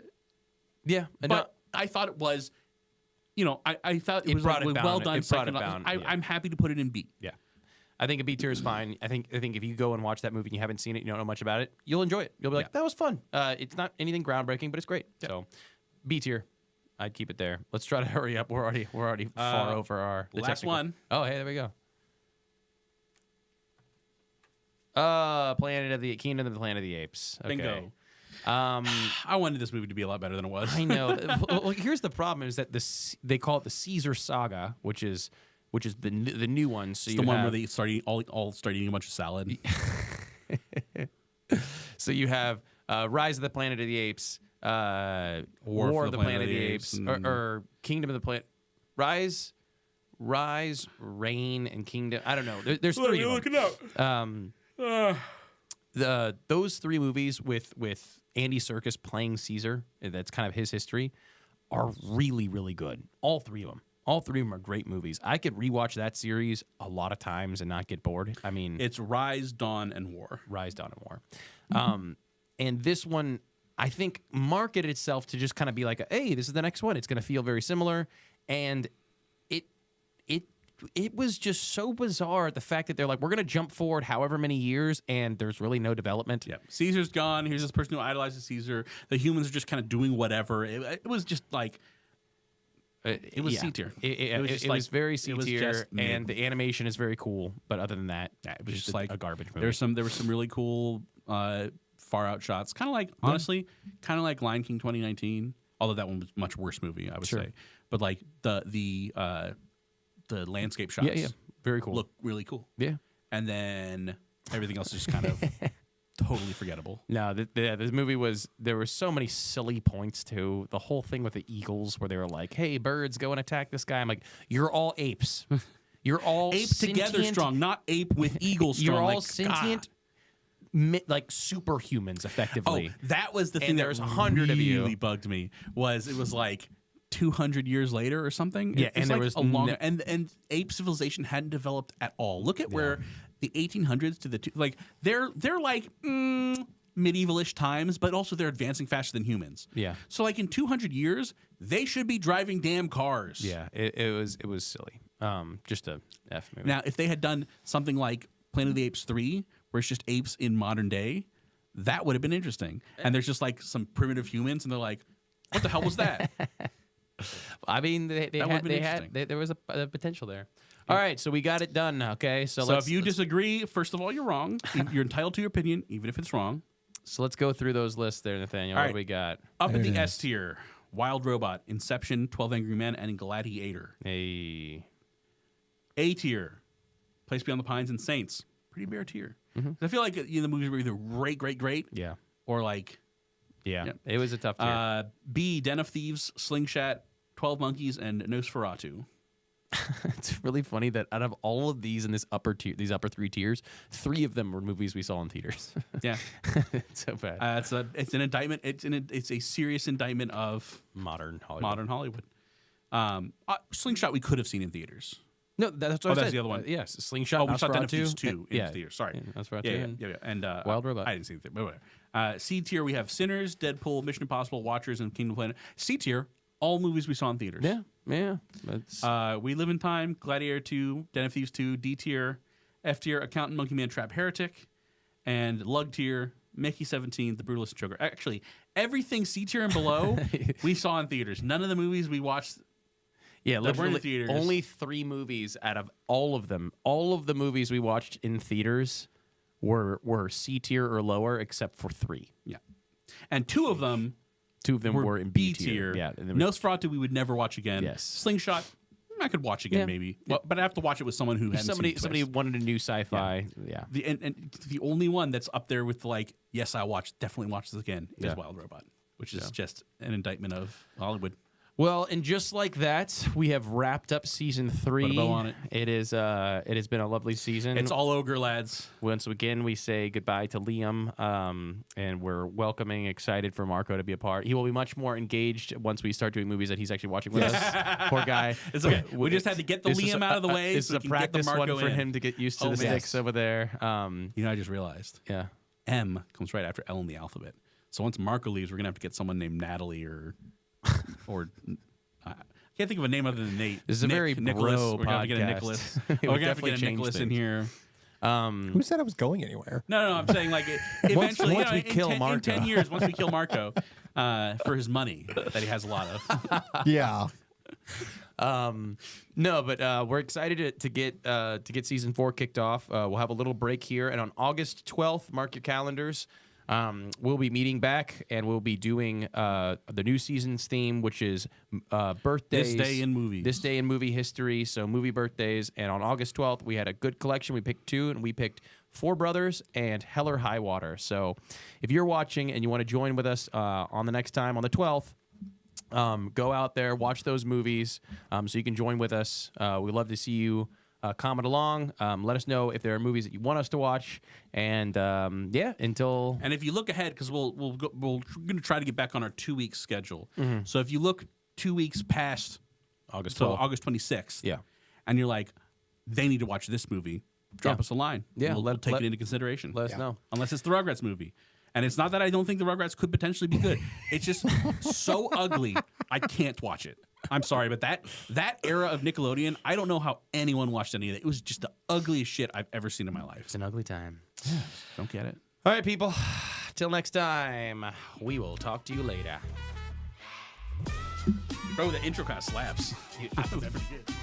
thought it was you know, I thought it was brought like, it down. well done. It brought it second, down, yeah. I'm happy to put it in B. Yeah. I think a B tier is fine. I think if you go and watch that movie and you haven't seen it, you don't know much about it, you'll enjoy it. You'll be like, that was fun. It's not anything groundbreaking, but it's great. So B tier, I'd keep it there. Let's try to hurry up. We're already far over our last technical. one. Oh, hey, there we go. Kingdom of the Planet of the Apes. Okay. Bingo. I wanted this movie to be a lot better than it was. I know. Well, here's the problem: is that they call it the Caesar Saga, which is the new one. So It's the one where they all start eating a bunch of salad. So you have Rise of the Planet of the Apes, War of the Planet of the Apes, or Kingdom of the Planet. Rise, Reign, and Kingdom. I don't know. There's three of them. Look it up. Those three movies with Andy Serkis playing Caesar, that's kind of his history, are really, really good. All three of them. All three of them are great movies. I could rewatch that series a lot of times and not get bored. I mean, It's Rise, Dawn, and War. Rise, Dawn, and War. And this one, I think, marketed itself to just kind of be like, hey, this is the next one. It's going to feel very similar. And it was just so bizarre, the fact that they're like, we're going to jump forward however many years, and there's really no development. Yeah, Caesar's gone. Here's this person who idolizes Caesar. The humans are just kind of doing whatever. It was just like... It was C tier. It was very C tier, just and the animation is very cool. But other than that, it was just a, like a garbage movie. There were some really cool far out shots. Kind of like, honestly, kind of like Lion King 2019. Although that one was a much worse movie, I would say. But like the landscape shots, very cool. Look really cool. Yeah, and then everything else is just kind of totally forgettable. No, this movie was, there were so many silly points too. The whole thing with the eagles where they were like, hey, birds, go and attack this guy. I'm like, you're all apes. You're all ape sentient. together strong, not ape with eagle strong. You're all like, sentient, like superhumans, effectively. Oh, that was the thing And that there's 100 of you. really bugged me. It was like 200 years later or something. Yeah, and there like was a longer and ape civilization hadn't developed at all. Look at where the 1800s to the they're like medievalish times, but also they're advancing faster than humans. Yeah. So like in 200 years, they should be driving damn cars. Yeah, it was silly. Just a F movie. Now, if they had done something like Planet of the Apes 3, where it's just apes in modern day, that would have been interesting. And there's just like some primitive humans, and they're like, "What the hell was that?" I mean, there was a potential there. All right, so we got it done. Okay, so if you disagree, first of all, you're wrong. You're entitled to your opinion, even if it's wrong. So let's go through those lists there, Nathaniel. What do we got? Up at the S tier, Wild Robot, Inception, 12 Angry Men, and Gladiator. Hey. A tier, Place Beyond the Pines and Saints. Pretty bare tier. I feel like the movies were either great, yeah, or like, yeah. It was a tough tier. B, Den of Thieves, Slingshot, 12 Monkeys, and Nosferatu. It's really funny that out of all of these in this upper tier, these upper three tiers, 3 of them were movies we saw in theaters. Yeah, it's so bad. It's an indictment. It's a serious indictment of modern Hollywood. Slingshot we could have seen in theaters. No, that's what I said. That's the other one. Yes, Slingshot. Oh, we saw Den of Nosferatu, Thieves 2 in theaters. Sorry, Nosferatu, yeah. And Wild Robot. I didn't see it, but whatever. C tier we have Sinners, Deadpool, Mission Impossible, Watchers, and Kingdom Planet. C tier, all movies we saw in theaters. Yeah. We Live in Time, Gladiator 2, Den of Thieves 2, D tier, F tier, Accountant, Monkey Man, Trap, Heretic, and Lug tier, Mickey 17, The Brutalist, and Joker. Actually, everything C tier and below we saw in theaters. None of the movies we watched. Yeah, literally theaters. Only 3 movies out of all of them. All of the movies we watched in theaters were C tier or lower, except for 3. Yeah, and 2 of them. 2 of them were in B tier. Yeah, Nosferatu we would never watch again. Yes. Slingshot I could watch again maybe, well, but I have to watch it with someone who hasn't seen somebody wanted a new sci-fi. Yeah. And the only one that's up there with like, yes, I definitely watch this again is Wild Robot, which is just an indictment of Hollywood. Well, and just like that, we have wrapped up season 3. Put a bow on it. It has been a lovely season. It's all ogre, lads. Once again, we say goodbye to Liam, and we're welcoming, excited for Marko to be a part. He will be much more engaged once we start doing movies that he's actually watching with us. Poor guy. It's okay. We just had to get the Liam out of the way. This is a practice one for him to get used to the sticks over there. I just realized. Yeah. M comes right after L in the alphabet. So once Marko leaves, we're gonna have to get someone named Natalie or Can't think of a name other than Nate. This is a very Nicholas. bro We're gonna have to get a podcast. Nicholas. It We're would gonna have to definitely get a change Nicholas in things. here. Who said I was going anywhere? No, I'm saying like eventually, once we kill in Marko. 10 years, once we kill Marko, for his money that he has a lot of. Yeah. No, but we're excited to get season 4 kicked off. We'll have a little break here, and on August 12th, mark your calendars. We'll be meeting back, and we'll be doing the new season's theme, which is birthdays. This day in movies. This day in movie history. So movie birthdays. And on August 12th, we had a good collection. We picked 2, and we picked Four Brothers and Hell or High Water. So if you're watching and you want to join with us on the next time on the 12th. Go out there, watch those movies, so you can join with us. We'd love to see you comment along. Let us know if there are movies that you want us to watch. And yeah, until And if you look ahead, because we're going to try to get back on our 2-week schedule. So if you look 2 weeks past August so 12th. August 26th, Yeah. and you're like, they need to watch this movie, drop Yeah. us a line. Yeah, we'll take it into consideration. Let us know. Unless it's the Rugrats movie. And it's not that I don't think the Rugrats could potentially be good. It's just so ugly, I can't watch it. I'm sorry, but that era of Nickelodeon, I don't know how anyone watched any of it. It was just the ugliest shit I've ever seen in my life. It's an ugly time. Don't get it. All right, people. Till next time, we will talk to you later. Bro, the intro kind of slaps. That was pretty good.